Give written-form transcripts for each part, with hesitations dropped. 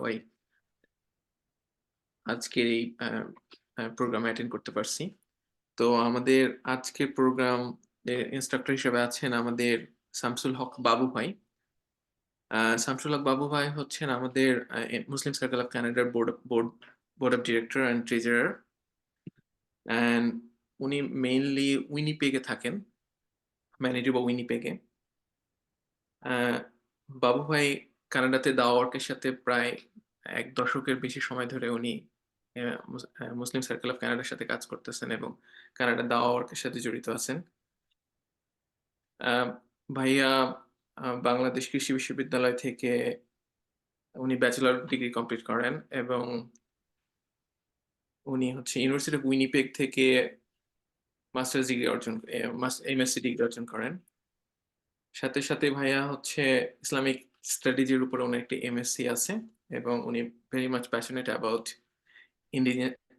সবাই আজকের এই প্রোগ্রামে অ্যাটেন্ড করতে পারছি। তো আমাদের আজকের প্রোগ্রাম ইনস্ট্রাক্টর হিসেবে আছেন আমাদের শামসুল হক বাবু ভাই। শামসুল হক বাবু ভাই হচ্ছেন আমাদের মুসলিম সার্কেল অফ কানাডার board of director and treasurer, and উনি মেইনলি উইনিপেগে থাকেন, ম্যানিটোবা উইনিপেগে। বাবু ভাই কানাডাতে দাওয়া ওয়ার্কের সাথে প্রায় 1 দশকের বেশি সময় ধরে উনি মুসলিম সার্কেল অফ কানাডার সাথে কাজ করতেছেন এবং কানাডার দাওয়া ওয়ার্কের সাথে জড়িত আছেন। ভাইয়া বাংলাদেশ কৃষি বিশ্ববিদ্যালয় থেকে উনি ব্যাচেলর ডিগ্রি কমপ্লিট করেন এবং উনি হচ্ছে ইউনিভার্সিটি অফ উইনিপেগ থেকে মাস্টার্স ডিগ্রি এমএসসি ডিগ্রি অর্জন করেন। সাথে সাথে ভাইয়া হচ্ছে ইসলামিক স্ট্র্যাটেজির উপরে ওনার একটি এমএসসি আছে এবং উনি very much passionate about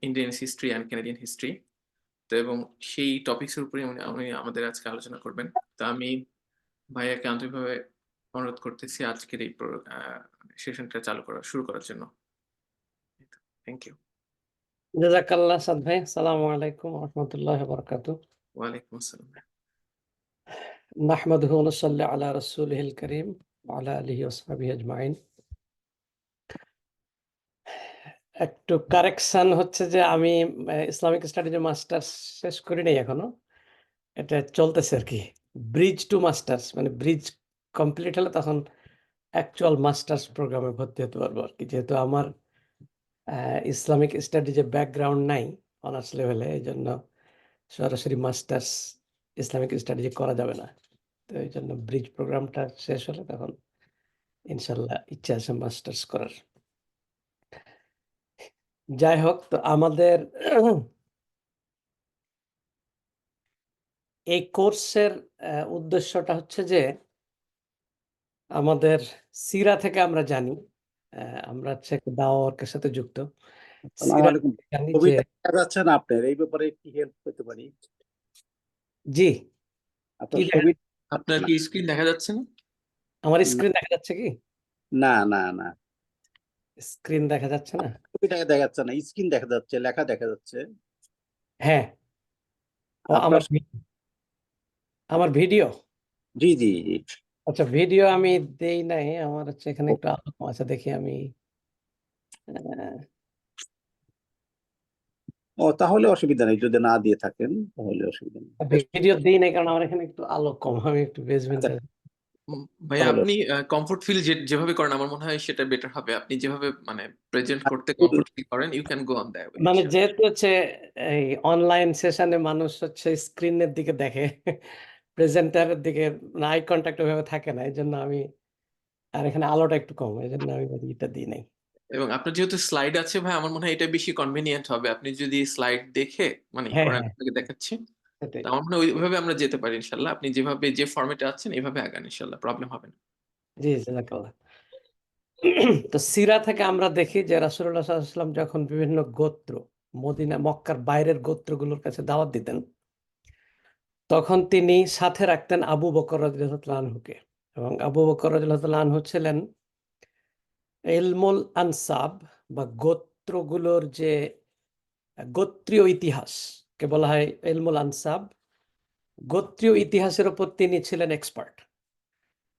Indian history and Canadian history. তো এবং সেই টপিক্সের উপরে উনি আমাদের আজকে আলোচনা করবেন। তো আমি ভাইয়াকে আন্তরিকভাবে অনুরোধ করতেছি আজকের এই সেশনটা শুরু করার জন্য। Thank you. জাযাকাল্লাহ সাদ ভাই। আসসালামু আলাইকুম ওয়া রাহমাতুল্লাহি ওয়া বারাকাতুহু। ওয়ালাইকুম আসসালাম। নাহমাদুহু ওয়া নুসাল্লি আলা রাসূলিহিল কারীম ওয়া আলা আলিহি ওয়া সাহবিহি আজমাইন। একটু কারেকশন হচ্ছে যে আমি ইসলামিক স্টাডিজে মাস্টার্স শেষ করি নাই এখনো। এটা চলতেছে আর কি। ব্রিজ টু মাস্টার্স, মানে ব্রিজ কমপ্লিট হলে তখন অ্যাকচুয়াল মাস্টার্স প্রোগ্রামে ভর্তি হতে পারবো আর কি। যেহেতু আমার ইসলামিক স্টাডিজে ব্যাকগ্রাউন্ড নাই অনার্স লেভেলে, এই জন্য সরাসরি মাস্টার্স ইসলামিক স্টাডিজে করা যাবে না। তো এই জন্য ব্রিজ প্রোগ্রামটা শেষ হলে তখন ইনশাল্লাহ ইচ্ছা আছে মাস্টার্স করার। যাই হোক, তো আমাদের এই কোর্সের উদ্দেশ্যটা হচ্ছে যে আমাদের সিরা থেকে আমরা জানি, আমরা হচ্ছে দাওয়া ওয়ার্কের সাথে যুক্ত। আসসালামু আলাইকুম। কবিতা দেখা যাচ্ছে না আপনার, এই ব্যাপারে কি হেল্প করতে পারি? জি, আপনার ছবি আপনার কি স্ক্রিন দেখা যাচ্ছে না? আমার স্ক্রিন দেখা যাচ্ছে কি? না না না, স্ক্রিন দেখা যাচ্ছে না, ছবিটা দেখা যাচ্ছে না, স্ক্রিন দেখা যাচ্ছে, লেখা দেখা যাচ্ছে। হ্যাঁ, আপনার আমার ভিডিও। জি জি জি, আচ্ছা, ভিডিও আমি দেই নাই, আমার হচ্ছে এখানে একটু আলো কম আছে, দেখি আমি। ও তাহলে অসুবিধা নেই, যদি না দিয়ে থাকেন তাহলে অসুবিধা নেই। ভিডিও দেই নাই কারণ আমার এখানে একটু আলো কম, আমি একটু বেসমেন্টে। ভাইয়া আপনি কমফোর্ট ফিল যেভাবে করেন আমার মনে হয় সেটা বেটার হবে। আপনি যেভাবে মানে প্রেজেন্ট করতে কমফোর্ট ফিল করেন, you can go on that way. মানে যেহেতু হচ্ছে এই অনলাইন সেশনে মানুষ হচ্ছে স্ক্রিনের দিকে দেখে, প্রেজেন্টারের দিকে আই কন্ট্যাক্ট ওইভাবে থাকে না, এই জন্য আমি, আর এখানে আলোটা একটু কম, এই জন্য আমি এটা দিই নাই। এবং আপনার যেহেতু স্লাইড আছে ভাই, আমার মনে হয় এটা বেশি কনভেনিয়েন্ট হবে। আপনি যদি স্লাইড দেখে মানে হ্যাঁ, করেন, হ্যাঁ, আপনাকে দেখাচ্ছি, সেটাই। তো আমার মনে হয় ওইভাবে আমরা যেতে পারি ইনশাল্লাহ। আপনি যেভাবে যে ফরম্যাটে আছেন এইভাবে আগান, ইনশাল্লাহ প্রবলেম হবে না। জি, জাযাকাল্লাহ। তো সিরা থেকে আমরা দেখি যে রাসূলুল্লাহ সাল্লাল্লাহু আলাইহি ওয়াসাল্লাম যখন বিভিন্ন গোত্র, মদিনা মক্কার বাইরের গোত্রগুলোর কাছে দাওয়াত দিতেন, তখন তিনি সাথে রাখতেন আবু বকর রাদিয়াল্লাহু তাআলা আনহুকে। এবং আবু বকর রাদিয়াল্লাহু তাআলা আনহু ছিলেন ইলমুল আনসাব বা গোত্রগুলোর যে গোত্রীয় ইতিহাসকে বলা হয় ইলমুল আনসাব। গোত্রীয় ইতিহাসের উপর তিনি ছিলেন এক্সপার্ট।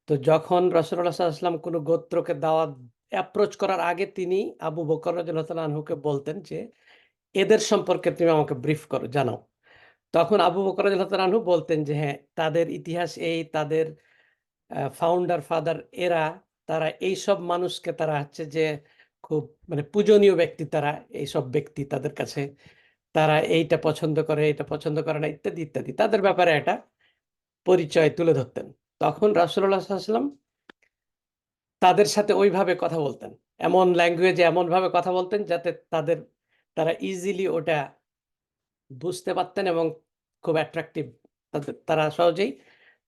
তো যখন রাসূলুল্লাহ সাল্লাল্লাহু আলাইহি ওয়াসাল্লাম কোনো গোত্রকে দাওয়াত অ্যাপ্রোচ করার আগে তিনি আবু বকর রাদিয়াল্লাহু তাআলা আনহুকে বলতেন যে এদের সম্পর্কে তুমি আমাকে ব্রিফ করো, জানাও। তখন আবু বকর রাদিয়াল্লাহু তাআলা আনহু বলতেন যে হ্যাঁ, তাদের ইতিহাস এই, তাদের ফাউন্ডার ফাদার এরা, তারা এইসব মানুষকে তারা হচ্ছে যে খুব মানে পূজনীয় ব্যক্তি, তারা এইসব ব্যক্তি তাদের কাছে, তারা এইটা পছন্দ করে, এটা পছন্দ করে না, ইত্যাদি ইত্যাদি, তাদের ব্যাপারে একটা পরিচয় তুলে ধরতেন। তখন রাসূলুল্লাহ সাল্লাল্লাহু আলাইহি ওয়াসাল্লাম তাদের সাথে ওইভাবে কথা বলতেন, এমন ল্যাঙ্গুয়েজে এমনভাবে কথা বলতেন যাতে তারা ইজিলি ওটা বুঝতে পারতেন এবং খুব অ্যাট্রাকটিভ, তারা সহজেই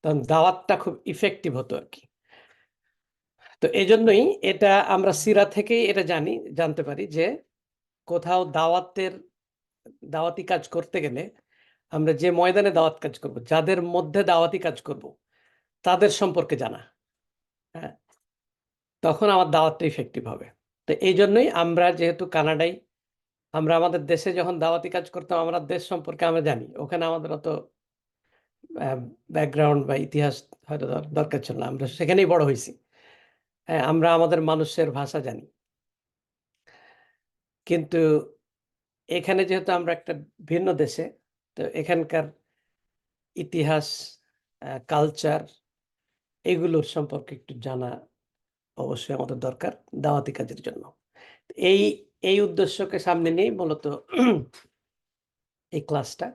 তখন দাওয়াতটা খুব ইফেক্টিভ হতো আর কি। তো এজন্যই এটা আমরা সিরা থেকেই এটা জানতে পারি যে কোথাও দাওয়াতি কাজ করতে গেলে আমরা যে ময়দানে দাওয়াত কাজ করব, যাদের মধ্যে দাওয়াতি কাজ করব, তাদের সম্পর্কে জানা, হ্যাঁ, তখন আমার দাওয়াতটা ইফেক্টিভ হবে। তো এই জন্যই আমরা যেহেতু কানাডায়, আমরা আমাদের দেশে যখন দাওয়াতি কাজ করতাম, আমরা দেশ সম্পর্কে আমরা জানি, ওখানে আমাদের অত ব্যাকগ্রাউন্ড বা ইতিহাস হয়তো দরকার ছিল না, আমরা সেখানেই বড় হয়েছি। হ্যাঁ, আমরা আমাদের মানুষের ভাষা জানি। কিন্তু এখানে যেহেতু আমরা একটা ভিন্ন দেশে, তো এখানকার ইতিহাস, কালচার, এগুলোর সম্পর্কে একটু জানা অবশ্যই আমাদের দরকার দাওয়াতি কাজের জন্য। এই এই উদ্দেশ্যকে সামনে নিয়েই মূলত এই ক্লাসটা।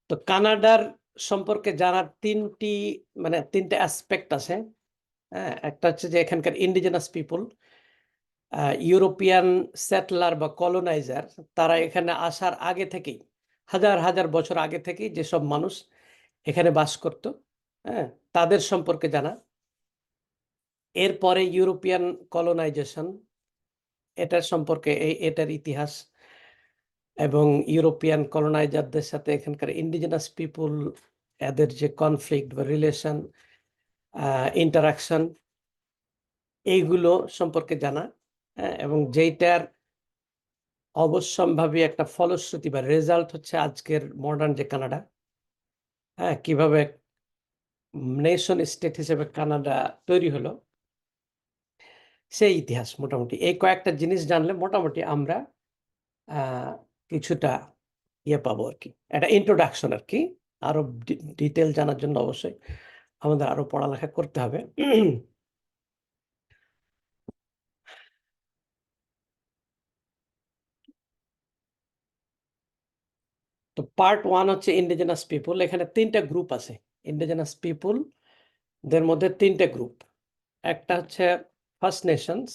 তো কানাডার সম্পর্কে জানার তিনটে অ্যাসপেক্ট আছে। হ্যাঁ, একটা হচ্ছে যে এখানকার ইন্ডিজিনাস পিপল, ইউরোপিয়ান সেটলার বা কলোনাইজার, তারা এখানে আসার আগে থেকেই, হাজার হাজার বছর আগে থেকেই যেসব মানুষ এখানে বাস করত, হ্যাঁ, তাদের সম্পর্কে জানা। এরপরে ইউরোপিয়ান কলোনাইজেশন, এটার সম্পর্কে এটার ইতিহাস, এবং ইউরোপিয়ান কলোনাইজারদের সাথে এখানকার ইন্ডিজিনাস পিপল, এদের যে কনফ্লিক্ট বা রিলেশন, ইন্টারাকশন, এইগুলো সম্পর্কে জানা। হ্যাঁ, এবং যেইটার অবশ্যম্ভাবী একটা ফলশ্রুতি বা রেজাল্ট হচ্ছে আজকের মডার্ন যে কানাডা, হ্যাঁ, কিভাবে নেশন স্টেট হিসেবে কানাডা তৈরি হলো, সেই ইতিহাস। মোটামুটি এই কয়েকটা জিনিস জানলে মোটামুটি আমরা কিছুটা ইয়ে পাবো আর কি, একটা ইন্ট্রোডাকশন আর কি। আরো ডিটেল জানার জন্য অবশ্যই আমাদের আরো পড়ালেখা করতে হবে। তো পার্ট 1 হচ্ছে ইন্ডিজিনাস পিপুল। এখানে 3টা গ্রুপ আছে ইন্ডিজিনাস পিপুল দের মধ্যে। 3টে গ্রুপ। একটা হচ্ছে ফার্স্ট নেশনস,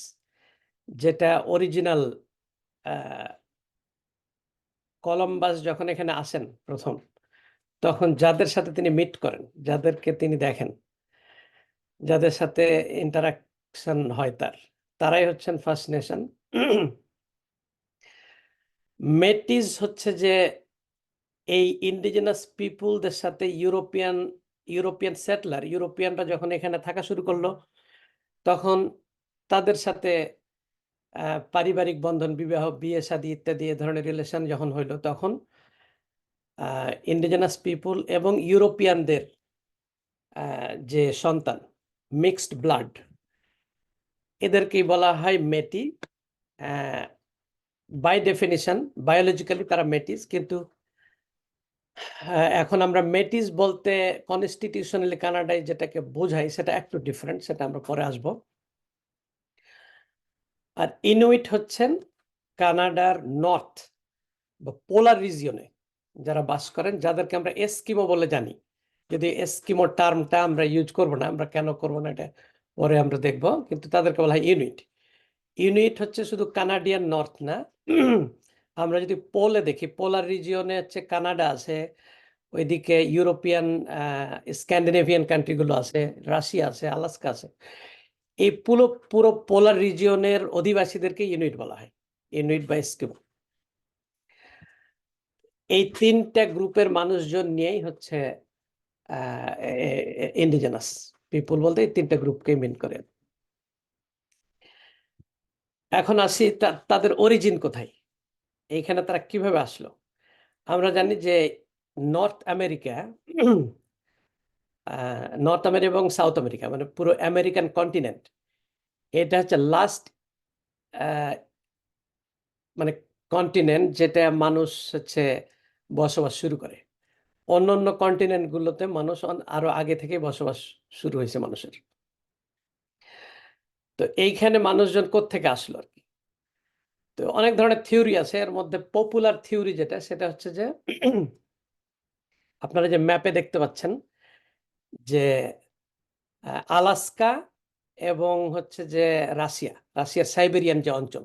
যেটা অরিজিনাল কলম্বাস যখন এখানে আসেন প্রথম, তখন যাদের সাথে তিনি মিট করেন, যাদেরকে তিনি দেখেন, যাদের সাথে ইন্টারাকশন হয় তারাই হচ্ছেন ফার্স্ট নেশন। মেটিস হচ্ছে যে এই ইন্ডিজিনাস পিপুলদের সাথে ইউরোপিয়ান সেটলার, ইউরোপিয়ানরা যখন এখানে থাকা শুরু করলো, তখন তাদের সাথে পারিবারিক বন্ধন, বিবাহ, বিয়ে শাদী ইত্যাদি এ ধরনের রিলেশন যখন হইলো, তখন ইন্ডিজিনাস পিপুল এবং ইউরোপিয়ানদের যে সন্তান, মিক্সড ব্লাড, এদেরকেই বলা হয় মেটি। বাই ডেফিনিশন বায়োলজিক্যালি তারা মেটিস, কিন্তু এখন আমরা মেটিস বলতে কনস্টিটিউশনালি কানাডায় যেটাকে বোঝাই সেটা একটু ডিফারেন্ট, সেটা আমরা পরে আসব। আর ইনুইট হচ্ছেন কানাডার নর্থ বা পোলার রিজিয়নে যারা বাস করেন, যাদেরকে আমরা এস্কিমো বলে জানি। যদি এস্কিমো টার্মটা আমরা ইউজ করব না, আমরা কেন করব না এটা পরে আমরা দেখব, কিন্তু তাদেরকে বলা হয় ইনুইট। ইনুইট হচ্ছে শুধু কানাডিয়ান নর্থ না, আমরা যদি পোলে দেখি, পোলার রিজিয়নে হচ্ছে কানাডা আছে, ওইদিকে ইউরোপিয়ান স্ক্যান্ডিনেভিয়ান কান্ট্রিগুলো আছে, রাশিয়া আছে, আলাস্কা আছে। এই পুরো পোলার রিজিয়নের অধিবাসীদেরকে ইনুইট বলা হয়, ইনুইট বা এস্কিমো। এই 3টা গ্রুপের মানুষজন নিয়েই হচ্ছে ইন্ডিজিনাস পিপুল বলতে এই 3টা গ্রুপকে মিন করে। এখন আসি তাদের অরিজিন কোথায়, এইখানে তারা কিভাবে আসলো। আমরা জানি যে নর্থ আমেরিকা এবং সাউথ আমেরিকা, মানে পুরো আমেরিকান কন্টিনেন্ট, এটা হচ্ছে লাস্ট মানে কন্টিনেন্ট যেটা মানুষ হচ্ছে বসবাস শুরু করে। অন্যান্য কন্টিনেন্টগুলোতে মানুষ আরো আগে থেকে বসবাস শুরু হয়েছে মানুষের। তো এইখানে মানুষজন কোত্থেকে আসলো আর কি। তো অনেক ধরনের থিওরি আছে, এর মধ্যে পপুলার থিওরি যেটা, সেটা হচ্ছে যে আপনারা যে ম্যাপে দেখতে পাচ্ছেন যে আলাস্কা এবং হচ্ছে যে রাশিয়ার সাইবেরিয়ান যে অঞ্চল,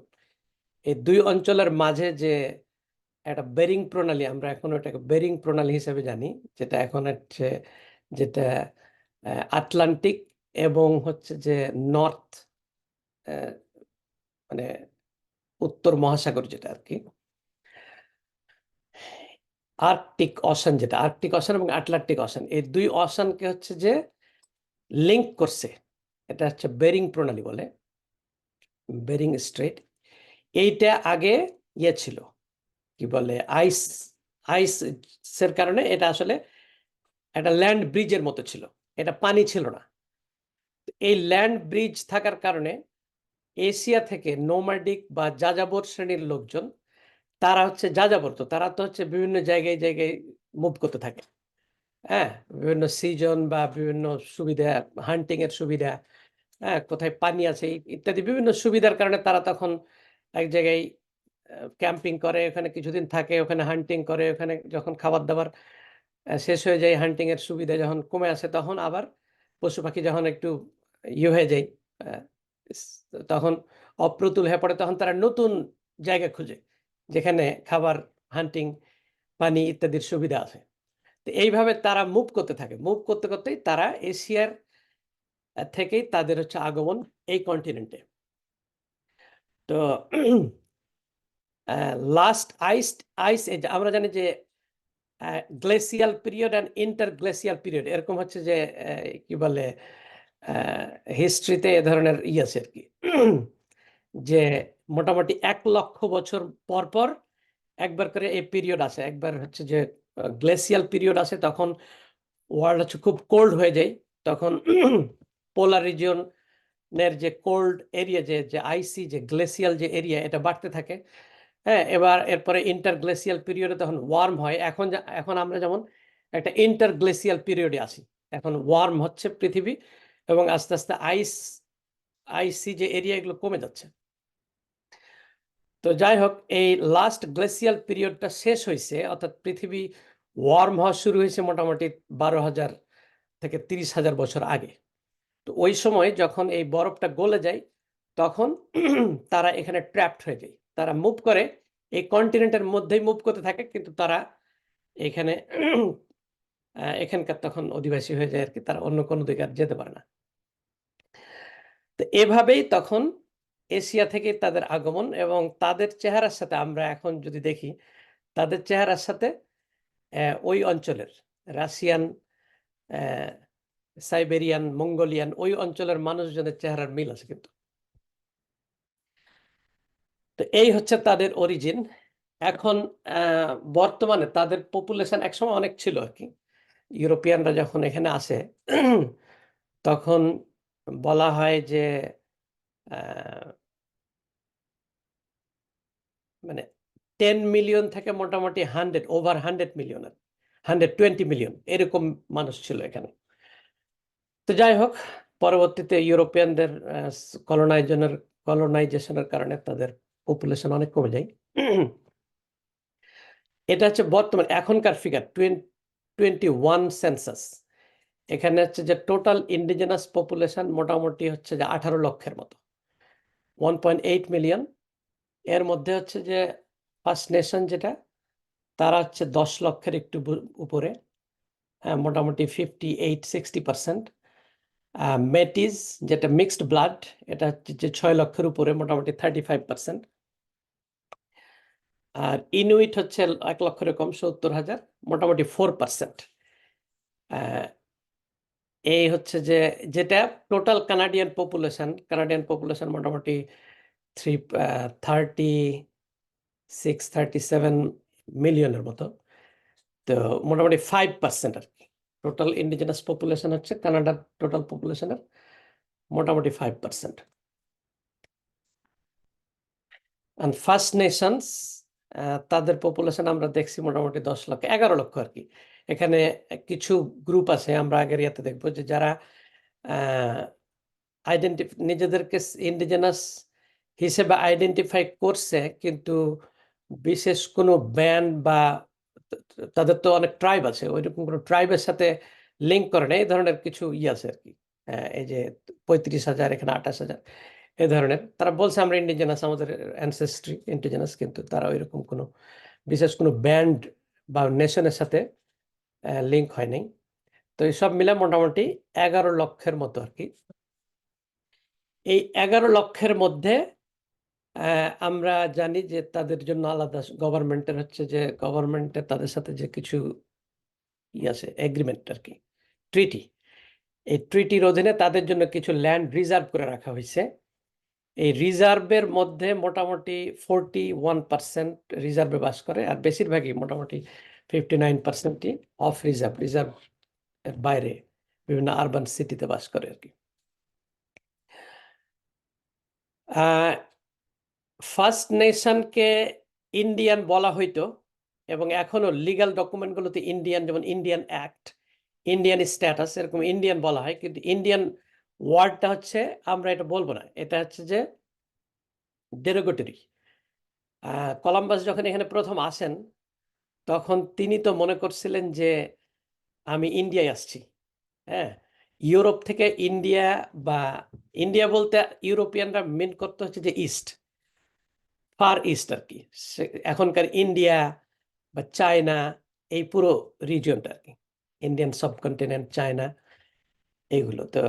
এই 2 অঞ্চলের মাঝে যে একটা বেরিং প্রণালী, আমরা এখন ওটাকে বেরিং প্রণালী হিসেবে জানি, যেটা এখন হচ্ছে যেটা আটলান্টিক এবং হচ্ছে যে নর্থ, মানে উত্তর মহাসাগর যেটা আর কি, আর্কটিক অশান, যেটা আর্কটিক অশান এবং আটলান্টিক অশান, এই 2 অশানকে হচ্ছে যে লিঙ্ক করছে, এটা হচ্ছে বেরিং প্রণালী বলে। বেরিং স্ট্রেট, এইটা আগে ইয়ে ছিল, কি বলে, আইসের কারণে এটা আসলে একটা ল্যান্ড ব্রিজের মতো ছিল, এটা পানি ছিল না। এই ল্যান্ড ব্রিজ থাকার কারণে এশিয়া থেকে নোম্যাডিক বা যাযাবর শ্রেণীর লোকজন, তারা হচ্ছে যাযাবর, তো তারা তো হচ্ছে বিভিন্ন জায়গায় জায়গায় মুভ করতে থাকে। হ্যাঁ, বিভিন্ন সিজন বা বিভিন্ন সুবিধা, হান্টিং এর সুবিধা, হ্যাঁ, কোথায় পানি আছে ইত্যাদি বিভিন্ন সুবিধার কারণে তারা তখন এক জায়গায় ক্যাম্পিং করে, ওখানে কিছুদিন থাকে, ওখানে হান্টিং করে, ওখানে যখন খাবার দাবার শেষ হয়ে যায়, হান্টিং এর সুবিধা যখন কমে আসে, তখন আবার পশু পাখি যখন একটু হয়ে যায়, আহ, তখন অপ্রতুল হয়ে পড়ে, তখন তারা নতুন জায়গা খুঁজে যেখানে খাবার, হান্টিং, পানি ইত্যাদির সুবিধা আছে। তো এইভাবে তারা মুভ করতে থাকে, মুভ করতে করতেই তারা এশিয়ার থেকেই তাদের হচ্ছে আগমন এই কন্টিনেন্টে। তো লাস্ট আইস এজ, আমরা জানি যে গ্লেসিয়াল পিরিয়ড অ্যান্ড ইন্টারগ্লেসিয়াল পিরিয়ড, এরকম হচ্ছে যে কি বলে, হিস্ট্রিতে এ ধরনের আছে আর কি, যে মোটামুটি 1,00,000 বছর পর পর একবার করে এই পিরিয়ড আসে। একবার হচ্ছে যে গ্লেসিয়াল পিরিয়ড আসে, তখন ওয়ার্ল্ড হচ্ছে খুব কোল্ড হয়ে যায়, তখন পোলার রিজিয়নের যে কোল্ড এরিয়া, যে আইসি যে গ্লেসিয়াল যে এরিয়া, এটা বাড়তে থাকে। হ্যাঁ, এরপরে ইন্টারগ্লেসিয়াল পিরিয়ডে তখন ওয়ার্ম হয়। এখন আমরা যেমন একটা ইন্টারগ্লেসিয়াল পিরিয়ডে আছি, এখন ওয়ার্ম হচ্ছে পৃথিবী, এবং আস্তে আস্তে আইসি যে এরিয়া, এগুলো কমে যাচ্ছে। তো যাই হোক, এই লাস্ট গ্লেসিয়াল পিরিয়ডটা শেষ হয়েছে, অর্থাৎ পৃথিবী ওয়ার্ম হওয়া শুরু হয়েছে মোটামুটি 12,000 থেকে 30,000 বছর আগে। তো ওই সময় যখন এই বরফটা গলে যায়, তখন তারা এখানে ট্র্যাপড হয়ে যায়, তারা মুভ করে, এই কন্টিনেন্টের মধ্যেই মুভ করতে থাকে, কিন্তু তারা এখানে এখানকার তখন অধিবাসী হয়ে যায় আর কি, তারা অন্য কোনো দিকে আর যেতে পারে না। তো এভাবেই তখন এশিয়া থেকে তাদের আগমন, এবং তাদের চেহারার সাথে আমরা এখন যদি দেখি, তাদের চেহারার সাথে ওই অঞ্চলের রাশিয়ান, সাইবেরিয়ান, মঙ্গোলিয়ান, ওই অঞ্চলের মানুষজনের চেহারার মিল আছে কিন্তু। তো এই হচ্ছে তাদের অরিজিন। এখন বর্তমানে তাদের পপুলেশন একসময় অনেক ছিল আর কি। ইউরোপিয়ানরা যখন এখানে আসে, তখন বলা হয় যে মানে 10 মিলিয়ন থেকে মোটামুটি 100 মিলিয়ন, 120 মিলিয়ন এরকম মানুষ ছিল এখানে। তো যাই হোক, পরবর্তীতে ইউরোপিয়ানদের কলোনাইজেশনের কারণে তাদের পপুলেশন অনেক কমে যায়। এটা হচ্ছে বর্তমান এখনকার ফিগার, 2021 সেন্সাস। এখানে হচ্ছে যে টোটাল ইন্ডিজিনাস পপুলেশন মোটামুটি হচ্ছে যে 18 লক্ষের মতো, 1.8 মিলিয়ন। এর মধ্যে হচ্ছে যে ফার্স্ট নেশন যেটা, তারা হচ্ছে 10 লক্ষের একটু উপরে, মোটামুটি 58-60%। মেটিস যেটা মিক্সড ব্লাড, এটা হচ্ছে যে 6 লক্ষের উপরে, মোটামুটি 35%। আর ইনুইট হচ্ছে 1 লক্ষের কম, 70,000, মোটামুটি 4%। এই হচ্ছে যে যেটা টোটাল কানাডিয়ান পপুলেশন মোটামুটি 36-37 মিলিয়নের মতো। তো মোটামুটি 5% আর কি, টোটাল ইন্ডিজিনাস পপুলেশন হচ্ছে কানাডার টোটাল পপুলেশনের মোটামুটি 5%। অ্যান্ড ফার্স্ট নেশনস, তাদের পপুলেশন আমরা দেখছি মোটামুটি 10 লক্ষ, 11 লক্ষ আর কি। এখানে কিছু গ্রুপ আছে, আমরা আগের ইয়াতে দেখবো, যে যারা নিজেদেরকে ইন্ডিজিনাস হিসেবে আইডেন্টিফাই করছে, কিন্তু বিশেষ কোনো ব্যান্ড বা তাদের তো অনেক ট্রাইব আছে, ওইরকম কোনো ট্রাইবের সাথে লিঙ্ক করে না, এই ধরনের কিছু আছে আর কি। এই যে 35,000, এখানে 28,000, এই ধরনের। তারা বলছে আমরা ইন্ডিজিনাস, আমাদের অ্যানসেস্ট্রি ইন্ডিজিনাস, কিন্তু তারা ওইরকম কোনো বিশেষ কোনো ব্যান্ড বা নেশনের সাথে লিঙ্ক হয় নাই। তো এইসব মিলে মোটামুটি 11 লক্ষের মতো আর কি। এই 11 লক্ষের মধ্যে আমরা জানি যে তাদের জন্য আলাদা গভর্নমেন্টের হচ্ছে যে গভর্নমেন্টের তাদের সাথে যে কিছু আছে এগ্রিমেন্ট আর কি, ট্রিটি। এই ট্রিটির অধীনে তাদের জন্য কিছু ল্যান্ড রিজার্ভ করে রাখা হয়েছে, এই রিজার্ভের মধ্যে মোটামুটি 41% রিজার্ভে বাস করে, আর বেশিরভাগই মোটামুটি 59%ই অফ রিজার্ভ, রিজার্ভ এর বাইরে বিভিন্ন আরবান সিটিতে বাস করে আর কি। ফার্স্ট নেশনকে ইন্ডিয়ান বলা হইতো, এবং এখনো লিগ্যাল ডকুমেন্টগুলোতে ইন্ডিয়ান, যেমন ইন্ডিয়ান অ্যাক্ট, ইন্ডিয়ান স্ট্যাটাস, এরকম ইন্ডিয়ান বলা হয়, কিন্তু ইন্ডিয়ান ওয়ার্ডটা হচ্ছে, আমরা এটা বলবো না, এটা হচ্ছে যে ডেরোগেটরি। কলম্বাস যখন এখানে প্রথম আসেন তখন তিনি তো মনে করছিলেন যে আমি ইন্ডিয়ায় আসছি। হ্যাঁ, ইউরোপ থেকে ইন্ডিয়া, বা ইন্ডিয়া বলতে ইউরোপিয়ানরা মিন করতে হচ্ছে যে ইস্ট, ফার ইস্ট আর কি, এখনকার ইন্ডিয়া বা চায়না, এই পুরো রিজিয়নটা আর কি, ইন্ডিয়ান সাবকন্টিনেন্ট, চায়না, এইগুলো। তো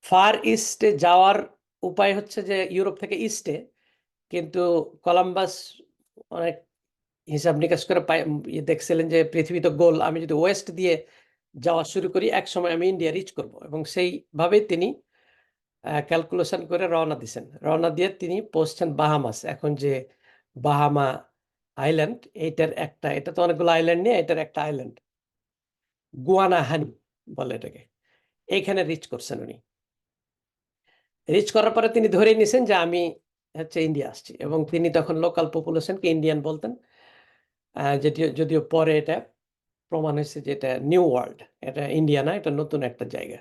ফার ইস্টে যাওয়ার উপায় হচ্ছে যে ইউরোপ থেকে ইস্টে, কিন্তু কলম্বাস অনেক হিসাব নিকাশ করে দেখছিলেন যে পৃথিবী তো গোল, আমি যদি ওয়েস্ট দিয়ে যাওয়া শুরু করি এক সময় আমি ইন্ডিয়া রিচ করব, এবং সেইভাবেই তিনি ক্যালকুলেশন করে রওনা দিয়েছেন। রওনা দিয়ে তিনি পৌঁছছেন বাহামাস, এখন যে বাহামা আইল্যান্ড, এইটার একটা, এটা তো অনেকগুলো আইল্যান্ড নিয়ে এটার একটা আইল্যান্ড, গুয়ানাহানি বলে এটাকে, এইখানে রিচ করছেন উনি। রিচ করার পরে তিনি ধরে নিয়েছেন যে আমি হচ্ছে ইন্ডিয়া আসছি, এবং তিনি তখন লোকাল পপুলেশনকে ইন্ডিয়ান বলতেন। যদিও পরে এটা প্রমাণ হয়েছে যে এটা নিউ ওয়ার্ল্ড, এটা ইন্ডিয়া না, এটা নতুন একটা জায়গা।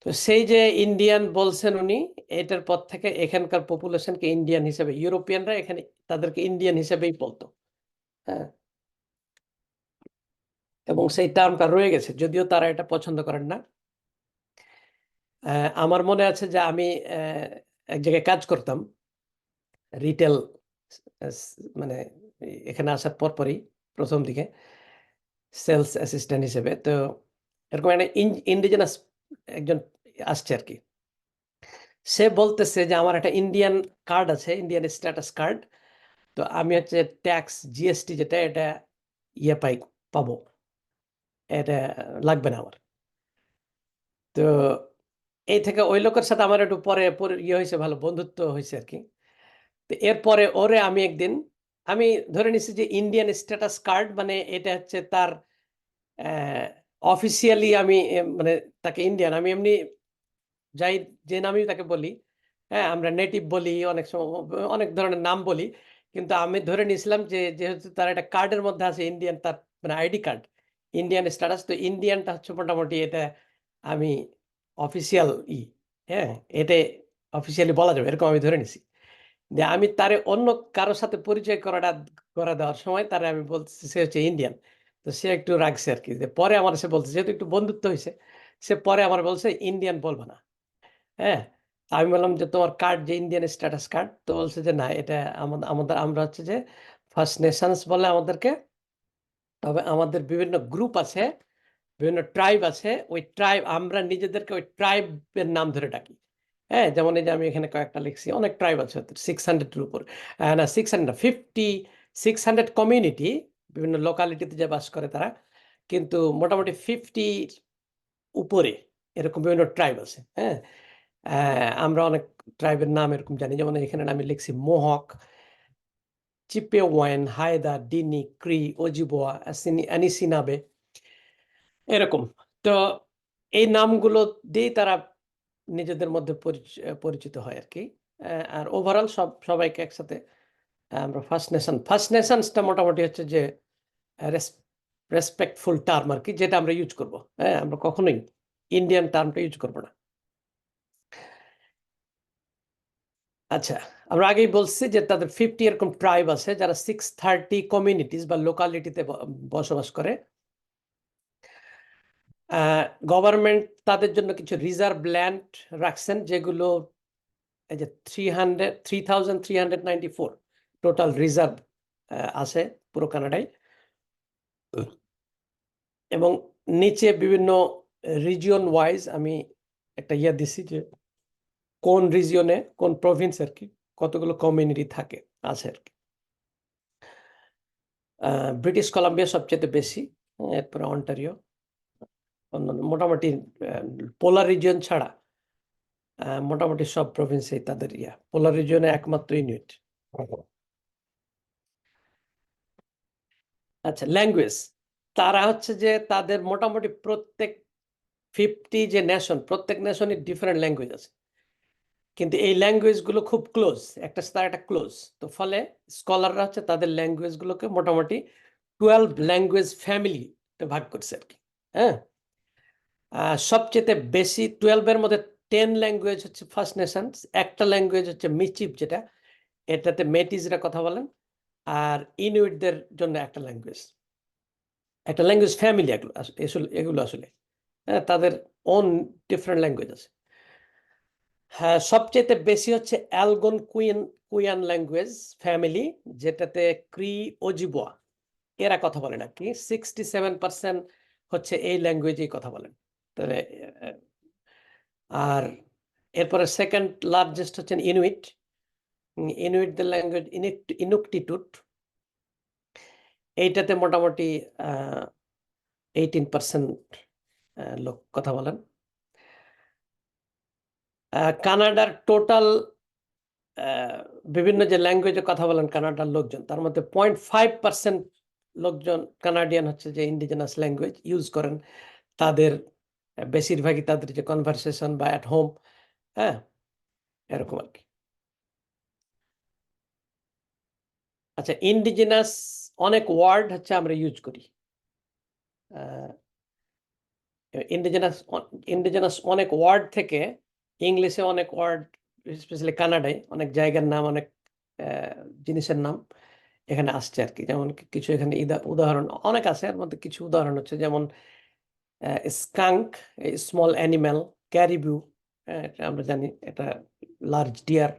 তো সেই যে ইন্ডিয়ান বলছেন উনি, এটার পর থেকে এখানকার পপুলেশনকে ইন্ডিয়ান হিসেবে, ইউরোপিয়ানরা এখানে তাদেরকে ইন্ডিয়ান হিসেবেই বলতো। হ্যাঁ, এবং সেই টার্মটা রয়ে গেছে, যদিও তারা এটা পছন্দ করেন না। আমার মনে আছে যে আমি এক জায়গায় কাজ করতাম, রিটেল, মানে এখানে আসার পরপরই প্রথম দিকে সেলস অ্যাসিস্ট্যান্ট হিসেবে। তো এরকম একটা ইন্ডিজিনাস একজন আসছে আর কি, সে বলতেছে যে আমার একটা ইন্ডিয়ান কার্ড আছে, ইন্ডিয়ান স্ট্যাটাস কার্ড, তো আমি হচ্ছে ট্যাক্স, জিএসটি যেটা, এটা পাবো, এটা লাগবে না আমার। তো এই থেকে ওই লোকের সাথে আমার একটু পরে হয়েছে, ভালো বন্ধুত্ব হয়েছে আর কি। তো এরপরে ওরে আমি একদিন, আমি ধরে নিছি যে ইন্ডিয়ান স্ট্যাটাস কার্ড মানে এটা হচ্ছে তার অফিসিয়ালি, আমি মানে তাকে ইন্ডিয়ান, আমি এমনি যাই যে নামই তাকে বলি, হ্যাঁ, আমরা নেটিভ বলি, অনেক সময় অনেক ধরনের নাম বলি, কিন্তু আমি ধরে নিয়েছিলাম যে যেহেতু তার একটা কার্ডের মধ্যে আছে ইন্ডিয়ান, তার মানে আইডি কার্ড, ইন্ডিয়ান স্ট্যাটাস, তো ইন্ডিয়ানটা হচ্ছে মোটামুটি এটা আমি অফিসিয়াল হ্যাঁ, এটা অফিসিয়ালি বলা যাবে, এরকম আমি ধরে নিছি। যে আমি তারে অন্য কারোর সাথে পরিচয় করা দেওয়ার সময় তারে আমি বলছি সে হচ্ছে ইন্ডিয়ান, তো সে একটু রাখছে আর কি। যে পরে আমার সে বলছে, যেহেতু একটু বন্ধুত্ব হয়েছে, সে পরে আমার বলছে ইন্ডিয়ান বলবো না। হ্যাঁ, আমি বললাম যে তোমার কার্ড যে ইন্ডিয়ান স্ট্যাটাস কার্ড, তো বলছে যে না, এটা আমরা হচ্ছে যে ফার্স্ট নেশনস বলে আমাদেরকে, তবে আমাদের বিভিন্ন গ্রুপ আছে, বিভিন্ন ট্রাইব আছে, ওই ট্রাইব, আমরা নিজেদেরকে ওই ট্রাইবের নাম ধরে ডাকি। হ্যাঁ, যেমন এই যে আমি এখানে কয়েকটা লিখছি, অনেক ট্রাইব আছে 600-এর উপর, না 600 কমিউনিটি, বিভিন্ন লোকালিটিতে যে বাস করে তারা, কিন্তু মোটামুটি 50 উপরে এরকম বিভিন্ন ট্রাইব আছে। হ্যাঁ, আমরা অনেক ট্রাইবের নাম এরকম জানি, যেমন এখানে আমি লিখছি মোহক, চিপেওয়ান, হায়দা, ডিনি, ক্রি, অজিবোয়া, অ্যানিসিনাবে, এরকম। তো এই নামগুলো দিয়ে তারা নিজেদের মধ্যে পরিচিত হয় আর কি। আর ওভারঅল সবাইকে একসাথে আমরা ফার্স্ট নেশনসটা মোটামুটি হচ্ছে যে রেসপেক্টফুল টার্ম আর কি, যেটা আমরা ইউজ করব। হ্যাঁ, আমরা কখনোই ইন্ডিয়ান টার্মটা ইউজ করব না। আচ্ছা, আমরা আগেই বলছি যে তাদের 50 এরকম ট্রাইব আছে, যারা 630 কমিউনিটিস বা লোকালিটিতে বসবাস করে। গভর্নমেন্ট তাদের জন্য কিছু রিজার্ভ ল্যান্ড রাখছেন, যেগুলো এই যে 3394 টোটাল রিজার্ভ আছে পুরো কানাডায়, এবং নিচে বিভিন্ন রিজিয়ন ওয়াইজ আমি একটা দিছি যে কোন রিজিয়নে, কোন প্রভিন্স আর কি, কতগুলো কমিউনিটি থাকে আছে আর কি। ব্রিটিশ কলাম্বিয়া সবচেয়ে বেশি, এরপরে অন্টারিও, অন্যান্য মোটামুটি পোলার রিজিয়ন ছাড়া মোটামুটি সব প্রভিন্সে তাদের পোলার রিজিয়নে একমাত্র ইনুইট। আচ্ছা, ল্যাঙ্গুয়েজ, তারা হচ্ছে যে তাদের মোটামুটি প্রত্যেক 50 যে নেশন, প্রত্যেক নেশনের ডিফারেন্ট ল্যাঙ্গুয়েজ আছে, কিন্তু এই ল্যাঙ্গুয়েজগুলো খুব ক্লোজ, একটা সাথে একটা ক্লোজ। তো ফলে স্কলাররা হচ্ছে তাদের ল্যাঙ্গুয়েজগুলোকে মোটামুটি 12 ল্যাঙ্গুয়েজ ফ্যামিলিতে ভাগ করছে আর কি। হ্যাঁ, সবচেয়ে বেশি 12-এর মধ্যে 10 ল্যাঙ্গুয়েজ হচ্ছে ফার্স্ট নেশনস, একটা ল্যাঙ্গুয়েজ হচ্ছে মিচিপ, যেটা এটাতে মেটিজরা কথা বলেন, আর ইনুইটদের জন্য একটা ল্যাঙ্গুয়েজ ফ্যামিলি। এগুলো আসলে হ্যাঁ, তাদের ওন ডিফারেন্ট ল্যাঙ্গুয়েজ আছে। হ্যাঁ, সবচেয়ে বেশি হচ্ছে অ্যালগন কুইয়ান ল্যাঙ্গুয়েজ ফ্যামিলি, যেটাতে ক্রি ওজিবোয়া এরা কথা বলেন আর কি। 67% হচ্ছে এই ল্যাঙ্গুয়েজেই কথা বলেন। তবে আর এরপরে সেকেন্ড লার্জেস্ট হচ্ছেন ইনুইটদের ল্যাঙ্গুয়েজ ইনুকটিটুট, এইটাতে মোটামুটি 18% লোক কথা বলেন। কানাডার টোটাল বিভিন্ন যে ল্যাঙ্গুয়েজে কথা বলেন কানাডার লোকজন, তার মধ্যে 0.5% লোকজন কানাডিয়ান হচ্ছে যে ইন্ডিজিনাস ল্যাঙ্গুয়েজ ইউজ করেন তাদের বেশিরভাগই তাদের যে কনভারসেশন বা অ্যাট হোম, হ্যাঁ, এরকম আর কি। আচ্ছা, ইন্ডিজিনাস অনেক ওয়ার্ড হচ্ছে আমরা ইউজ করি। ইন্ডিজিনাস অনেক ওয়ার্ড থেকে ইংলিশে অনেক ওয়ার্ড, স্পেশালি কানাডায় অনেক জায়গার নাম, অনেক জিনিসের নাম এখানে আসছে আর কি। যেমন কিছু এখানে উদাহরণ অনেক আছে, এর মধ্যে কিছু উদাহরণ হচ্ছে যেমন স্কাঙ্ক, স্মল অ্যানিম্যাল, ক্যারিবু, এটা আমরা জানি এটা লার্জ ডিয়ার।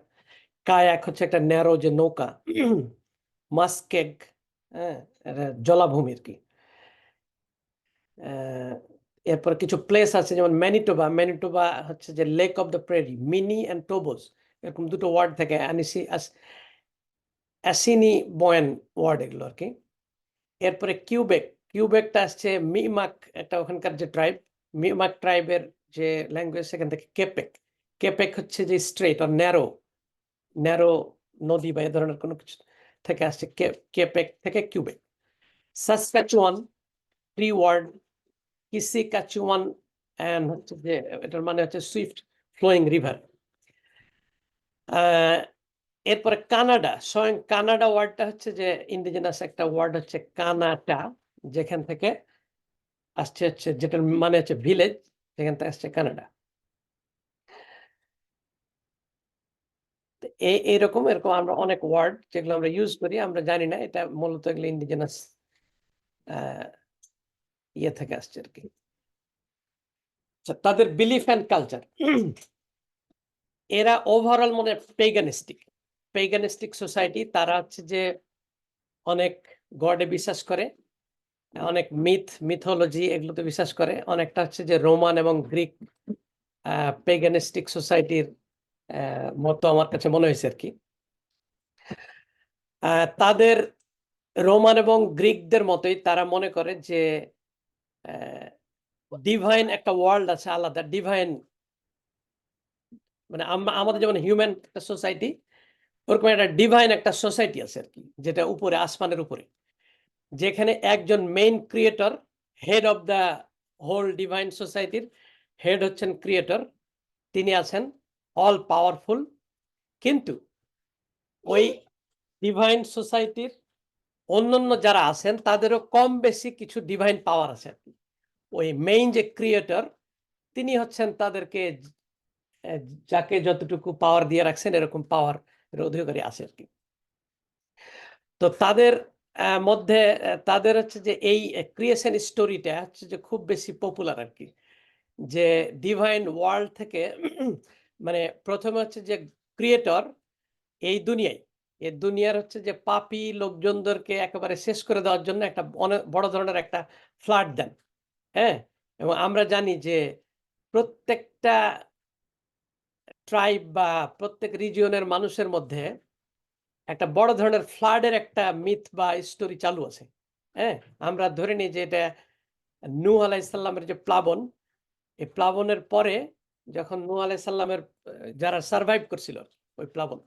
কায়াক হচ্ছে একটা ন্যারো যে নৌকা, মাস্কেগ, হ্যাঁ, এটা জলাভূমি আর কি। এরপর কিছু প্লেস আছে যেমন ম্যানিটোবা হচ্ছে যে lake of the prairie, mini and tobos, এরকম দুটো ওয়ার্ড থাকে, অ্যাসিনি বয়েন ওয়ার্ড এগুলো আর কি। এরপরে কিউবেকটা আসছে মিমাক, একটা ওখানকার যে ট্রাইব, মিমাক ট্রাইবের যে ল্যাঙ্গুয়েজ, সেখান থেকে কেপেক হচ্ছে যে স্ট্রেট আর ন্যারো নদী বা এ ধরনের কোনো কিছু থেকে আসছে, কেপেক থেকে কিউবেক। সাসকাচুয়ান ট্রি ওয়ার্ড, কিসিকাচুয়ান, এন্ড হচ্ছে যে এটার মানে হচ্ছে সুইফট ফ্লোয়িং রিভার। এরপরে কানাডা, স্বয়ং কানাডা ওয়ার্ডটা হচ্ছে যে ইন্ডিজিনাস একটা ওয়ার্ড হচ্ছে কানাটা, যেখান থেকে আসছে হচ্ছে, যেটার মানে হচ্ছে ভিলেজ, সেখান থেকে আসছে কানাডা। এরকম আমরা অনেক ওয়ার্ড যেগুলো আমরা ইউজ করি, আমরা জানি না এটা মূলত এগুলো ইন্ডিজিনাস ইয়ে থেকে আসছে আর কি। তাদের বিলিফ অ্যান্ড কালচার, এরা ওভারঅল মনে পেগানিস্টিক সোসাইটি। তারা হচ্ছে যে অনেক গডে বিশ্বাস করে, অনেক মিথোলজি এগুলোতে বিশ্বাস করে, অনেকটা হচ্ছে যে রোমান এবং গ্রিক পেগানিস্টিক সোসাইটির মতো আমার কাছে মনে হয়েছে আর কি। তাদের রোমান এবং গ্রিকদের মতোই তারা মনে করে যে ডিভাইন একটা ওয়ার্ল্ড আছে আলাদা, ডিভাইন মানে আমাদের যেমন হিউম্যান একটা সোসাইটি, ওরকম একটা ডিভাইন একটা সোসাইটি আছে আর কি, যেটা উপরে আসমানের উপরে, যেখানে একজন main creator, head of the whole divine সোসাইটির হেড হচ্ছেন ক্রিয়েটর, তিনি আছেন অল পাওয়ারফুল। কিন্তু ওই ডিভাইন সোসাইটির অন্যান্য যারা আছেন তাদেরও কম বেশি কিছু ডিভাইন পাওয়ার আছে আর কি। ওই মেইন যে ক্রিয়েটর, তিনি হচ্ছেন তাদেরকে যাকে যতটুকু পাওয়ার দিয়ে রাখছেন, এরকম পাওয়ার অধিকারী আছে আর কি। তো তাদের মধ্যে তাদের হচ্ছে যে এই ক্রিয়েশন স্টোরিটা হচ্ছে যে খুব বেশি পপুলার আর কি, যে ডিভাইন ওয়ার্ল্ড থেকে মানে প্রথমে হচ্ছে যে ক্রিয়েটর এই দুনিয়ার হচ্ছে যে পাপী লোকজনদেরকে একেবারে শেষ করে দেওয়ার জন্য একটা অনেক বড় ধরনের একটা ফ্লাড দেন। হ্যাঁ, এবং আমরা জানি যে প্রত্যেকটা ট্রাইব বা প্রত্যেক রিজিয়নের মানুষের মধ্যে একটা বড় ধরনের ফ্লাডের একটা মিথ বা স্টোরি চালু আছে। হ্যাঁ, আমরা ধরে নিই যে এটা নূহ আলাইহিস সালামের যে প্লাবন, এই প্লাবনের পরে যখন নূহ আলাইহিস সালামের যারা সার্ভাইভ করছিল ওই প্লাবন,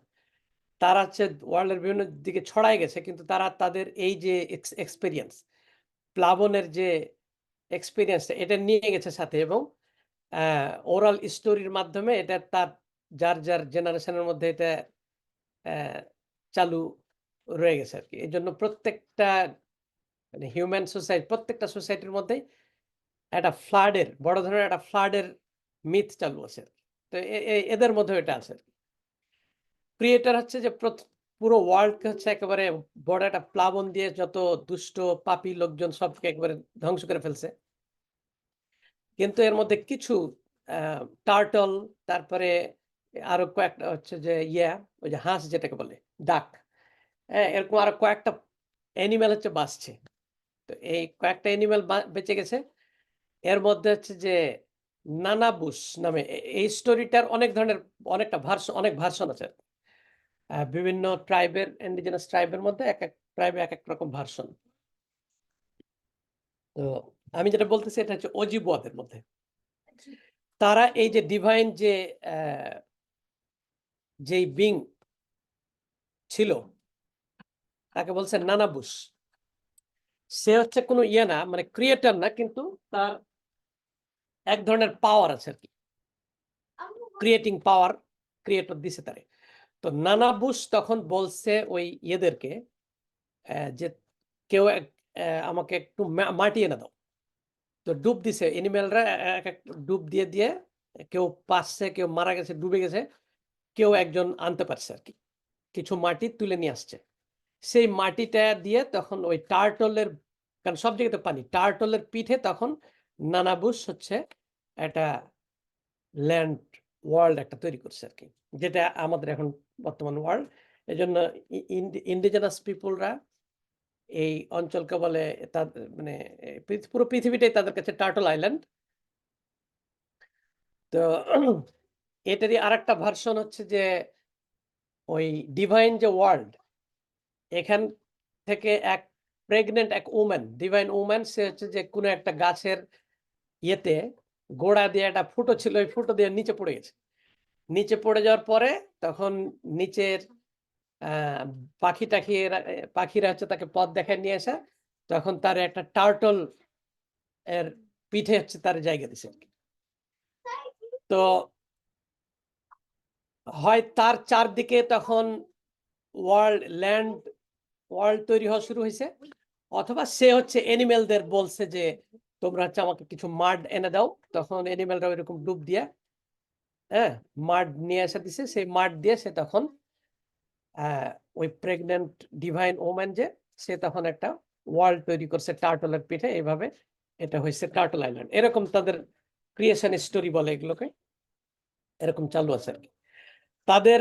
তারা হচ্ছে ওয়ার্ল্ডের বিভিন্ন দিকে ছড়ায় গেছে, কিন্তু তারা তাদের এই যে এক্সপেরিয়েন্স, প্লাবনের যে এক্সপেরিয়েন্সটা এটা নিয়ে গেছে সাথে, এবং ওরাল স্টোরির মাধ্যমে এটা তার যার যার জেনারেশনের মধ্যে এটা চালু রয়ে গেছে আর কি। এই জন্য প্রত্যেকটা মানে হিউম্যান সোসাইটি, প্রত্যেকটা সোসাইটির মধ্যেই একটা ফ্লাডের, বড় ধরনের একটা ফ্লাডের মিথ চালু আছে আর কি। তো এদের মধ্যে এটা আছে। ক্রিয়েটর হচ্ছে যে পুরো ওয়ার্ল্ডকে হচ্ছে একেবারে বড় একটা প্লাবন দিয়ে যত দুষ্ট পাপী লোকজন সবকে একেবারে ধ্বংস করে ফেলছে। কিন্তু এর মধ্যে কিছু টার্টল, তারপরে আরো কয়েকটা হচ্ছে যে ওই যে হাঁস যেটাকে বলে ডাক, এরকম আরো কয়েকটা অ্যানিমেল হচ্ছে বাঁচছে। তো এই কয়েকটা অ্যানিমেল বেঁচে গেছে। এর মধ্যে হচ্ছে যে নানাবুশ নামে এই স্টোরিটার অনেকটা অনেক ভার্সন আছে। বিভিন্ন ট্রাইবের, ইন্ডিজিনাস ট্রাইবের মধ্যে এক এক ট্রাইবে এক এক রকম ভার্সন। তো আমি যেটা বলতেছি এটা হচ্ছে অজিবওয়াদের মধ্যে তারা এই যে ডিভাইন যেই বিং ছিল তাকে বলছে নানাবুশ। সে হচ্ছে কোনো না, মানে ক্রিয়েটর না, কিন্তু তার এক ধরনের পাওয়ার আছে আর কি, ক্রিয়েটিং পাওয়ার ক্রিয়েটর দিছে তারে। তো নানাবুশ তখন বলছে ওই ইয়েদেরকে যে কেউ আমাকে একটু মাটি এনে দাও। তো ডুব দিছে এনিমেলরা, এক এক ডুব দিয়ে দিয়ে কেউ পাচ্ছে, কেউ মারা গেছে, ডুবে গেছে, কেউ একজন আনতে পারছে আর কি, কিছু মাটি তুলে নিয়ে আসছে। সেই মাটিটা দিয়ে তখন ওই টার্টলের, কারণ সব জায়গাতে পানি, টার্টলের পিঠে তখন নানাবুশ হচ্ছে একটা ল্যান্ড ওয়ার্ল্ড একটা তৈরি করছে আর কি, যেটা আমাদের এখন বর্তমান ওয়ার্ল্ড। এই জন্য ইন্ডিজিনাস পিপুলরা এই অঞ্চলকে বলে মানে পুরো পৃথিবীটাই তাদের কাছে টার্টল আইল্যান্ড। তো এটারই আরেকটা ভার্সন হচ্ছে যে ওই ডিভাইন যে ওয়ার্ল্ড, এখান থেকে এক প্রেগনেন্ট এক ওম্যান, ডিভাইন ওম্যান, সে হচ্ছে যে কোনো একটা গাছের ইয়েতে গোড়া দিয়ে একটা ফুটো ছিল, ওই ফুটো দিয়ে নিচে পড়ে গেছে। নিচে পড়ে যাওয়ার পরে তখন নিচের পাখিরা হচ্ছে তাকে পথ দেখায় নিয়ে আসে, তখন তার একটা টার্টল এর পিঠে হচ্ছে তার জায়গা দিছে। তো হয় তার চারদিকে তখন ওয়ার্ল্ড তৈরি হওয়া শুরু হয়েছে, অথবা সে হচ্ছে এনিমেলদের বলছে যে তোমরা হচ্ছে আমাকে কিছু মাড এনে দাও। তখন এনিমেলরা ওইরকম ডুব দিয়ে মাড নিয়ে এসে দিছে, সেই মাড দিয়ে সে তখন ওই প্রেগনেন্ট ডিভাইন ওম্যান যে, সে তখন একটা ওয়ার্ল্ড তৈরি করছে টার্টলের পিঠে। এইভাবে এটা হয়েছে টার্টল আইল্যান্ড। এরকম তাদের ক্রিয়েশন স্টোরি বলে এগুলোকে, এরকম চালু আছে আর কি। তাদের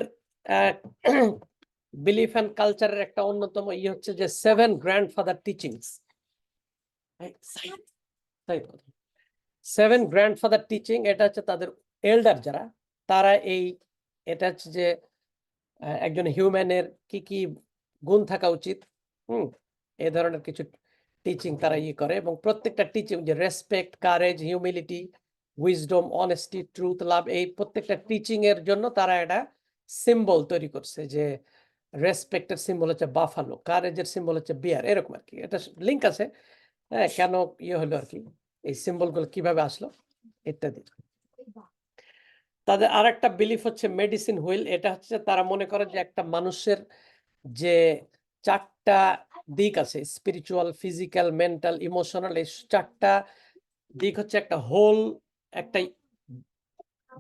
বিলিফ অ্যান্ড কালচারের একটা অন্যতম হচ্ছে যে 7 গ্র্যান্ডফাদার টিচিংস। 7 গ্র্যান্ডফাদার টিচিং, এটা হচ্ছে তাদের এল্ডার যারা, তারা এটা হচ্ছে যে একজন হিউম্যানের কি কি গুণ থাকা উচিত, এই ধরনের কিছু টিচিং তারা করে। এবং প্রত্যেকটা টিচিং, যে respect, courage, humility, wisdom, honesty, truth, love, এই প্রত্যেকটা টিচিং এর জন্য তারা একটা সিম্বল তৈরি করছে। যে রেসপেক্টের সিম্বল হচ্ছে বাফালো, কারেজের সিম্বল হচ্ছে বিয়ার, এরকম আর কি। এটা লিঙ্ক আছে কেন হলো আর কি, এই সিম্বল গুলো কিভাবে আসলো ইত্যাদি। তাদের আর একটা বিলিফ হচ্ছে মেডিসিন হুইল। এটা হচ্ছে তারা মনে করে যে একটা মানুষের যে 4টা দিক আছে, স্পিরিচুয়াল, ফিজিক্যাল, মেন্টাল, ইমোশনাল, এই 4টা দিক হচ্ছে একটা হোল, একটা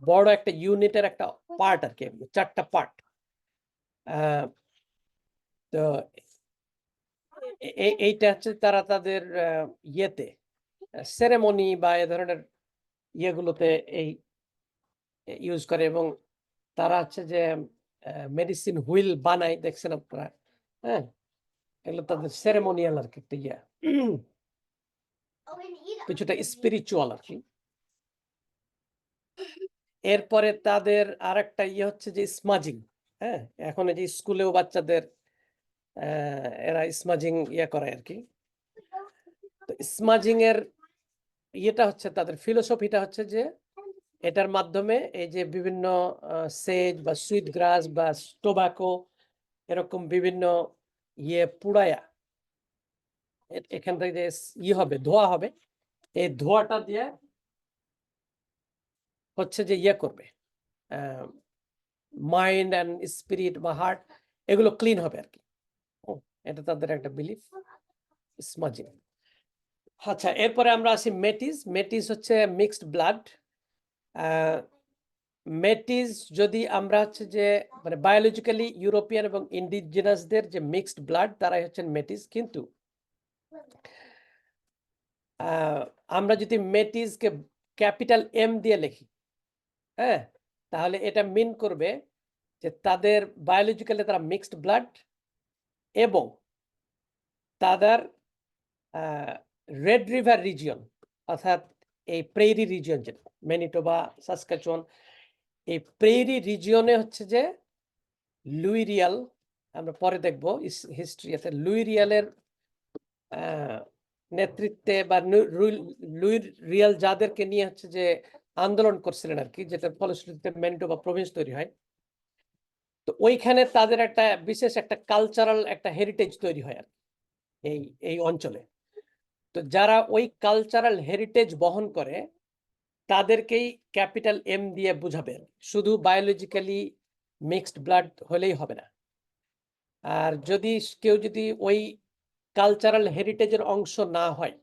বড় একটা ইউনিটের একটা পার্ট আর কি, 4টা পার্ট। তো এইটা হচ্ছে তারা তাদের ইয়েতে সেরেমনি বা এ ধরনের ইয়েগুলোতে এই ইউজ করে। এবং তারা হচ্ছে যে মেডিসিন হুইল বানায়, দেখছেন আপনারা, এগুলো তাদের সেরেমোনিয়াল আর কি, একটা কিছুটা স্পিরিচুয়াল আর কি। এরপরে তাদের আর একটা হচ্ছে যে স্মাজিং। এখন এই যে স্কুলেও বাচ্চাদের এরা স্মাজিং করে আর কি। তো স্মাজিং এর হচ্ছে তাদের ফিলোসফিটা হচ্ছে যে এটার মাধ্যমে এই যে বিভিন্ন সেজ বা সুইট গ্রাস বা টোবাকো এরকম বিভিন্ন পুড়ায়া এখান থেকে যে হবে ধোয়া হবে, এই ধোয়াটা দিয়ে হচ্ছে যে করবে মাইন্ড অ্যান্ড স্পিরিট বা হার্ট এগুলো ক্লিন হবে আর কি। এটা তাদের একটা বিলিফ স্মাজিং। আচ্ছা, এরপরে আমরা আসি মেটিস। মেটিস হচ্ছে মিক্সড ব্লাড। মেটিস যদি আমরা হচ্ছে যে মানে বায়োলজিক্যালি ইউরোপিয়ান এবং ইন্ডিজিনাসদের যে মিক্সড ব্লাড তারাই হচ্ছেন মেটিস। কিন্তু আমরা যদি মেটিসকে ক্যাপিটাল এম দিয়ে লিখি, হ্যাঁ, তাহলে এটা মিন করবে যে তাদের বায়োলজিক্যালি তারা মিক্সড ব্লাড এবং তাদের রেড রিভার রিজিয়ন অর্থাৎ এই প্রেরি রিজিয়ন যেটা ম্যানিটোবা, সাসকাচুয়ান, এই প্রেরি রিজিয়নে হচ্ছে যে লুই রিয়াল, আমরা পরে দেখব হিস্ট্রিতে, লুই রিয়ালের নেতৃত্বে বা লুই রিয়াল যাদেরকে নিয়ে হচ্ছে যে আন্দোলন করছিলেন আর কি, যেটার ফলশ্রুতিতে ম্যানিটোবা প্রভিন্স তৈরি হয়। তো ওইখানে তাদের একটা বিশেষ একটা কালচারাল একটা হেরিটেজ তৈরি হয় আর এই অঞ্চলে। তো যারা ওই কালচারাল হেরিটেজ বহন করে তাদেরকেই ক্যাপিটাল এম দিয়ে বুঝাবে, শুধু বায়োলজিক্যালি মিক্সড ব্লাড হলেই হবে না। আর যদি কেউ যদি ওই কালচারাল হেরিটেজের অংশ না হয়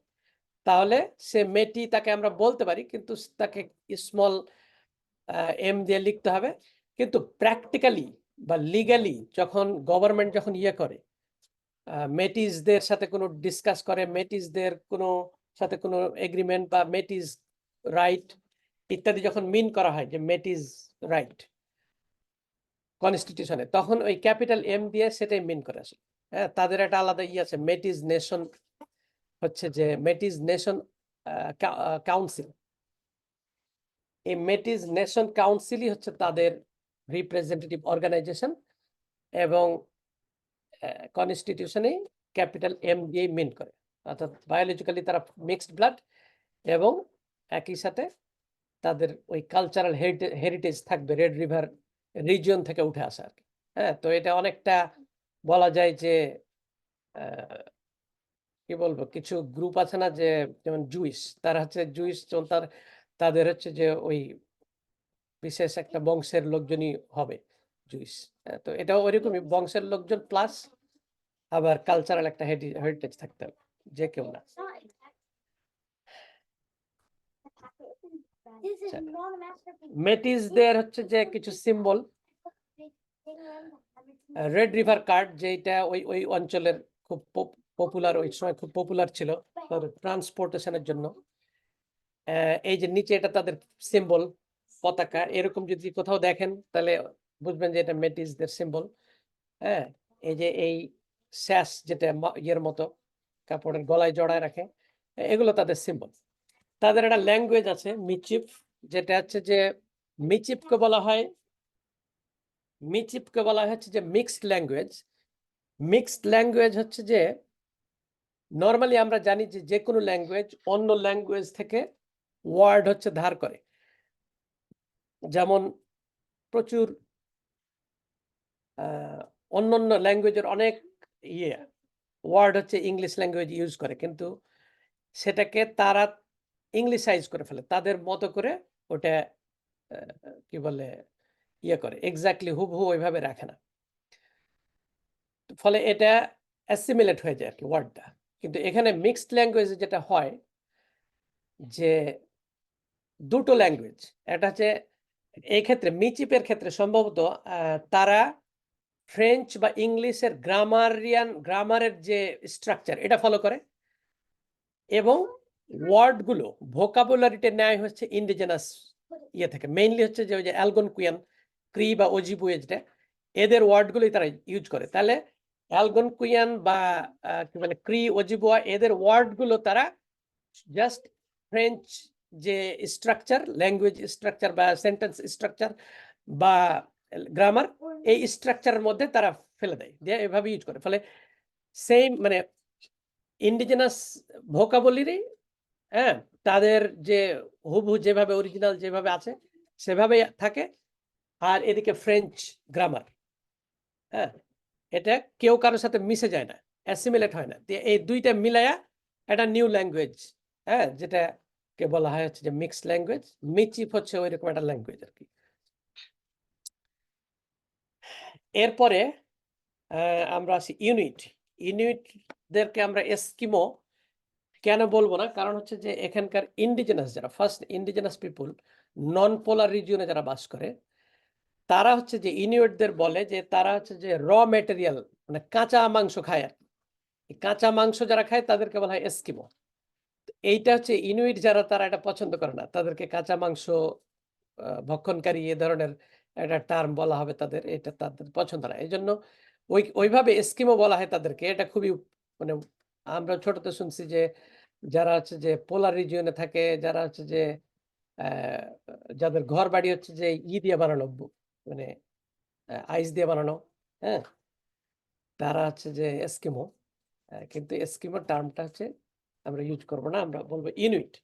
তাহলে সে মেটি, তাকে আমরা বলতে পারি কিন্তু তাকে স্মল এম দিয়ে লিখতে হবে। কিন্তু প্র্যাকটিক্যালি বা লিগালি যখন গভর্নমেন্ট যখন করে মেটিসদের সাথে কোনো ডিসকাস করে, মেটিসদের কোনো সাথে কোনো এগ্রিমেন্ট বা মেটিস রাইট ইত্যাদি যখন মিন করা হয় যে মেটিস রাইট কনস্টিটিউশনে, তখন ওই ক্যাপিটাল এম দিয়ে সেটাই মিন করে আসে। হ্যাঁ, তাদের একটা আলাদা আছে মেটিস নেশন, হচ্ছে যে মেটিস নেশন কাউন্সিল। এই মেটিস নেশন কাউন্সিলই হচ্ছে তাদের রিপ্রেজেন্টেটিভ অর্গানাইজেশন এবং কনস্টিটিউশনে ক্যাপিটাল এম দিয়ে মিন করে, অর্থাৎ বায়োলজিক্যালি তারা মিক্সড ব্লাড এবং একই সাথে তাদের ওই কালচারাল হেরিটেজ থাকবে রেড রিভার রিজিয়ন থেকে উঠে আসা আর কি। হ্যাঁ, তো এটা অনেকটা বলা যায় যে কি বলবো, কিছু গ্রুপ আছে না যে যেমন জুইস, তারা হচ্ছে জুইস, তাদের হচ্ছে যে ওই বিশেষ একটা বংশের লোকজনই হবে জুইস। তো এটা ওইরকমই বংশের লোকজন প্লাস আবার কালচারাল একটা হেরিটেজ থাকতে হবে, যে কেউ না। মেটিসদের হচ্ছে যে কিছু সিম্বল, রেড রিভার কার্ড, যেটা ওই ওই অঞ্চলের খুব পপুলার, ওই সময় খুব পপুলার ছিল ট্রান্সপোর্টেশনের জন্য। এই যে নিচে এটা তাদের সিম্বল পতাকা, এরকম যদি কোথাও দেখেন তাহলে বুঝবেন যে এটা মেটিসদের সিম্বল। হ্যাঁ, এই যে এই স্যাশ যেটা মতো কাপড়ের গলায় জড়ায় রাখে, এগুলো তাদের সিম্বল। তাদের একটা ল্যাঙ্গুয়েজ আছে মিচিপ, যেটা হচ্ছে যে মিচিপকে বলা হয় হচ্ছে যে মিক্সড ল্যাঙ্গুয়েজ। মিক্সড ল্যাঙ্গুয়েজ হচ্ছে যে নর্মালি আমরা জানি যে যে কোনো ল্যাঙ্গুয়েজ অন্য ল্যাঙ্গুয়েজ থেকে ওয়ার্ড হচ্ছে ধার করে, যেমন প্রচুর অন্যান্য ল্যাঙ্গুয়েজের অনেক ওয়ার্ড হচ্ছে ইংলিশ ল্যাঙ্গুয়েজ ইউজ করে, কিন্তু সেটাকে তারা ইংলিশাইজ করে ফেলে তাদের মতো করে, ওটা কি বলে করে এক্স্যাক্টলি হুবহু ওইভাবে রাখে না, ফলে এটা অ্যাসিমিলেট হয়ে যায় আর কি ওয়ার্ডটা। কিন্তু এখানে মিক্সড ল্যাঙ্গুয়েজে যেটা হয় যে দুটো ল্যাঙ্গুয়েজ, এটা হচ্ছে এই ক্ষেত্রে মিচিপের ক্ষেত্রে সম্ভবত তারা ফ্রেঞ্চ বা ইংলিশের গ্রামারের যে স্ট্রাকচার এটা ফলো করে, এবং ওয়ার্ডগুলো ভোকাবুলারিতে নেয় হচ্ছে ইন্ডিজেনাস থেকে, মেইনলি হচ্ছে যে ওই যে অ্যালগনকুইয়ান, ক্রি বা অজিবুয়ে, যেটা এদের ওয়ার্ডগুলোই তারা ইউজ করে। তাহলে অ্যালগনকুইয়ান বা কি বলে ক্রি, অজিবুয়া, এদের ওয়ার্ডগুলো তারা জাস্ট ফ্রেঞ্চ যে স্ট্রাকচার, ল্যাঙ্গুয়েজ স্ট্রাকচার বা সেন্টেন্স স্ট্রাকচার বা গ্রামার, এই স্ট্রাকচারের মধ্যে তারা ফেলে দেয়, দিয়ে এভাবে ইউজ করে। ফলে সেম মানে ইন্ডিজেনাস ভোকাবুলারি, হ্যাঁ, তাদের যে হুবহু যেভাবে অরিজিনাল যেভাবে আছে সেভাবেই থাকে। আর এদিকে ফ্রেঞ্চ গ্রামার, হ্যাঁ, এটা কেউ কারোর সাথে মিশে যায় না, অ্যাসিমিলেট হয় না। এই দুইটা মিলায়া একটা নিউ ল্যাঙ্গুয়েজ, হ্যাঁ, যেটাকে বলা হয় হচ্ছে যে মিক্সড ল্যাঙ্গুয়েজ। মিচিফ হচ্ছে ওই রকম একটা ল্যাঙ্গুয়েজ আর কি। এরপরে আমরা আসি ইনুইট। ইনুইটদেরকে আমরা এস্কিমো কেন বলবো না, কারণ হচ্ছে যে এখানকার ইন্ডিজিনাস যারা, ফার্স্ট ইন্ডিজিনাস পিপুল নন পোলার রিজিয়নে যারা বাস করে, তারা হচ্ছে যে ইনুইটদের বলে যে তারা হচ্ছে যে র ম্যাটেরিয়াল, মানে কাঁচা মাংস খায় আর কি। কাঁচা মাংস যারা খায় তাদেরকে বলা হয় এস্কিমো। এইটা হচ্ছে ইনুইট যারা, তারা এটা পছন্দ করে না, তাদেরকে কাঁচা মাংস ভক্ষণকারী এ ধরনের একটা টার্ম বলা হবে তাদের, এটা তাদের পছন্দ না। এই জন্য ওইভাবে এস্কিমো বলা হয় তাদেরকে। এটা খুবই মানে আমরা ছোটতে শুনছি যে যারা হচ্ছে যে পোলার রিজিয়নে থাকে, যারা হচ্ছে যে যাদের ঘর বাড়ি হচ্ছে যে দিয়ে বানানো, মানে আইস দিয়ে বানানো, হ্যাঁ, তারা হচ্ছে যে এস্কিমো। কিন্তু এস্কিমো টার্মটা হচ্ছে আমরা ইউজ করব না, আমরা বলবো ইনুইট।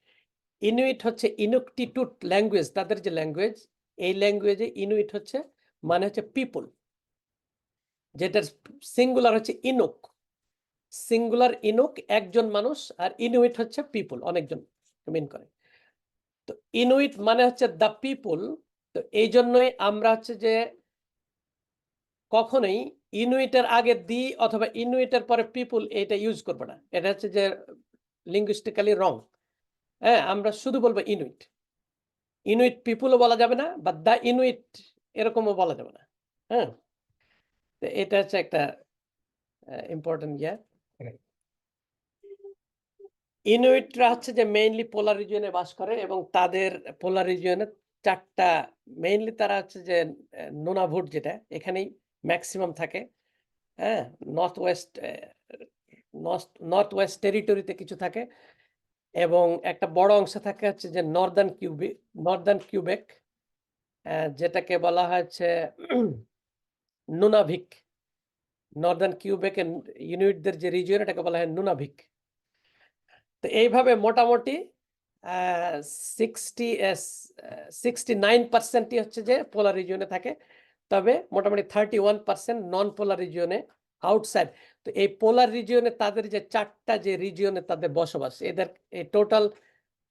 ইনুইট হচ্ছে ইনুকটিটুট ল্যাঙ্গুয়েজ, তাদের যে ল্যাঙ্গুয়েজ, এই ল্যাঙ্গুয়েজে ইনুইট হচ্ছে মানে হচ্ছে পিপল, যেটার সিঙ্গুলার হচ্ছে ইনুক। সিঙ্গুলার ইনুক একজন মানুষ, আর ইনুইট হচ্ছে পিপল অনেকজন মিন করে। তো ইনুইট মানে হচ্ছে দ্য পিপল। তো এই জন্যই আমরা হচ্ছে যে কখনোই ইনুইটের আগে দি অথবা ইনুইটের পরে পিপল এটা ইউজ করবো না। এটা হচ্ছে যে লিঙ্গুইস্টিক্যালি রং। হ্যাঁ, আমরা শুধু বলবো ইনুইট। ইনুইট পিপুলও বলা যাবে না, বা দ্য ইনুইট এরকমও বলা যাবে না। হ্যাঁ, তো এটা হচ্ছে একটা ইম্পর্টেন্ট ইয়ে। ইনুইটরা হচ্ছে যে মেইনলি পোলার রিজিয়নে বাস করে, এবং তাদের পোলার রিজিয়নে চারটা মেইনলি, তারা হচ্ছে যে নুনাভুট যেটা এখানেই ম্যাক্সিমাম থাকে। হ্যাঁ, নর্থ ওয়েস্ট টেরিটরিতে কিছু থাকে, এবং একটা বড় অংশ থাকে হচ্ছে যে নর্দার্ন কিউবেক, যেটাকে বলা হচ্ছে নুনাভিক। নর্দার্ন কিউবেকের ইনুইটদের যে রিজিয়ন, এটাকে বলা হয় নুনাভিক। তো এইভাবে মোটামুটি 69% হচ্ছে যে পোলার রিজিয়নে থাকে, তবে মোটামুটি 31% নন পোলার রিজিয়নে আউটসাইড। তো এই পোলার রিজিয়নে তাদের যে চারটা যে রিজিয়নে তাদের বসবাস, এদের এই টোটাল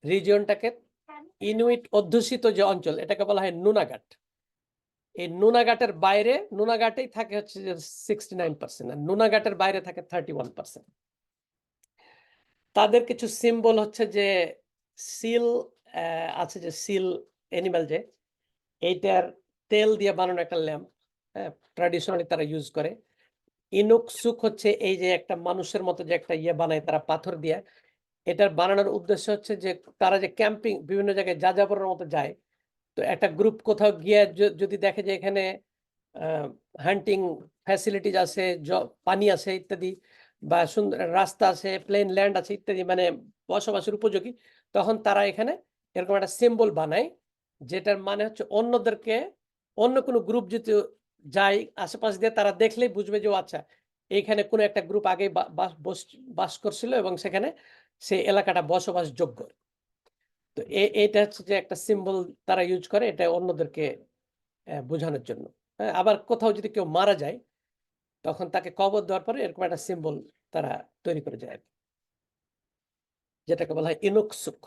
রিজিয়নটাকে ইনুইট অধ্যুষিত যে অঞ্চল, এটাকে বলা হয় নুনাঘাট। এই নুনাঘাটের বাইরে, নুনাঘাটেই থাকে হচ্ছে যে 69%, আর নুনাঘাটের বাইরে থাকে 31%। তাদের কিছু সিম্বল হচ্ছে যে সিল আছে, যে সিল অ্যানিমাল, যে এইটার তেল দিয়ে বানানো একটা ল্যাম্প, ট্র্যাডিশনালি তারা ইউজ করে। ইনুক সুক হচ্ছে এই যে একটা মানুষের মতো যে একটা ইয়ে বানায় তারা পাথর দিয়ে। এটার বানানোর উদ্দেশ্য হচ্ছে যে তারা যে ক্যাম্পিং বিভিন্ন জায়গায় যাযাবরের মতো যায়, তো একটা গ্রুপ কোথাও গিয়ে যদি দেখে যে এখানে হান্টিং ফ্যাসিলিটিস আছে, পানি আছে ইত্যাদি, বা সুন্দর রাস্তা আছে, প্লেন ল্যান্ড আছে ইত্যাদি, মানে বসবাসের উপযোগী, তখন তারা এখানে এরকম একটা সিম্বল বানায়, যেটার মানে হচ্ছে অন্যদেরকে, অন্য কোনো গ্রুপ যদি যায় আশেপাশ দিয়ে, তারা দেখলেই বুঝবে যে আচ্ছা এইখানে কোনো একটা গ্রুপ আগে বাস করছিল এবং সেখানে সেই এলাকাটা বসবাসযোগ্য। তো এটা হচ্ছে যে একটা সিম্বল তারা ইউজ করে, এটা অন্যদেরকে বোঝানোর জন্য। আবার কোথাও যদি কেউ মারা যায়, তখন তাকে কবর দেওয়ার পরে এরকম একটা সিম্বল তারা তৈরি করে যায়, যেটাকে বলা হয় ইনুকসুক।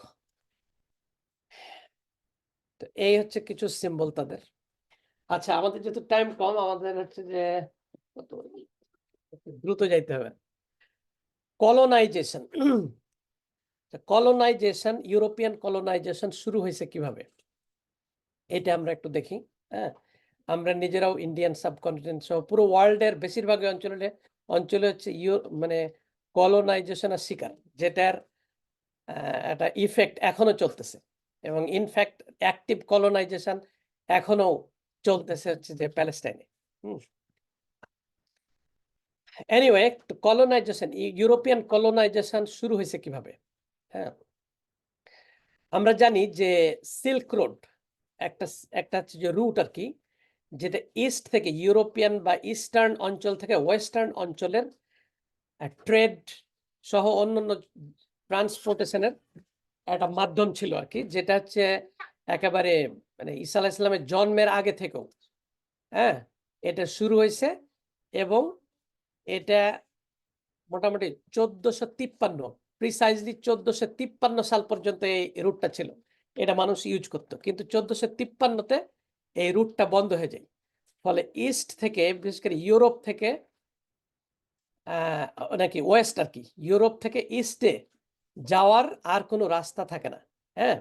তো এই হচ্ছে কিছু সিম্বল তাদের। আচ্ছা, আমাদের যেহেতু টাইম কম, আমাদের হচ্ছে যে দ্রুত যাইতে হবে। কলোনাইজেশন। ইউরোপিয়ান কলোনাইজেশন শুরু হয়েছে কিভাবে, এটা আমরা একটু দেখি। হ্যাঁ, আমরা নিজেরাও ইন্ডিয়ান সাবকন্টিনেন্ট সহ পুরো ওয়ার্ল্ডের বেশিরভাগ অঞ্চলে হচ্ছে মানে কলোনাইজেশনের শিকার, যেটার একটা ইফেক্ট এখনো চলতেছে, এবং ইনফ্যাক্ট অ্যাক্টিভ কলোনাইজেশন এখনো চলতেছে হচ্ছে যে প্যালেস্টাইনে। এনিওয়ে, কলোনাইজেশন, ইউরোপিয়ান কলোনাইজেশন শুরু হয়েছে কিভাবে? হ্যাঁ, আমরা জানি যে সিল্ক রোড একটা হচ্ছে যে রুট আর কি, যেটা ইস্ট থেকে, ইউরোপিয়ান বা ইস্টার্ন অঞ্চল থেকে ওয়েস্টার্ন অঞ্চলের ট্রেড সহ অন্যান্য ট্রান্সপোর্টেশনের একটা মাধ্যম ছিল আর কি, যেটা হচ্ছে একেবারে মানে ঈসা আলাইহিস সালামের জন্মের আগে থেকেও, হ্যাঁ, এটা শুরু হয়েছে এবং এটা মোটামুটি 1453 প্রিসাইজলি 1453 সাল পর্যন্ত এই রুটটা ছিল, এটা মানুষ ইউজ করতো, কিন্তু 1453-তে এই রুটটা বন্ধ হয়ে যায়। ফলে ইস্ট থেকে, বিশেষ করে ইউরোপ থেকে নাকি ওয়েস্ট আর কি, ইউরোপ থেকে ইস্টে যাওয়ার আর কোনো রাস্তা থাকে না। হ্যাঁ,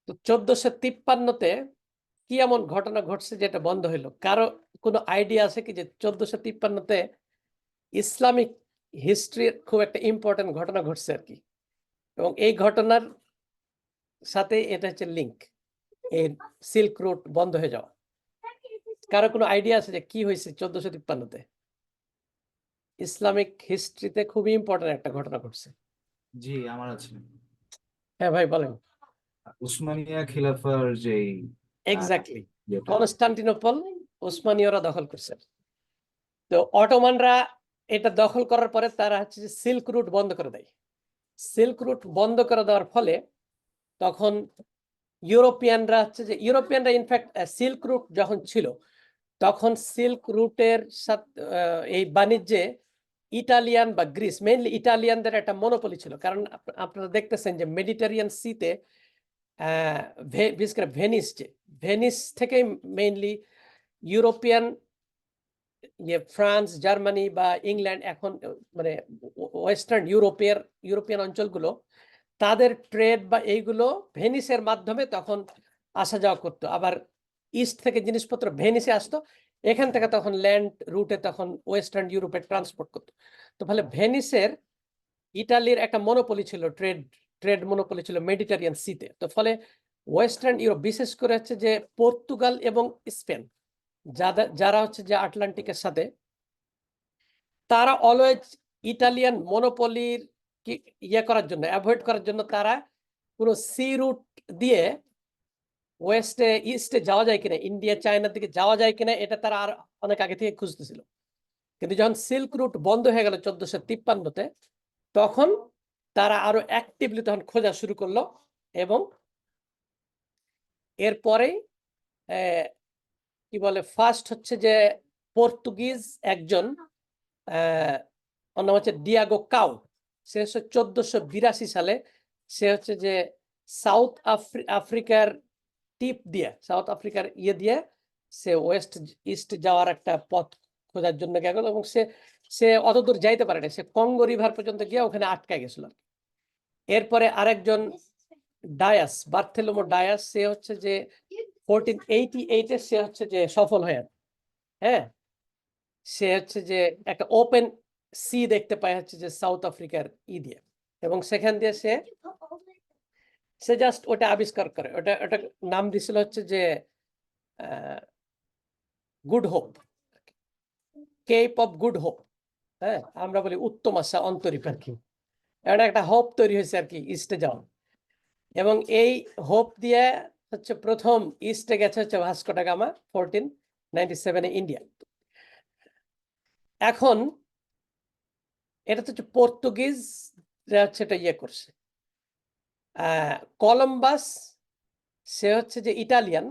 তো 1453-তে কি এমন ঘটনা ঘটছে যেটা বন্ধ হইলো? কারো কোনো আইডিয়া আছে কি যে 1453-তে ইসলামিক হিস্ট্রির খুব একটা ইম্পর্টেন্ট ঘটনা ঘটছে আর কি, এবং এই ঘটনার সাথে এটা হচ্ছে লিঙ্ক, এই সিল্ক রুট বন্ধ হয়ে যাওয়া। কারো কোনো আইডিয়া আছে যে কি হয়েছে 1453-তে? ইসলামিক হিস্ট্রিতে খুবই ইম্পর্টেন্ট একটা ঘটনা ঘটছে। জি, আমার আছে। হ্যাঁ ভাই বলেন। উসমানিয়া খিলাফার যেই এক্স্যাক্টলি, যেটা কনস্টান্টিনোপল ওসমানীয়রা দখল করছে। তো অটোমানরা এটা দখল করার পরে তারা হচ্ছে যে সিল্ক রুট বন্ধ করে দেয়। সিল্ক রুট বন্ধ করে দেওয়ার ফলে তখন ইউরোপিয়ানরা হচ্ছে যে ইউরোপিয়ানরা ইনফ্যাক্ট সিল্ক রুট যখন ছিল তখন সিল্ক রুটের সাথে এই বাণিজ্যে ইটালিয়ান বা গ্রিস, মেইনলি ইটালিয়ানদের একটা মনোপলি ছিল। কারণ আপনারা দেখতেছেন যে মেডিটেরিয়ান সিতে বিশেষ করে ভেনিস, যে ভেনিস থেকে মেইনলি ইউরোপিয়ান ফ্রান্স, জার্মানি বা ইংল্যান্ড, এখন মানে ওয়েস্টার্ন ইউরোপিয়ান অঞ্চলগুলো, তাদের ট্রেড বা এইগুলো ভেনিসের মাধ্যমে তখন আসা যাওয়া করতো। আবার ইস্ট থেকে জিনিসপত্র ভেনিসে আসতো, এখান থেকে তখন ল্যান্ড রুটে তখন ওয়েস্টার্ন ইউরোপে ট্রান্সপোর্ট করতো। তো ফলে ভেনিসের ইটালির একটা মনোপলি ছিল, ট্রেড মনোপলি ছিল মেডিটেরিয়ান সিতে। তো ফলে ওয়েস্টার্ন ইউরোপ, বিশেষ করে হচ্ছে যে পর্তুগাল এবং স্পেন, যারা হচ্ছে যে আটলান্টিকের সাথে, তারা অলওয়েজ ইটালিয়ান মনোপলির ইয়ে করার জন্য, অ্যাভয়েড করার জন্য, তারা কোনো সি রুট দিয়ে ওয়েস্টে ইস্টে যাওয়া যায় কিনা, ইন্ডিয়া চায়নার দিকে যাওয়া যায় কিনা, এটা তারা আর অনেক আগে থেকে খুঁজতেছিল। কিন্তু যখন সিল্ক রুট বন্ধ হয়ে গেল 1453-তে, তখন তারা আরো অ্যাক্টিভলি তখন খোঁজা শুরু করলো। এবং এরপরেই কি বলে, ফার্স্ট হচ্ছে যে পর্তুগিজ একজন ওর নাম হচ্ছে ডিয়াগো কাউ, সে হচ্ছে 1482 সালে সে হচ্ছে যে সাউথ আফ্রিকার টিপ দিয়ে, সাউথ আফ্রিকার ইয়ে দিয়ে সে ওয়েস্ট ইস্ট যাওয়ার একটা পথ খোঁজার জন্য গেল, এবং সে অতদূর যাইতে পারে না, সে কঙ্গো রিভার পর্যন্ত গিয়ে ওখানে আটকে গেছিল। এরপরে আরেকজন ডায়াস, বার্থেলোমো ডায়াস, সে হচ্ছে যে 1488-এ সে হচ্ছে যে সফল হয়ে, হ্যাঁ, সে হচ্ছে যে একটা ওপেন সি দেখতে পায় হচ্ছে যে সাউথ আফ্রিকার দিয়ে, এবং সেখান দিয়ে সে জাস্ট ওটা আবিষ্কার করে। ওটা নাম দিছিল হচ্ছে যে good hope, cape of good hope. হ্যাঁ, আমরা বলি উত্তম আশা অন্তরীপ আর কি। এটা একটা হোপ তৈরি হয়েছে আর কি ইস্টে যাওয়া, এবং এই হোপ দিয়ে হচ্ছে প্রথম ইস্টে গেছে হচ্ছে ভাস্কো ডা গামা 1497-এ ইন্ডিয়া। এখন এটা তো হচ্ছে পর্তুগিজ হচ্ছে এটা ইয়ে করছে। কলম্বাস, সে হচ্ছে যে ইটালিয়ান,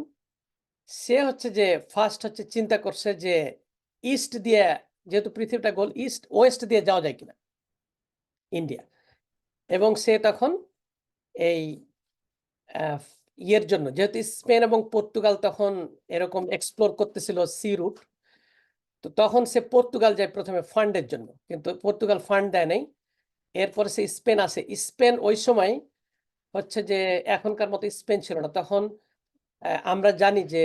সে হচ্ছে যে ফার্স্ট হচ্ছে চিন্তা করছে যে ইস্ট দিয়ে, যেহেতু পৃথিবীটা গোল, ইস্ট ওয়েস্ট দিয়ে যাওয়া যায় কিনা ইন্ডিয়া, এবং সে তখন এই ইয়ের জন্য, যেহেতু স্পেন এবং পর্তুগাল তখন এরকম এক্সপ্লোর করতেছিল সি রুট, তো তখন সে পর্তুগাল যায় প্রথমে ফান্ডের জন্য, কিন্তু পর্তুগাল ফান্ড দেয় নাই। এরপরে সে স্পেন আসে। স্পেন ওই সময় হচ্ছে যে এখনকার মতো স্পেন ছিল না তখন। আমরা জানি যে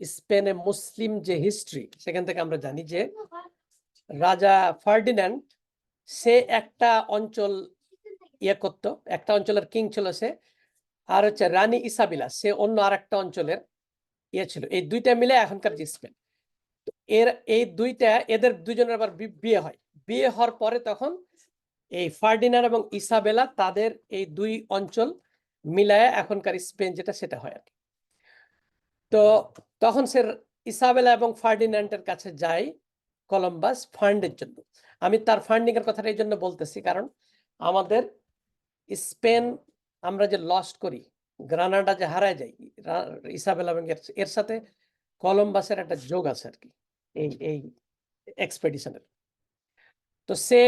স্পেনে মুসলিম যে হিস্ট্রি, সেখান থেকে আমরা জানি যে রাজা ফার্ডিন্যান্ড, সে একটা অঞ্চল ইয়ে করতো, একটা অঞ্চলের কিং ছিল সে, আর হচ্ছে রানী ইসাবেলা, সে অন্য আর একটা অঞ্চলের ইয়ে ছিল। এই দুইটা মিলে এখনকার যে স্পেন। এই দুইটা, এদের দুজনের আবার বিয়ে হয়। বিয়ে হওয়ার পরে তখন এই ফার্ডিন্যান্ড এবং ইসাবেলা, তাদের এই দুই অঞ্চল মিলায় এখনকার স্পেন যেটা, সেটা হয় আর কি। তো তখন সে ইসাবেলা এবং ফার্ডিন্যান্ডের কাছে যায় কলম্বাস ফান্ডের জন্য। আমি তার ফান্ডিং এর কথাটা এই জন্য বলতেছি, কারণ আমাদের স্পেন আমরা যে লস্ট করি গ্রানাডা যে হারায় যায় ইসাবেলা এবং এর সাথে কলম্বাসের একটা যোগ আছে আর কি এই এক্সপেডিশনের। তো সে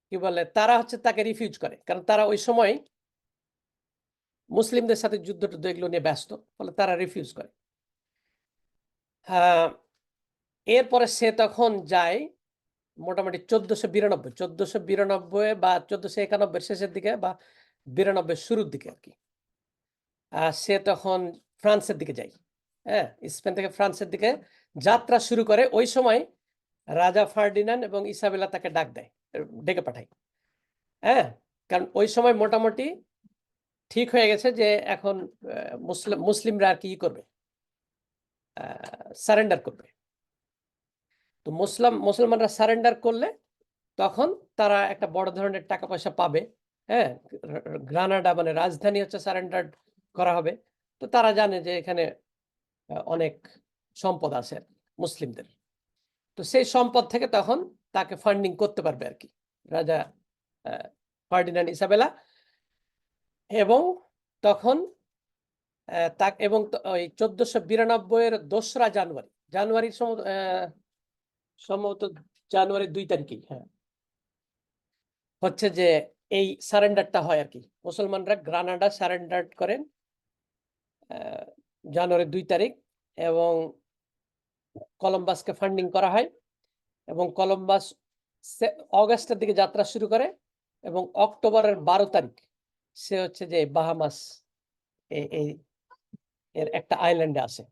কি বলে তারা হচ্ছে তাকে রিফিউজ করে, কারণ তারা ওই সময় মুসলিমদের সাথে যুদ্ধ টুদ্ধ এগুলো নিয়ে ব্যস্ত, ফলে তারা রিফিউজ করে। এরপরে সে তখন যায় মোটামুটি 1492 বা 1491 শেষের দিকে বা 92 শুরুর দিকে আর কি। সে তখন ফ্রান্সের দিকে যায়, হ্যাঁ, স্পেন থেকে ফ্রান্সের দিকে যাত্রা শুরু করে। ওই সময় রাজা ফার্ডিনান্ড এবং ইসাবেলা তাকে ডেকে পাঠায়, হ্যাঁ, কারণ ওই সময় মোটামুটি ঠিক হয়ে গেছে যে এখন মুসলিমরা আর কি করবে, সারেন্ডার করবে। তো মুসলমানরা সারেন্ডার করলে তখন তারা একটা বড় ধরনের টাকা পয়সা পাবে, হ্যাঁ, গ্রানাডা মানে রাজধানী হচ্ছে সারেন্ডার করা হবে। তো তারা জানে যে এখানে অনেক সম্পদ আছে মুসলিমদের, তো সেই সম্পদ থেকে তখন তাকে ফান্ডিং করতে পারবে আর কি রাজা ফার্ডিনান্ড ইসাবেলা। এবং তখন এবং ওই 1492-এর 2রা জানুয়ারি সম্ভবত জানুয়ারি 2 তারিখেই, হ্যাঁ, হচ্ছে যে এই সারেন্ডারটা হয় আর কি। মুসলমানরা গ্রানাডা সারেন্ডার করেন জানুয়ারি 2 তারিখ, এবং কলম্বাসকে ফান্ডিং করা হয়, এবং কলম্বাস অগাস্টের দিকে যাত্রা শুরু করে, এবং অক্টোবরের 12 তারিখ সে হচ্ছে যে বাহামাস এর একটা আইল্যান্ডে আসে।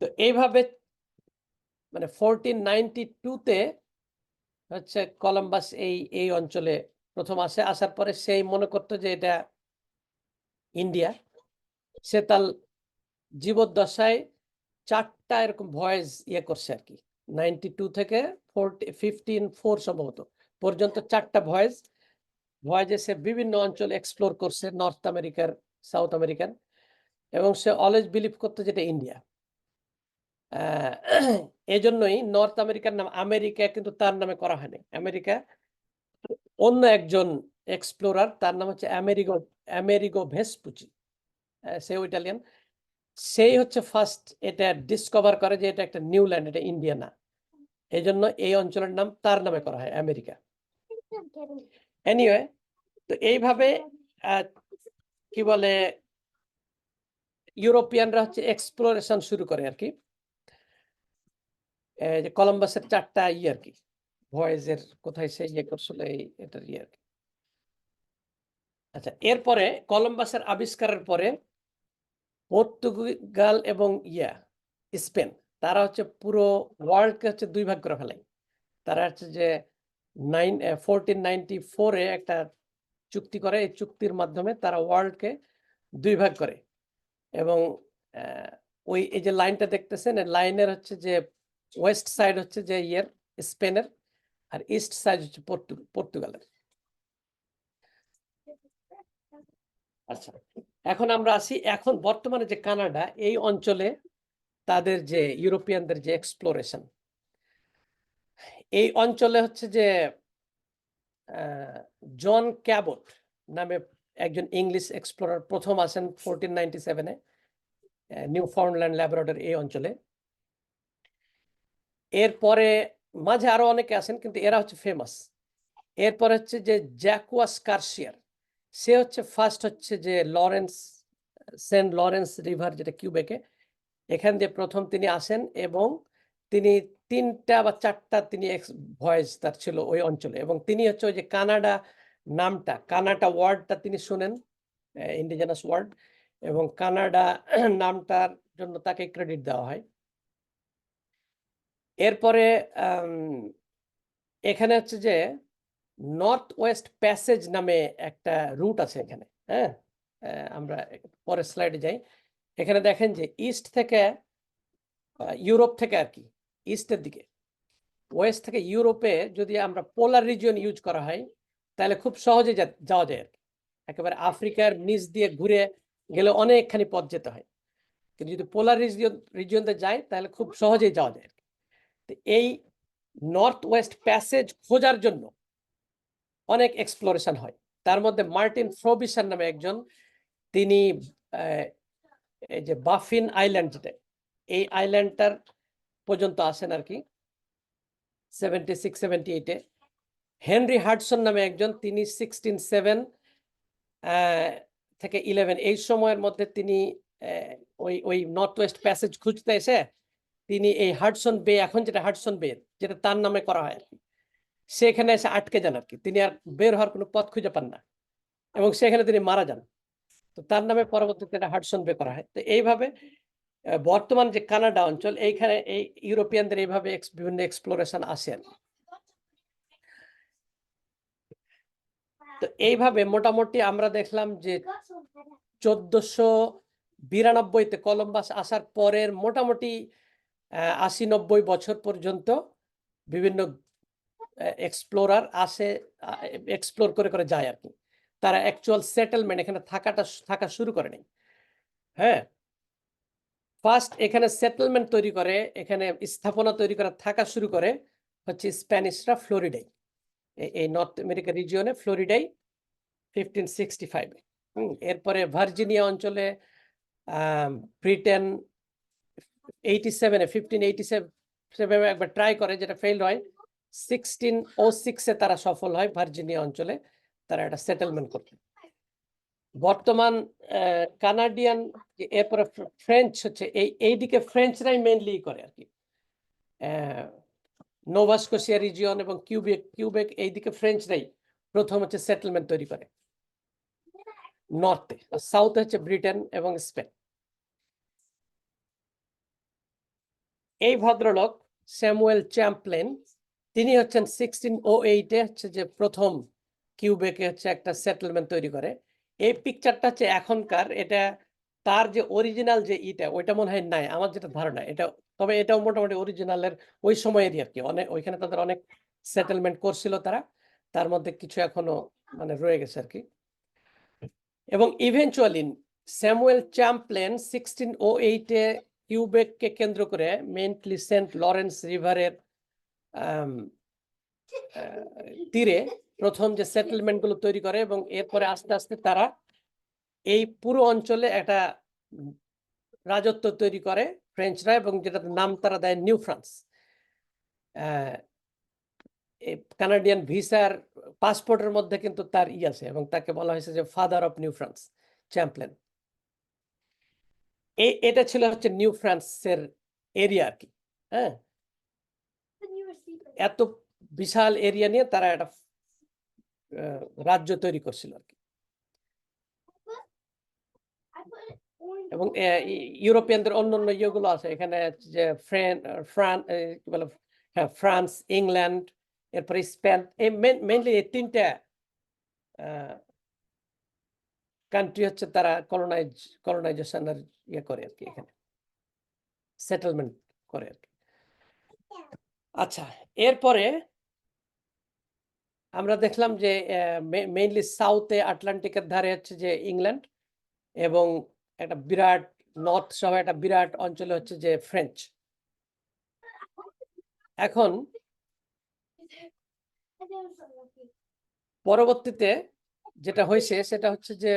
তো এইভাবে মানে 1492-তে হচ্ছে কলম্বাস এই অঞ্চলে প্রথম আসে। আসার পরে সেই মনে করতো যে এটা ইন্ডিয়া। সে তার জীবদ্দশায় 4টা এরকম ভয়েস করছে আর কি, 92 থেকে 1504 সম্ভবত পর্যন্ত 4টা ভয়েজে সে বিভিন্ন অঞ্চল এক্সপ্লোর করছে, নর্থ আমেরিকার, সাউথ আমেরিকান, এবং সে অলওয়েজ বিলিভ করতো যেটা ইন্ডিয়া। এই জন্যই নর্থ আমেরিকার নাম আমেরিকা কিন্তু তার নামে করা হয়নি। আমেরিকা অন্য একজন এক্সপ্লোরার, তার নাম হচ্ছে আমেরিগো ভেসপুচি, সে ইটালিয়ান। সেই হচ্ছে ফার্স্ট এটা ডিসকভার করে যে এটা একটা নিউল্যান্ড, এটা ইন্ডিয়া না। এই জন্য এই অঞ্চলের নাম তার নামে করা হয় আমেরিকা। এনিওয়ে, তো এইভাবে কি বলে ইউরোপিয়ানরা হচ্ছে এক্সপ্লোরেশন শুরু করে আর কি, যে কলম্বাসের 4টা আর কি ভয়েজের কোথায় সে করছিল এটার আর কি। আচ্ছা, এরপরে কলম্বাসের আবিষ্কারের পরে পর্তুগাল এবং স্পেন, তারা হচ্ছে পুরো ওয়ার্ল্ডকে হচ্ছে 2 ভাগ করে ফেলে। তারা হচ্ছে যে 1494-এ একটা চুক্তি করে, এই চুক্তির মাধ্যমে তারা ওয়ার্ল্ডকে 2 ভাগ করে। এবং ওই এই যে লাইনটা দেখতেছেন, এই লাইনের হচ্ছে যে ওয়েস্ট সাইড হচ্ছে যে স্পেনের, আর ইস্ট সাইড হচ্ছে পর্তুগালের। আচ্ছা, এখন আমরা আসি এখন বর্তমানে যে কানাডা, এই অঞ্চলে তাদের যে ইউরোপিয়ানদের যে এক্সপ্লোরেশন, এই অঞ্চলে হচ্ছে যে জন ক্যাবট নামে একজন ইংলিশ এক্সপ্লোরার প্রথম আসেন 1497-এ নিউ ফাউন্ডল্যান্ড ল্যাব্রাডর এই অঞ্চলে। এরপরে মাঝে আরো অনেকে আসেন, কিন্তু এরা হচ্ছে ফেমাস। এরপর হচ্ছে যে জ্যাকুয়াস কার্সিয়ার, সে হচ্ছে ফার্স্ট হচ্ছে যে সেন্ট লরেন্স রিভার, যেটা কিউবেকে, এখান দিয়ে প্রথম তিনি আসেন, এবং তিনি 3টা বা 4টা তিনি ভয়েস তার ছিল ওই অঞ্চলে। এবং তিনি হচ্ছে ওই যে কানাডা নামটা, কানাডা ওয়ার্ডটা তিনি শুনেন, ইন্ডিজেনাস ওয়ার্ড, এবং কানাডা নামটার জন্য তাকে ক্রেডিট দেওয়া হয়। এরপরে এখানে হচ্ছে যে নর্থ ওয়েস্ট প্যাসেজ নামে একটা রুট আছে এখানে, হ্যাঁ, আমরা পরের স্লাইডে যাই। এখানে দেখেন যে ইস্ট থেকে ইউরোপ থেকে আর কি ইস্টের দিকে, ওয়েস্ট থেকে ইউরোপে যদি আমরা পোলার রিজিয়ন ইউজ করা হয়, তাহলে খুব সহজে যাওয়া যায় আর কি। একেবারে আফ্রিকার নিচ দিয়ে ঘুরে গেলে অনেকখানি পথ যেতে হয়, কিন্তু যদি পোলার রিজিয়নতে যায় তাহলে খুব সহজেই যাওয়া যায় আর কি। তো এই নর্থ ওয়েস্ট প্যাসেজ খোঁজার জন্য অনেক এক্সপ্লোরেশন হয়। তার মধ্যে মার্টিন ফ্রবিসার নামে একজন, তিনি এই যে বাফিন আইল্যান্ড, যেটা এই আইল্যান্ডটার পর্যন্ত আসেন আর কি 76-78-এ। হেনরি হাডসন নামে একজন, তিনি 1607 থেকে 11 এই সময়ের মধ্যে তিনি ওই নর্থ ওয়েস্ট প্যাসেজ খুঁজতে এসে তিনি এই হাডসন বে, এখন যেটা হাডসন বে, যেটা তার নামে করা হয় আর কি, সেখানে এসে আটকে যান আর কি। তিনি আর বের হওয়ার কোনো পথ খুঁজে পান না এবং সেখানে তিনি মারা যান। তো তার নামে পরবর্তীতে এটা হাডসন বে করা হয়। তো এইভাবে বর্তমান যে কানাডা অঞ্চল, এইখানে এই ইউরোপিয়ানদের এইভাবে বিভিন্ন এক্সপ্লোরেশন আসে আর কি। তো এইভাবে মোটামুটি আমরা দেখলাম যে 1492-তে কলম্বাস আসার পরের মোটামুটি 80-90 বছর পর্যন্ত বিভিন্ন এক্সপ্লোরার আসে, এক্সপ্লোর করে করে যায় আর কি। তারা অ্যাকচুয়াল সেটেলমেন্ট এখানে থাকা শুরু করে নেই। হ্যাঁ, ফার্স্ট এখানে সেটেলমেন্ট তৈরি করে, এখানে স্থাপনা তৈরি করা, থাকা শুরু করে হচ্ছে স্প্যানিশরা ফ্লোরিডায়, এই নর্থ আমেরিকা রিজিয়নে ফ্লোরিডায় 1565-এ। এরপরে ভার্জিনিয়া অঞ্চলে ব্রিটেন 1587 একবার ট্রাই করে, যেটা ফেইল হয়। 1606-এ তারা সফল হয় ভার্জিনিয়া অঞ্চলে তারা একটা সেটেলমেন্ট করতে। বর্তমান কানাডিয়ান, এরপরে ফ্রেঞ্চ হচ্ছে এইদিকে ফ্রেঞ্চরাই মেইনলি করে আর কি। নোভা স্কোশিয়া রিজিয়ন এবং কিউবেক এইদিকে ফ্রেঞ্চরাই প্রথম হচ্ছে সেটেলমেন্ট তৈরি করে নর্থে, আর সাউথে হচ্ছে ব্রিটেন এবং স্পেন। এই ভদ্রলোক স্যামুয়েল চ্যাম্পলেন, তিনি হচ্ছেন 1608-এ হচ্ছে যে প্রথম কিউবেকে হচ্ছে একটা সেটেলমেন্ট তৈরি করে। এই পিকচারটা হচ্ছে এখনকার, এটা তার যে অরিজিনাল যে ওইটা মনে হয় নাই, আমার যেটা ধারণা এটা, তবে এটাও মোটামুটি অরিজিনালের ওই সময়েরই আর কি। অনেক ওইখানে তাদের অনেক সেটেলমেন্ট করছিল তারা, তার মধ্যে কিছু এখনো মানে রয়ে গেছে আর কি। এবং ইভেনচুয়ালি স্যামুয়েল চ্যাম্পলেন 1608-এ কিউবেককে কেন্দ্র করে মেইনলি সেন্ট লরেন্স রিভারের তীরে প্রথম যে সেটেলমেন্ট গুলো তৈরি করে, এবং এরপরে আস্তে আস্তে তারা এই পুরো অঞ্চলে একটা রাজত্ব তৈরি করে ফ্রেঞ্চরা, এবং যেটার নাম তারা দেয় নিউ ফ্রান্স। কানাডিয়ান ভিসার পাসপোর্টের মধ্যে কিন্তু তার আছে, এবং তাকে বলা হয়েছে যে ফাদার অফ নিউ ফ্রান্স, চ্যাম্পলেন। এটা ছিল হচ্ছে নিউ ফ্রান্সের এরিয়া আর কি। হ্যাঁ, এত বিশাল এরিয়া নিয়ে তারা একটা রাজ্য তৈরি করছিল আর কি। এবং ইউরোপিয়ানদের অন্যান্য ইয়েগুলো আছে এখানে, যে ফ্রান্স, ইংল্যান্ড, এরপরে স্পেন, মেইনলি এই তিনটা কান্ট্রি হচ্ছে তারা কলোনাইজেশনের ইয়ে করে আর কি, এখানে সেটেলমেন্ট করে আর কি। আচ্ছা, এরপরে আমরা দেখলাম যে মেইনলি সাউথে আটলান্টিকের ধারে হচ্ছে যে ইংল্যান্ড, এবং একটা বিরাট নর্থ সহ একটা বিরাট অঞ্চলে হচ্ছে যে ফ্রেঞ্চ। এখন পরবর্তীতে যেটা হয়েছে সেটা হচ্ছে যে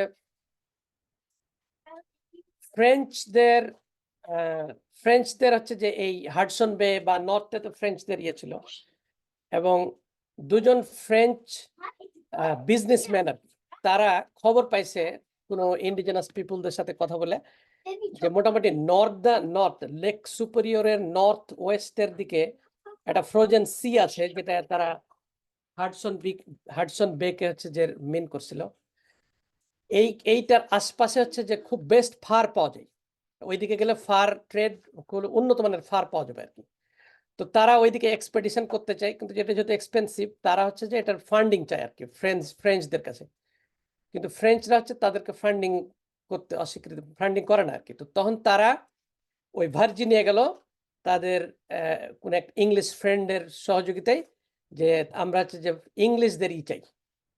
ফ্রেঞ্চদের হচ্ছে যে এই হাডসন বে বা নর্থে তো ফ্রেঞ্চদের ইয়ে ছিল, এবং দুজন ফ্রেঞ্চ বিজনেসম্যান আর কি, তারা খবর পাইছে কোনো ইন্ডিজিনাস পিপলদের সাথে কথা বলে, যে মোটামুটি নর্থ লেক সুপিরিয়রের নর্থ ওয়েস্টের দিকে একটা ফ্রোজেন সি আছে, যেটা তারা হাডসন বেকে হচ্ছে যে মিন করছিল। এইটার আশপাশে হচ্ছে যে খুব বেস্ট ফার পাওয়া যায়, ওইদিকে গেলে ফার ট্রেড, উন্নত মানের ফার পাওয়া যাবে আর কি। তো তারা ওইদিকে এক্সপেডিশন করতে চায়, কিন্তু যেটা যেহেতু এক্সপেন্সিভ, তারা হচ্ছে যে এটার ফান্ডিং চায় আর কি ফ্রেঞ্চদের কাছে। কিন্তু ফ্রেঞ্চরা হচ্ছে তাদেরকে ফান্ডিং করতে অস্বীকৃতি, ফান্ডিং করে না আর কি। তো তখন তারা ওই ভার্জিনিয়া গেল তাদের কোন এক ইংলিশ ফ্রেন্ডের সহযোগিতায়, যে আমরা হচ্ছে যে ইংলিশদের চাই,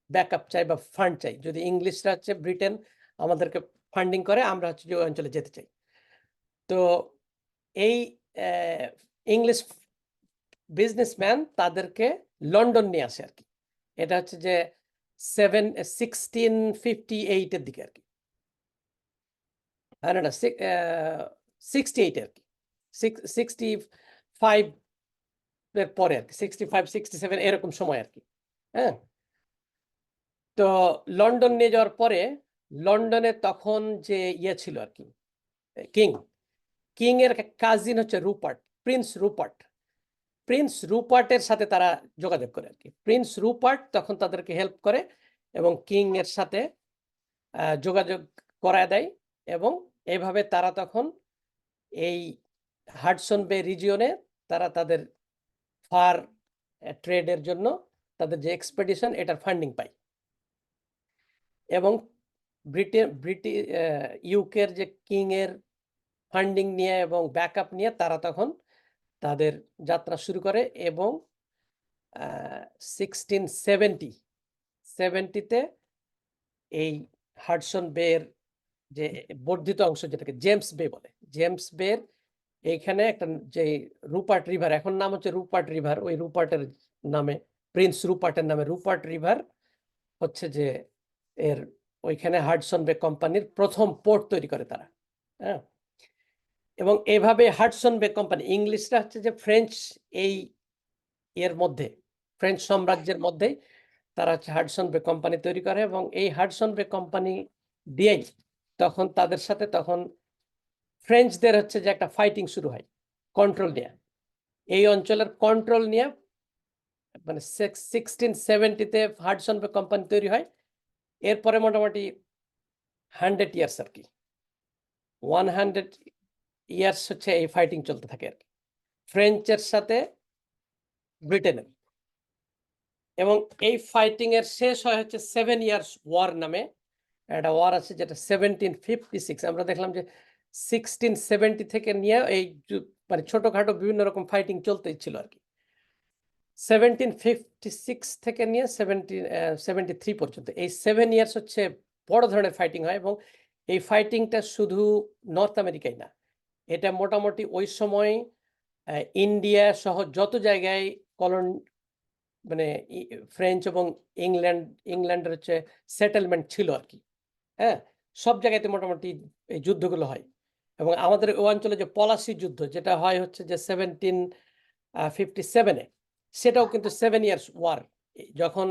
ব্যাকআপ চাই বা ফান্ড চাই, যদি ইংলিশরা হচ্ছে ব্রিটেন আমাদেরকে ফান্ডিং করে, আমরা হচ্ছে যে ওই অঞ্চলে যেতে চাই। তো এই ইংলিশ বিজনেসম্যান তাদেরকে লন্ডন নিয়ে আসে আর কি। এটা হচ্ছে যে 1658 এর দিকে আর কি, না 68 আর কি, 65 এর পরে আর কি, 65 67 এরকম সময় আর কি। হ্যাঁ, তো লন্ডন নিয়ে যাওয়ার পরে লন্ডনে তখন যে ইয়ে ছিল আর কি, কিং এর কাজিন হচ্ছে রুপার্ট, প্রিন্স রুপার্টের সাথে তারা যোগাযোগ করে আর কি। প্রিন্স রুপার্ট তখন তাদেরকে হেল্প করে এবং কিং এর সাথে যোগাযোগ করায় দেয়, এবং এইভাবে তারা তখন এই হাডসন বে রিজিয়নে তারা তাদের ফার ট্রেডের জন্য তাদের যে এক্সপেডিশন এটার ফান্ডিং পায়, এবং ইউকের যে কিং এর ফান্ডিং নিয়ে এবং ব্যাকআপ নিয়ে তারা তখন তাদের যাত্রা শুরু করে, এবং 1670-তে এই হাডসন বের যে বর্ধিত অংশ যেটাকে জেমস বে বলে, জেমস বের এইখানে একটা যে রুপার্ট রিভার, এখন নাম হচ্ছে রুপার্ট রিভার, ওই রুপার্টের নামে, প্রিন্স রুপার্টের নামে রুপার্ট রিভার হচ্ছে যে এর ওইখানে হাডসন বে কোম্পানির প্রথম পোর্ট তৈরি করে তারা। হ্যাঁ, এবং এইভাবে হাডসন বে কোম্পানি, ইংলিশরা হচ্ছে যে ফ্রেঞ্চ, এই এর মধ্যে ফ্রেঞ্চ সাম্রাজ্যের মধ্যেই তারা হচ্ছে হাডসন বে কোম্পানি তৈরি করে, এবং এই হাডসন বে কোম্পানি দিয়েই তখন তাদের সাথে তখন ফ্রেঞ্চদের হচ্ছে যে একটা ফাইটিং শুরু হয় কন্ট্রোল নিয়ে, এই অঞ্চলের কন্ট্রোল নিয়ে, মানে 1670-তে হাডসন বে কোম্পানি তৈরি হয়। এরপরে মোটামুটি 100 ইয়ার্স আর কি, 100 ইয়ার্স হচ্ছে এই ফাইটিং চলতে থাকে আর কি, ফ্রেঞ্চের সাথে ব্রিটেনের। এবং এই ফাইটিং এর শেষ হয় হচ্ছে 7 ইয়ার্স ওয়ার নামে একটা ওয়ার আছে, যেটা 1756। আমরা দেখলাম যে 1670 থেকে নিয়ে এই মানে ছোটখাটো বিভিন্ন রকম ফাইটিং চলতেই ছিল আর কি। 1756 থেকে নিয়ে 1773 পর্যন্ত এই 7 ইয়ার্স হচ্ছে বড় ধরনের ফাইটিং হয়, এবং এই ফাইটিংটা শুধু নর্থ আমেরিকায় না, এটা মোটামুটি ওই সময় ইন্ডিয়া সহ যত জায়গায় মানে ফ্রেঞ্চ এবং ইংল্যান্ডের হচ্ছে সেটেলমেন্ট ছিল আর কি। হ্যাঁ, সব জায়গাতে মোটামুটি এই যুদ্ধগুলো হয়, এবং আমাদের ওই অঞ্চলে যে পলাশি যুদ্ধ যেটা হয় হচ্ছে যে 1757-এ, সেটাও কিন্তু 7 ইয়ার্স ওয়ার। যখন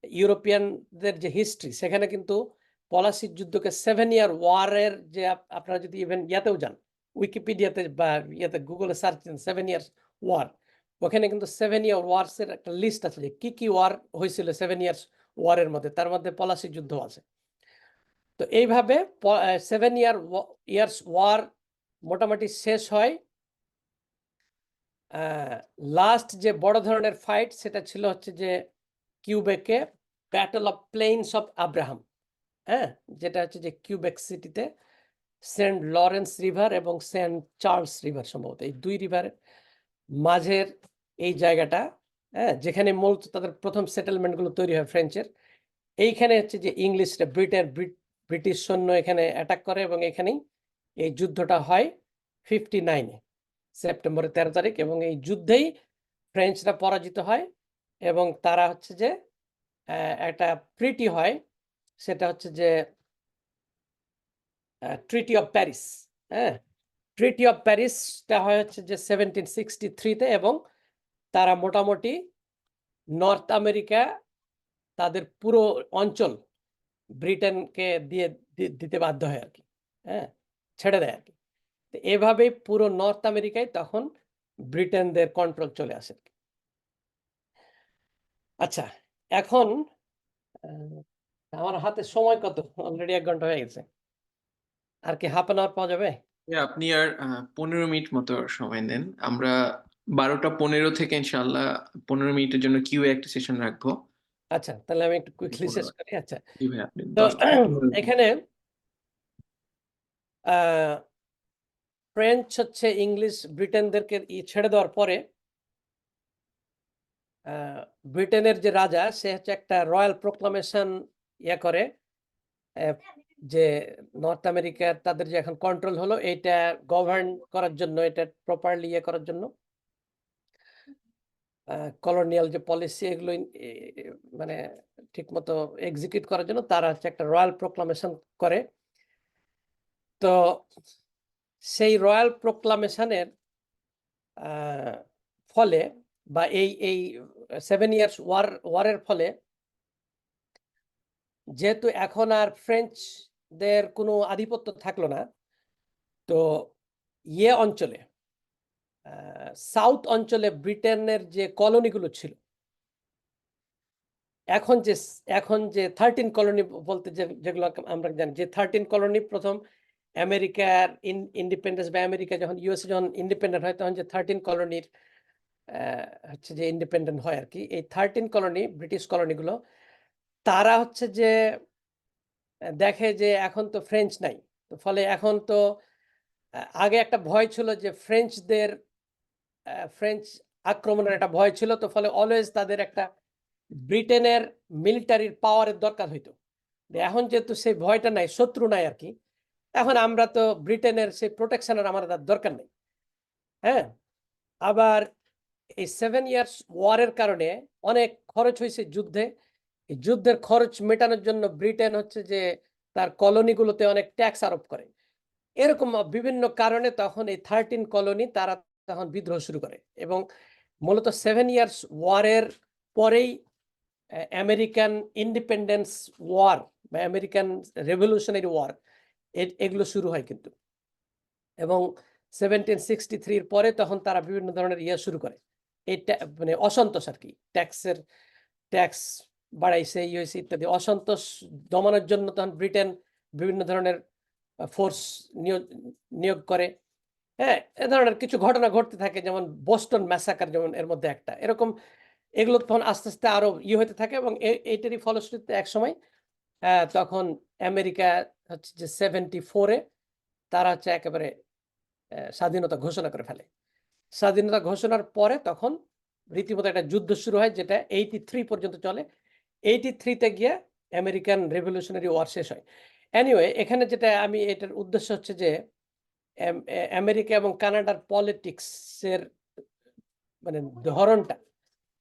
ইউরোপিয়ানদের যে হিস্ট্রি, সেখানে কিন্তু পলাশির যুদ্ধকে 7 ইয়ার ওয়ারের, যে আপনারা যদি ইভেন ইয়াতেও যান, উইকিপিডিয়াতে বা ইয়াতে গুগলে সার্চ দেন 7 ইয়ার্স ওয়ার, ওখানে কিন্তু 7 ইয়ার ওয়ার্স এর একটা লিস্ট আছে যে কি কি ওয়ার হয়েছিল 7 ইয়ার্স ওয়ারের মধ্যে, তার মধ্যে পলাশি যুদ্ধ আছে। তো এইভাবে 7 ইয়ার্স ওয়ার মোটামুটি শেষ হয়। লাস্ট যে বড় ধরনের ফাইট সেটা ছিল হচ্ছে যে কিউবেকে battle of plains of Abraham. হ্যাঁ, যেটা হচ্ছে যে কিউবেক সিটিতে সেন্ট লরেন্স রিভার এবং সেন্ট চার্লস রিভার, সম্ভবত এই দুই রিভারের মাঝের এই জায়গাটা, হ্যাঁ, যেখানে মূলত তাদের প্রথম সেটেলমেন্টগুলো তৈরি হয় ফ্রেঞ্চের। এইখানে হচ্ছে যে ইংলিশরা ব্রিটিশ সৈন্য এখানে অ্যাটাক করে, এবং এখানেই এই যুদ্ধটা হয় 59-এ, সেপ্টেম্বরের 13 তারিখ, এবং এই যুদ্ধেই ফ্রেঞ্চরা পরাজিত হয়, এবং তারা হচ্ছে যে একটা ট্রিটি হয়, সেটা হচ্ছে যে ট্রিটি অফ প্যারিস। হ্যাঁ, ট্রিটি অফ প্যারিসটা হয় হচ্ছে যে 1763-তে, এবং তারা মোটামুটি নর্থ আমেরিকা তাদের পুরো অঞ্চল ব্রিটেনকে দিতে বাধ্য হয় আর কি। হ্যাঁ, ছেড়ে দেয় আর কি। তো এভাবেই পুরো নর্থ আমেরিকায় তখন ব্রিটেনদের কন্ট্রোল চলে আসে। আচ্ছা, এখন আমার হাতে সময় কত? অলরেডি 1 ঘন্টা হয়ে গেছে। আর কি হাফ অ্যান আওয়ার পাওয়া যাবে? আপনি আর 15 মিনিট মতো সময় নেন। আমরা 12টা 15 থেকে ইনশাআল্লাহ 15 মিনিটের জন্য কিউএ একটা সেশন রাখবো। আচ্ছা, তাহলে আমি একটু কুইকলি শেষ করি। আচ্ছা, জি ভাই, আপনি তো 10 এখানে ফ্রেঞ্চ হচ্ছে ইংলিশ ব্রিটেনদেরকে ছেড়ে দেওয়ার পরে ব্রিটেনের যে রাজা, সে হচ্ছে একটা রয়্যাল প্রোক্লামেশন করে, যে নর্থ আমেরিকার তাদের যে এখন কন্ট্রোল হলো, এটা গভর্ন করার জন্য, এটা প্রপারলি করার জন্য কলোনিয়াল যে পলিসি এগুলো মানে ঠিকমতো এক্সিকিউট করার জন্য তারা হচ্ছে একটা রয়্যাল প্রোক্লামেশন করে। তো সেই রয়্যাল প্রোক্লামেশনের ফলে বা এই 7 ইয়ার্স ওয়ারের ফলে যেহেতু এখন আর ফ্রেঞ্চদের কোনো আধিপত্য থাকলো না, তো ইয়ে অঞ্চলে সাউথ অঞ্চলে ব্রিটেনের যে কলোনিগুলো ছিল, এখন যে 13 কলোনি বলতে যেগুলো আমরা জানি, যে 13 কলোনি প্রথম আমেরিকার ইন্ডিপেন্ডেন্স বা আমেরিকা যখন ইউএসএ যখন ইন্ডিপেন্ডেন্ট হয় তখন যে 13 কলোনির হচ্ছে যে ইন্ডিপেন্ডেন্ট হয় আর কি, এই 13 কলোনি ব্রিটিশ কলোনিগুলো তারা হচ্ছে যে দেখে যে এখন তো ফ্রেঞ্চ নাই, তো ফলে এখন তো আগে একটা ভয় ছিল যে ফ্রেঞ্চ আক্রমণের একটা ভয় ছিল, তো ফলে অলওয়েজ তাদের একটা ব্রিটেনের মিলিটারির পাওয়ারের দরকার হইতো। এখন যেহেতু সেই ভয়টা নাই, শত্রু নাই আর কি, এখন আমরা তো ব্রিটেনের সেই প্রোটেকশনের আমাদের আর দরকার নেই। হ্যাঁ, আবার এই 7 ইয়ার্স ওয়ারের কারণে অনেক খরচ হয়েছে যুদ্ধে। এই যুদ্ধের খরচ মেটানোর জন্য ব্রিটেন হচ্ছে যে তার কলোনিগুলোতে অনেক ট্যাক্স আরোপ করে। এরকম বিভিন্ন কারণে তখন এই 13 কলোনি তারা তখন বিদ্রোহ শুরু করে, এবং মূলত 7 ইয়ার্স ওয়ারের পরেই আমেরিকান ইন্ডিপেন্ডেন্স ওয়ার বা আমেরিকান রেভলিউশনারি ওয়ার এগুলো শুরু হয় কিন্তু। এবং 1763 পরে তখন তারা বিভিন্ন ধরনের ইয়ে শুরু করে, এটা মানে অসন্তোষ আর কি, ট্যাক্স বাড়াইছে, হয়েছে ইত্যাদি, অসন্তোষ দমানোর জন্য তখন ব্রিটেন বিভিন্ন ধরনের ফোর্স নিয়োগ করে। হ্যাঁ, এ ধরনের কিছু ঘটনা ঘটতে থাকে, যেমন বোস্টন ম্যাসাকার যেমন এর মধ্যে একটা এরকম। এগুলো তখন আস্তে আস্তে আরো হতে থাকে, এবং এইটারই ফলশ্রুতিতে এক সময় তখন আমেরিকা হচ্ছে যে 74-এ তারা হচ্ছে একেবারে স্বাধীনতা ঘোষণা করে ফেলে। স্বাধীনতা ঘোষণার পরে তখন রীতিমতো একটা যুদ্ধ শুরু হয়, যেটা 83 পর্যন্ত চলে। 83-তে গিয়ে আমেরিকান রেভলিউশনারি ওয়ার শেষ হয়। এনিওয়ে, এখানে যেটা আমি এটার উদ্দেশ্য হচ্ছে যে আমেরিকা এবং কানাডার পলিটিক্সের মানে ধরনটা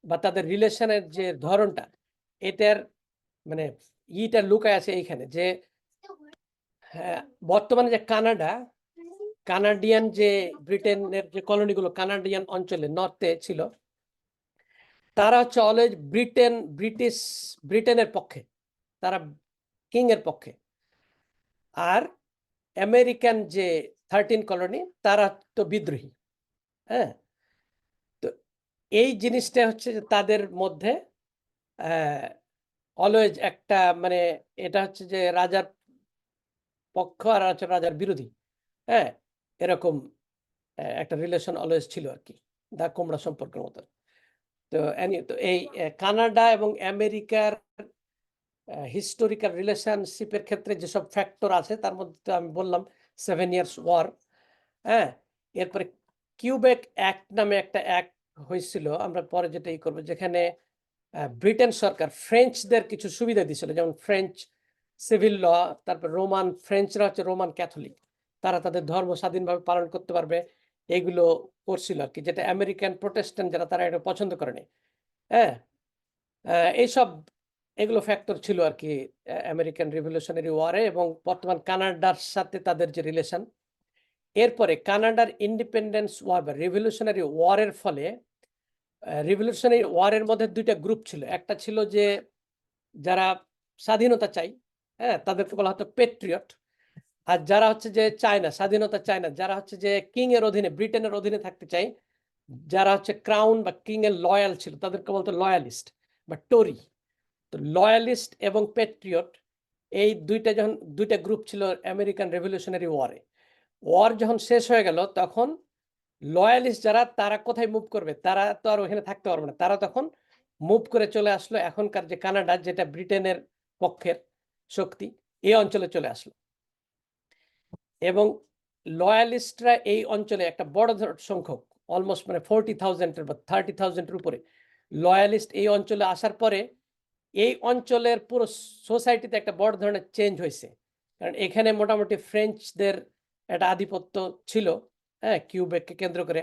বা তাদের রিলেশনের যে ধরনটা, এটার মানে ইটা লুকায় আছে এইখানে যে বর্তমানে যে কানাডিয়ান যে ব্রিটেনের যে কলোনিগুলো কানাডিয়ান অঞ্চলে নর্থে ছিল, তারা হচ্ছে অলওয়েজ ব্রিটেনের পক্ষে, তারা কিং এর পক্ষে। আর আমেরিকান যে 13 কলোনি তারা তো বিদ্রোহী। হ্যাঁ, তো এই জিনিসটা হচ্ছে যে তাদের মধ্যে অলওয়েজ একটা মানে এটা হচ্ছে যে রাজার পক্ষ আর হচ্ছে রাজার বিরোধী। হ্যাঁ, এরকম একটা রিলেশন অলওয়েজ ছিল আর কি, দা কুমড়া সম্পর্কের মতো। তো তো এই কানাডা এবং আমেরিকার হিস্টোরিক্যাল রিলেশনশিপের ক্ষেত্রে যেসব ফ্যাক্টর আছে তার মধ্যে তো আমি বললাম 7 ইয়ার্স ওয়ার। হ্যাঁ, এরপরে কিউবেক অ্যাক্ট নামে একটা অ্যাক্ট হয়েছিল, আমরা পরে যেটাই করবো, যেখানে ব্রিটেন সরকার ফ্রেঞ্চদের কিছু সুবিধা দিয়েছিল, যেমন ফ্রেঞ্চ সিভিল ল, তারপর ফ্রেঞ্চরা হচ্ছে রোমান ক্যাথলিক, তারা তাদের ধর্ম স্বাধীনভাবে পালন করতে পারবে, এগুলো করছিল আর কি, যেটা আমেরিকান প্রোটেস্ট্যান্ট যারা তারা এটা পছন্দ করেনি। হ্যাঁ, এইসব এগুলো ফ্যাক্টর ছিল আর কি আমেরিকান রিভলিউশনারি ওয়ারে এবং বর্তমান কানাডার সাথে তাদের যে রিলেশন। এরপরে কানাডার ইন্ডিপেন্ডেন্স ওয়ার বা রিভলিউশনারি ওয়ারের ফলে রিভলিউশনারি ওয়ারের মধ্যে দুইটা গ্রুপ ছিল, একটা ছিল যে যারা স্বাধীনতা চাই, হ্যাঁ, তাদেরকে বলা হতো পেট্রিয়ট। আর যারা হচ্ছে যে চায় না, স্বাধীনতা চায় না, যারা হচ্ছে যে কিং এর অধীনে ব্রিটেনের অধীনে থাকতে চায়, যারা হচ্ছে ক্রাউন বা কিং এর লয়াল ছিল, তাদেরকে বলতো লয়ালিস্ট বা টোরি। তো লয়ালিস্ট এবং পেট্রিয়ট এই দুইটা গ্রুপ ছিল আমেরিকান রেভলিউশনারি ওয়ার যখন শেষ হয়ে গেল, তখন লয়ালিস্ট যারা তারা কোথায় মুভ করবে, তারা তো আর ওখানে থাকতে পারবে না, তারা তখন মুভ করে চলে আসলো এখনকার যে কানাডা, যেটা ব্রিটেনের পক্ষের শক্তি, এই অঞ্চলে চলে আসলো। এবং লয়ালিস্টরা এই অঞ্চলে একটা বড় সংখ্যক, অলমোস্ট মানে 40,000 বা 30,000-এর উপরে লয়ালিস্ট এই অঞ্চলে আসার পরে এই অঞ্চলের পুরো সোসাইটিতে একটা বড় ধরনের চেঞ্জ হয়েছে, কারণ এখানে মোটামুটি ফ্রেঞ্চদের একটা আধিপত্য ছিল। হ্যাঁ, কিউবেককে কেন্দ্র করে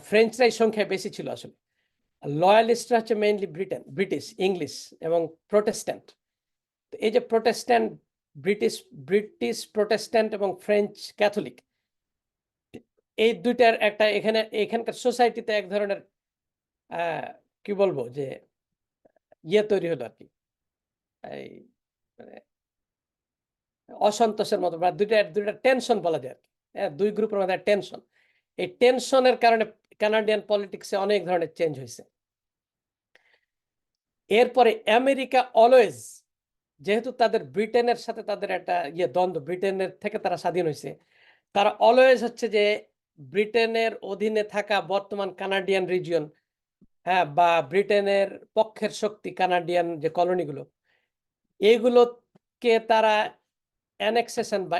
ফ্রেঞ্চরাই সংখ্যায় বেশি ছিল আসলে। লয়ালিস্টরা হচ্ছে মেইনলি ব্রিটিশ, ইংলিশ এবং প্রোটেস্ট্যান্ট। এই যে প্রোটেস্ট্যান্ট, ব্রিটিশ প্রোটেস্ট্যান্ট এবং ফ্রেঞ্চ ক্যাথলিক, এই দুইটার একটা এখানকার সোসাইটিতে এক ধরনের কি বলবো যে তৈরি হলো আর কি, এই মানে অসন্তোষের মতো, বা দুইটা টেনশন বলা যায় আর কি। হ্যাঁ, দুই গ্রুপের মধ্যে টেনশন। এই টেনশনের কারণে কানাডিয়ান পলিটিক্সে অনেক ধরনের চেঞ্জ হয়েছে। এরপরে আমেরিকা অলওয়েজ, যেহেতু তাদের ব্রিটেনের সাথে তাদের একটা দ্বন্দ্ব, ব্রিটেনের থেকে তারা স্বাধীন হয়েছে, তারা অলওয়েজ হচ্ছে যে ব্রিটেনের অধীনে থাকা বর্তমান কানাডিয়ান রিজিয়ন, হ্যাঁ, বা ব্রিটেনের পক্ষের শক্তি কানাডিয়ান যে কলোনিগুলো, এগুলোকে তারা অ্যানেক্সেশন বা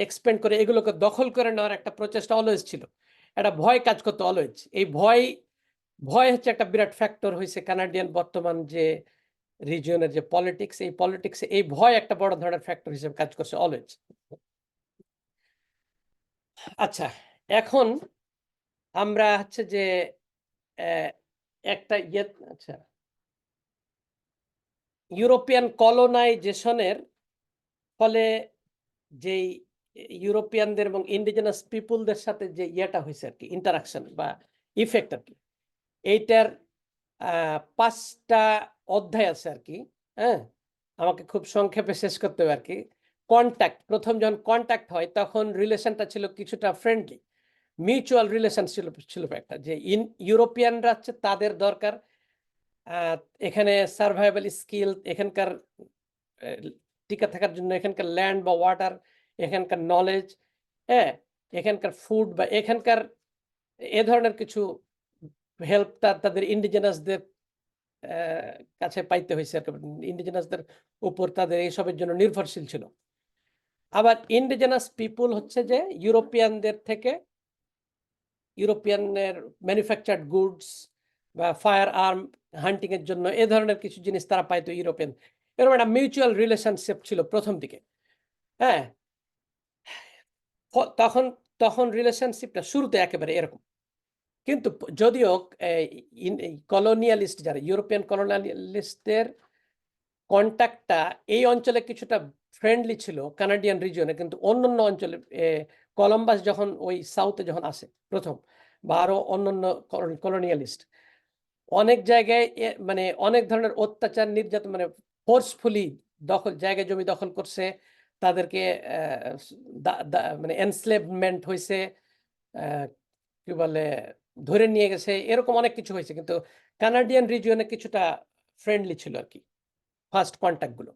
এক্সপেন্ড করে এগুলোকে দখল করে নেওয়ার একটা প্রচেষ্টা অলওয়েজ ছিল। একটা ভয় কাজ করতো অলওয়েজ। এই ভয় হচ্ছে একটা বিরাট ফ্যাক্টর হয়েছে কানাডিয়ান বর্তমান যে রিজিয়নের যে পলিটিক্স, এই পলিটিক্সে এই ভয় একটা বড় ধরনের ফ্যাক্টর হিসেবে কাজ করছে অলওয়েজ। আচ্ছা, এখন আমরা হচ্ছে যে একটা আচ্ছা, ইউরোপিয়ান কলোনাইজেশনের ফলে যেই ইউরোপিয়ানদের এবং ইন্ডিজিনাস পিপুলদের সাথে যে হয়েছে আর কি, ইন্টারাকশন বা ইফেক্ট আর কি, এইটার 5টা অধ্যায় আছে আর কি। হ্যাঁ, আমাকে খুব সংক্ষেপে শেষ করতে হবে আর কি। কন্ট্যাক্ট, প্রথম যখন কন্ট্যাক্ট হয় তখন রিলেশনটা ছিল কিছুটা ফ্রেন্ডলি, মিউচুয়াল রিলেশন ছিল একটা, যে ইউরোপিয়ানরা হচ্ছে তাদের দরকার এখানে সার্ভাইভাল স্কিল, এখানকার টিকে থাকার জন্য এখানকার ল্যান্ড বা ওয়াটার, এখানকার নলেজ, হ্যাঁ, এখানকার ফুড বা এখানকার এ ধরনের কিছু হেল্প তাদের ইন্ডিজিনাসদের কাছে পাইতে হয়েছে। ইন্ডিজিনাসদের উপর তাদের এইসবের জন্য নির্ভরশীল ছিল। আবার ইন্ডিজিনাস পিপুল হচ্ছে যে ইউরোপিয়ানের ম্যানুফ্যাকচার্ড গুডস বা ফায়ার আর্ম হান্টিং এর জন্য এ ধরনের কিছু জিনিস তারা পাইতো ইউরোপিয়ান। এরকম একটা মিউচুয়াল রিলেশনশিপ ছিল প্রথম দিকে। হ্যাঁ, তখন রিলেশনশিপটা শুরুতে একেবারে এরকম, কিন্তু যদিও কলোনিয়ালিস্ট যারা ইউরোপিয়ান কলোনিয়ালিস্টদের কন্ট্যাক্টটা এই অঞ্চলে কিছুটা ফ্রেন্ডলি ছিল কানাডিয়ান রিজিয়নে, কিন্তু অন্যান্য অঞ্চলে কলম্বাস যখন ওই সাউথে যখন আসে প্রথম, বা আরো অন্যান্য কলোনিয়ালিস্ট অনেক জায়গায় মানে অনেক ধরনের অত্যাচার, নির্যাতন, মানে ফোর্সফুলি জায়গা জমি দখল করছে, তাদেরকে মানে এনস্লেভমেন্ট হয়েছে, কি বলে, ধরে নিয়ে গেছে, এরকম অনেক কিছু হয়েছে, কিন্তু কানাডিয়ান রিজিয়নে কিছুটা ফ্রেন্ডলি ছিল আর কি ফার্স্ট কন্ট্যাক্ট গুলো।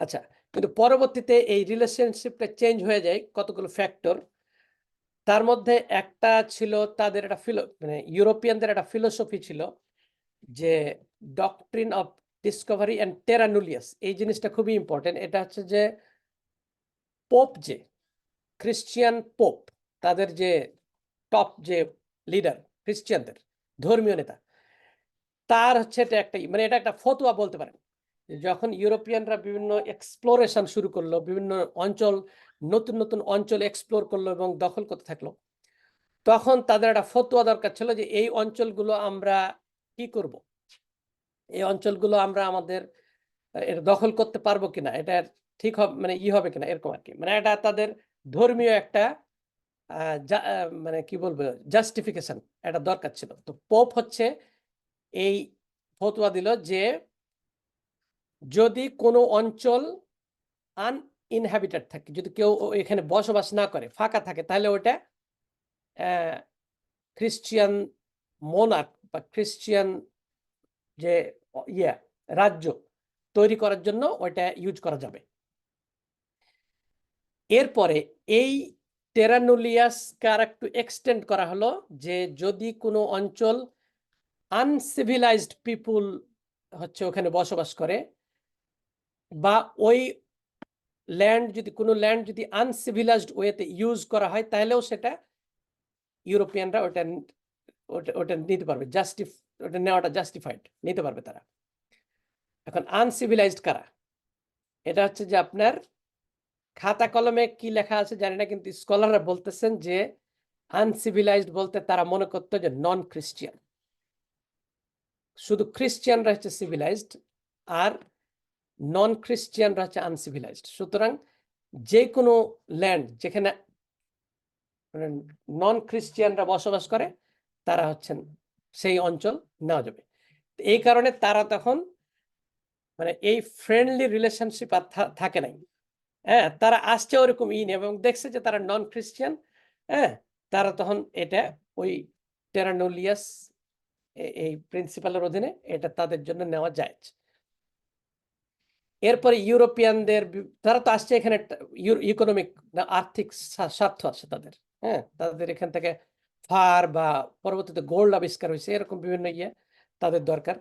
আচ্ছা, কিন্তু পরবর্তীতে এই রিলেশনশিপটা চেঞ্জ হয়ে যায় কতগুলো ফ্যাক্টর। তার মধ্যে একটা ছিল তাদের একটা মানে ইউরোপিয়ানদের একটা ফিলোসফি ছিল যে ডক্ট্রিন অফ ডিসকভারি অ্যান্ড টেরা নুলিয়াস। এই জিনিসটা খুবই ইম্পর্টেন্ট। এটা হচ্ছে যে পোপ, যে খ্রিস্টিয়ান পোপ, তাদের যে টপ যে লিডার খ্রিস্টিয়ানদের ধর্মীয় নেতা, তার হচ্ছে এটা একটা মানে এটা একটা ফতোয়া বলতে পারেন। যখন ইউরোপিয়ানরা বিভিন্ন এক্সপ্লোরেশন শুরু করলো, বিভিন্ন অঞ্চল, নতুন নতুন অঞ্চল এক্সপ্লোর করলো এবং দখল করতে থাকলো, তখন তাদের একটা ফতোয়া দরকার ছিল যে এই অঞ্চলগুলো আমরা কি করব, এই অঞ্চলগুলো আমরা আমাদের এটা দখল করতে পারবো কিনা, এটা ঠিক হবে মানে হবে কিনা, এরকম আর কি। মানে এটা তাদের ধর্মীয় একটা মানে কি বলবো জাস্টিফিকেশন এটা দরকার ছিল। তো পোপ হচ্ছে এই ফতোয়া দিল যে যদি কোনো অঞ্চল আনইনহ্যাবিটেড থাকে, যদি কেউ এখানে বসবাস না করে, ফাঁকা থাকে, তাহলে ওটা খ্রিস্টিয়ান মোনার্ক বা খ্রিস্টিয়ান যে রাজ্য তৈরি করার জন্য ওইটা ইউজ করা যাবে। এরপরে এই টেরা নুলিয়াসকে আর একটু এক্সটেন্ড করা হলো যে যদি কোনো অঞ্চল আনসিভিলাইজড পিপুল হচ্ছে ওখানে বসবাস করে, বা ওই কোনো ল্যান্ড যদি আনসিভিলাইজড ওয়েতে ইউজ করা হয়, তাহলেও সেটা ইউরোপিয়ানরা ওটা নিতে পারবে, ওটা নেওয়াটা জাস্টিফাইড, নিতে পারবে তারা। এখন আনসিভিলাইজড কারা, এটা হচ্ছে যে আপনার খাতা কলমে কি লেখা আছে জানি না, কিন্তু স্কলাররা বলতেছেন যে আনসিভিলাইজড বলতে তারা মনে করতো যে নন খ্রিস্টিয়ান, শুধু খ্রিস্টিয়ানরা হচ্ছে সিভিলাইজড আর নন খ্রিস্টিয়ানরা হচ্ছে আনসিভিলাইজড। সুতরাং যে কোনো ল্যান্ড যেখানে নন খ্রিস্টিয়ানরা বসবাস করে তারা হচ্ছেন সেই অঞ্চল নেওয়া যাবে। এই কারণে তারা তখন মানে এই ফ্রেন্ডলি রিলেশনশিপ আর থাকে নাই। হ্যাঁ, তারা আসছে ওরকম এবং দেখছে যে তারা নন খ্রিস্টিয়ান, হ্যাঁ, তারা তখন এটা ওই টেরানোলিয়াস এই প্রিন্সিপালের অধীনে এটা তাদের জন্য নেওয়া যায়। এরপরে ইউরোপিয়ানদের তারা তো আসছে এখানে ইকোনমিক আর্থিক স্বার্থ আছে তাদের। হ্যাঁ, তাদের এখান থেকে ফার বা পরবর্তীতে গোল্ড আবিষ্কার হয়েছে, এরকম বিভিন্ন তাদের দরকার।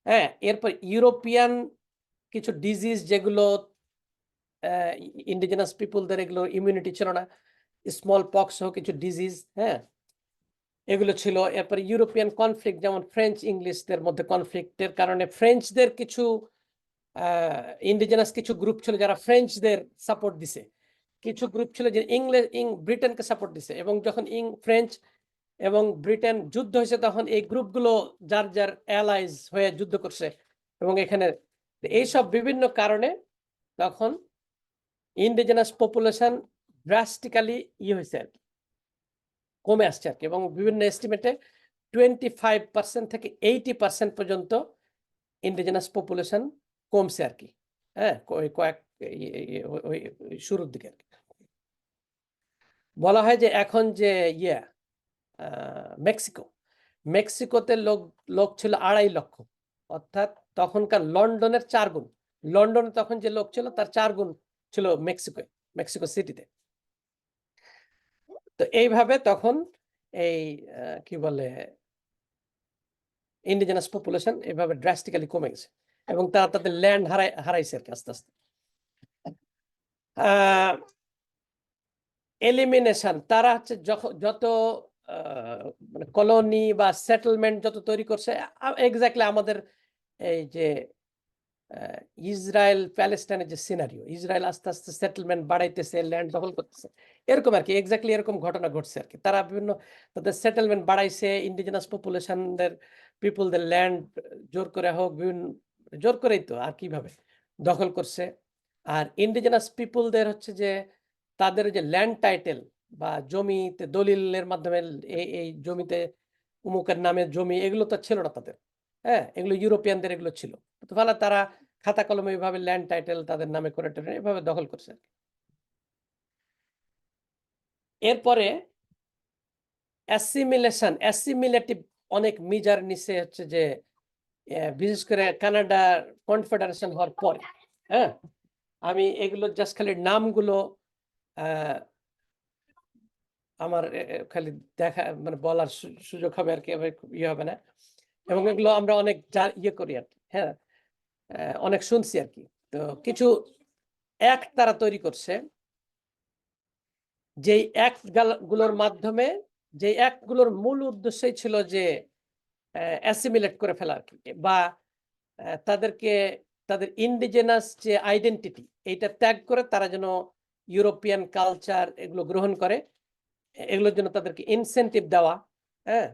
হ্যাঁ, এরপর ইউরোপিয়ান কিছু ডিজিজ যেগুলো ইন্ডিজিনাস পিপুলদের এগুলো ইমিউনিটি ছিল না, স্মল পক্স হোক কিছু ডিজিজ, হ্যাঁ, এগুলো ছিল। এরপর ইউরোপিয়ান কনফ্লিক্ট, যেমন ফ্রেঞ্চ ইংলিশদের মধ্যে কনফ্লিক্টের কারণে ফ্রেঞ্চদের কিছু ইন্ডিজিনাস কিছু গ্রুপ ছিল যারা ফ্রেঞ্চদের সাপোর্ট দিছে, কিছু গ্রুপ ছিল যে ব্রিটেনকে সাপোর্ট দিছে। এবং যখন ফ্রেঞ্চ এবং ব্রিটেন যুদ্ধ হয়েছে তখন এই গ্রুপগুলো যার যার অ্যালাইজ হয়ে যুদ্ধ করছে। এবং এখানে এইসব বিভিন্ন কারণে তখন ইন্ডিজিনাস পপুলেশন ড্রাস্টিক্যালি হয়েছে আর কি, কমে আসছে আর কি। এবং বিভিন্ন এস্টিমেটে 25% থেকে 80% পর্যন্ত ইন্ডিজিনাস পপুলেশন কমছে আর কি। হ্যাঁ, কয়েক শুরুর দিকে আর কি। বলা হয় যে এখন যে মেক্সিকোতে লোক ছিল 2.5 লক্ষ, অর্থাৎ তখনকার লন্ডনের 4 গুণ। লন্ডনে তখন যে লোক ছিল তার 4 গুণ ছিল মেক্সিকো সিটিতে। তো এইভাবে তখন এই কি বলে ইন্ডিজিনাস পপুলেশন এভাবে ড্রাস্টিক্যালি কমে গেছে এবং তারা তাদের ল্যান্ড হারাইছে আর কি আস্তে আস্তে। এলিমিনেশন, তারা হচ্ছে যত মানে কলোনি বা সেটেলমেন্ট যত তৈরি করছে, এক্স্যাক্টলি আমাদের এই যে ইসরায়েল প্যালেস্টাইনের যে সিনারিও, ইসরায়েল আস্তে আস্তে সেটেলমেন্ট বাড়াইতেছে, ল্যান্ড দখল করতেছে, এরকম আর কি, এক্স্যাক্টলি এরকম ঘটনা ঘটছে আর কি। তারা বিভিন্ন তাদের সেটেলমেন্ট বাড়াইছে, ইন্ডিজিনাস পিপুলদের ল্যান্ড জোর করে হোক, বিভিন্ন জোর করেই তো আর কিভাবে দখল করছে। আর ইন্ডিজিনাস পিপুলদের হচ্ছে যে তাদের যে ল্যান্ড টাইটেল বা জমিতে দলিলের মাধ্যমে এই জমিতে উমুকের নামে জমি, এগুলো তো ছিল না তাদের। হ্যাঁ, এগুলো ইউরোপিয়ানদের এগুলো ছিল। তো ফলে তারা খাতা কলমে এইভাবে ল্যান্ড টাইটেল তাদের নামে করে এভাবে দখল করছে। এরপরে অ্যাসিমিলেটিভ অনেক মিজার নিচে হচ্ছে যে বিশেষ করে কানাডা কনফেডারেশন হওয়ার পরে, হ্যাঁ, আমি এগুলো জাস্ট খালি নামগুলো আমার খালি দেখা মানে বলার সুযোগ হবে আর কি, হবে না। এবং এগুলো আমরা অনেক করি আর কি, হ্যাঁ, অনেক শুনছি আর কি। তো কিছু অ্যাক্ট তারা তৈরি করছে, যেই অ্যাক্ট গুলোর মাধ্যমে, যে অ্যাক্ট গুলোর মূল উদ্দেশ্যই ছিল যে অ্যাসিমিলেট করে ফেলা আর কি, বা তাদেরকে তাদের ইন্ডিজিনাস যে আইডেন্টিটি এইটা ত্যাগ করে তারা যেন ইউরোপিয়ান কালচার এগুলো গ্রহণ করে, এগুলোর জন্য তাদেরকে ইনসেন্টিভ দেওয়া, হ্যাঁ,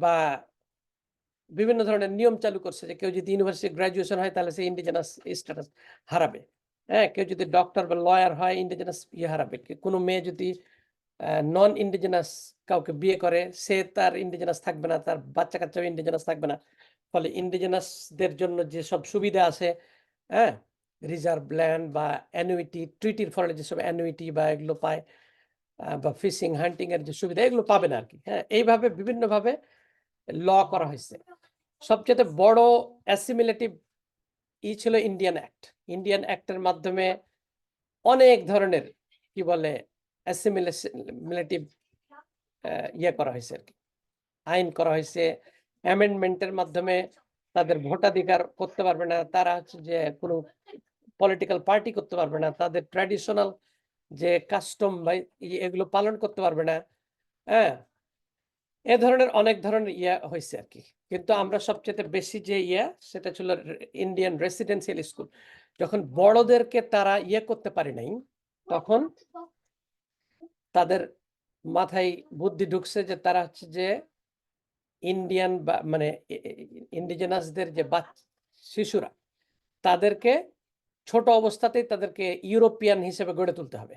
বা বিভিন্ন ধরনের নিয়ম চালু করছে যে কেউ যদি ইউনিভার্সিটি গ্রাজুয়েশন হয় তাহলে সে ইন্ডিজিনাস স্ট্যাটাস হারাবে। হ্যাঁ, কেউ যদি ডক্টর বা লয়ার হয় ইন্ডিজিনাস হারাবে। কোনো মেয়ে যদি নন ইন্ডিজিনাস কাউকে বিয়ে করে সে তার ইন্ডিজিনাস থাকবে না, তার বাচ্চা কাচ্চাও ইন্ডিজিনাস থাকবে না। ফলে ইন্ডিজিনাসদের জন্য যে সব সুবিধা আছে, হ্যাঁ, রিজার্ভ ল্যান্ড বা অ্যানুইটি, ট্রিটির ফলে যেসব অ্যানুইটি বা এগুলো পায়, বা ফিশিং হান্টিং এর যে সুবিধা এগুলো পাবে না আর কি। হ্যাঁ, এইভাবে বিভিন্নভাবে ল করা হয়েছে। সবচেয়ে বড় অ্যাসিমিলেটিভ ছিল ইন্ডিয়ান অ্যাক্টের মাধ্যমে অনেক ধরনের কি বলে অ্যাসিমিলেটিভ করা হয়েছে আর কি, আইন করা হয়েছে। অ্যামেন্ডমেন্টের মাধ্যমে তাদের ভোটাধিকার করতে পারবে না, তারা হচ্ছে যে কোনো পলিটিক্যাল পার্টি করতে পারবে না, তাদের ট্র্যাডিশনাল যে কাস্টম বা এগুলো পালন করতে পারবে না। হ্যাঁ, এ ধরনের অনেক ধরনের হয়েছে আর কি। কিন্তু আমরা সবচেয়ে বেশি যে সেটা ছিল ইন্ডিয়ান রেসিডেন্সিয়াল স্কুল। যখন বড়দেরকে তারা করতে পারে নাই, তখন তাদের মাথায় বুদ্ধি ঢুকছে যে তারা হচ্ছে যে ইন্ডিয়ান বা মানে ইন্ডিজেনাসদের যে শিশুরা তাদেরকে ছোট অবস্থাতেই তাদেরকে ইউরোপিয়ান হিসেবে গড়ে তুলতে হবে,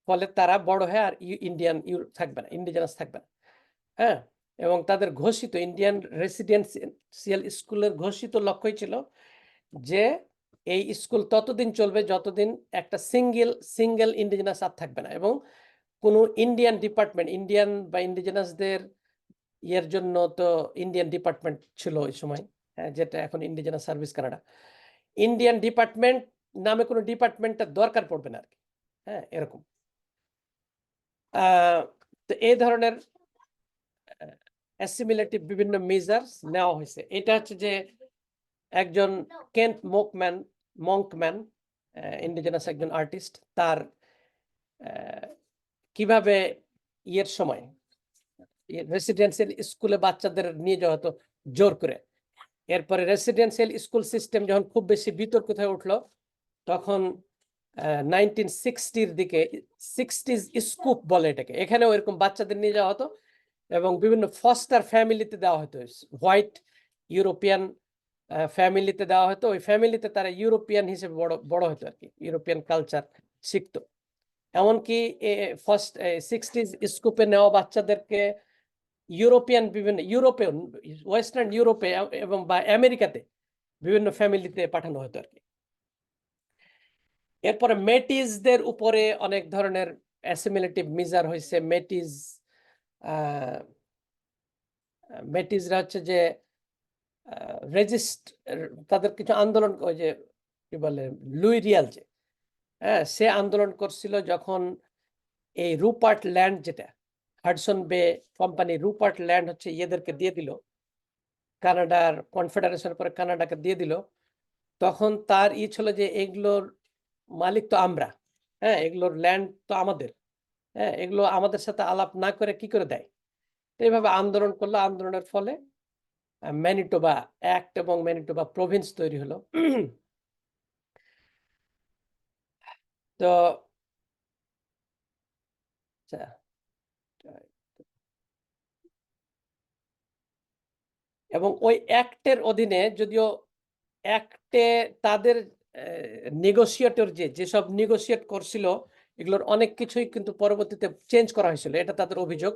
ফলে তারা বড় হয়ে আর ইন্ডিয়ান থাকবে না, ইন্ডিজেনাস থাকবে না। হ্যাঁ, এবং তাদের ঘোষিত ইন্ডিয়ান রেসিডেন্সিয়াল স্কুলের ঘোষিত লক্ষ্যই ছিল যে এই স্কুল ততদিন চলবে যতদিন একটা সিঙ্গেল ইন্ডিজেনাস আর থাকবে না, এবং কোনো ইন্ডিয়ান ডিপার্টমেন্ট, ইন্ডিয়ান বা ইন্ডিজেনাসদের ইয়ের জন্য তো ইন্ডিয়ান ডিপার্টমেন্ট ছিল ওই সময়, হ্যাঁ, যেটা এখন indigenous service Canada, Indian department নামে কোনো ডিপার্টমেন্টের দরকার পড়বে না আর কি। হ্যাঁ, এরকম তো এই ধরনের অ্যাসিমিলেটিভ বিভিন্ন মেজার্স নেওয়া হয়েছে। এটা হচ্ছে যে একজন কেন্ট মঙ্কম্যান ইন্ডিজেনাস একজন আর্টিস্ট, তার কিভাবে ইয়ের সময় রেসিডেন্সিয়াল স্কুলে বাচ্চাদের নিয়ে যাওয়া হতো জোর করে। এরপরে রেসিডেন্সিয়াল স্কুল সিস্টেম যখন খুব বেশি বিতর্ক হয়ে উঠলো, তখন 1960-র দিকে 60s স্কুপ বলে এটাকে, এখানেও এরকম বাচ্চাদের নিয়ে যাওয়া হতো এবং বিভিন্ন ফস্টার ফ্যামিলিতে দেওয়া হতো, হোয়াইট ইউরোপিয়ান ফ্যামিলিতে দেওয়া হতো। ওই ফ্যামিলিতে তারা ইউরোপিয়ান হিসেবে বড় হতো আর কি, ইউরোপিয়ান কালচার শিখতো। এমনকি ফার্স্ট 60s স্কুপে নেওয়া বাচ্চাদেরকে ইউরোপিয়ান বিভিন্ন ইউরোপে, ওয়েস্টার্ন ইউরোপে এবং বা আমেরিকাতে বিভিন্ন ফ্যামিলিতে পাঠানো হতো আর কি। এরপরে মেটিসদের উপরে অনেক ধরনের অ্যাসিমিলেটিভ মেজার হয়েছে। মেটিসরা হচ্ছে যে তাদের কিছু আন্দোলন, ওই যে কি বলে লুই রিয়াল, যে হ্যাঁ, সে আন্দোলন করছিল যখন এই রুপার্ট ল্যান্ড, যেটা হাডসন বে কোম্পানি রুপার্ট ল্যান্ড হচ্ছে ইয়েদেরকে দিয়ে দিল, কানাডার কনফেডারেশন করে কানাডাকে দিয়ে দিল, তখন তার ছিল যে এগুলোর মালিক তো আমরা, হ্যাঁ, এগুলোর ল্যান্ড তো আমাদের, হ্যাঁ, এগুলো আমাদের সাথে আলাপ না করে কি করে দেয়। এইভাবে আন্দোলন করলো, আন্দোলনের ফলে ম্যানিটোবা অ্যাক্ট এবং ম্যানিটোবা প্রভিন্স তৈরি হলো। তো এবং ওই অ্যাক্টের অধীনে, যদিও অ্যাক্টে তাদের নেগোসিয়েটর যেসব নেগোসিয়েট করছিল, এগুলোর অনেক কিছুই কিন্তু পরবর্তীতে চেঞ্জ করা হয়েছিল, এটা তাদের অভিযোগ।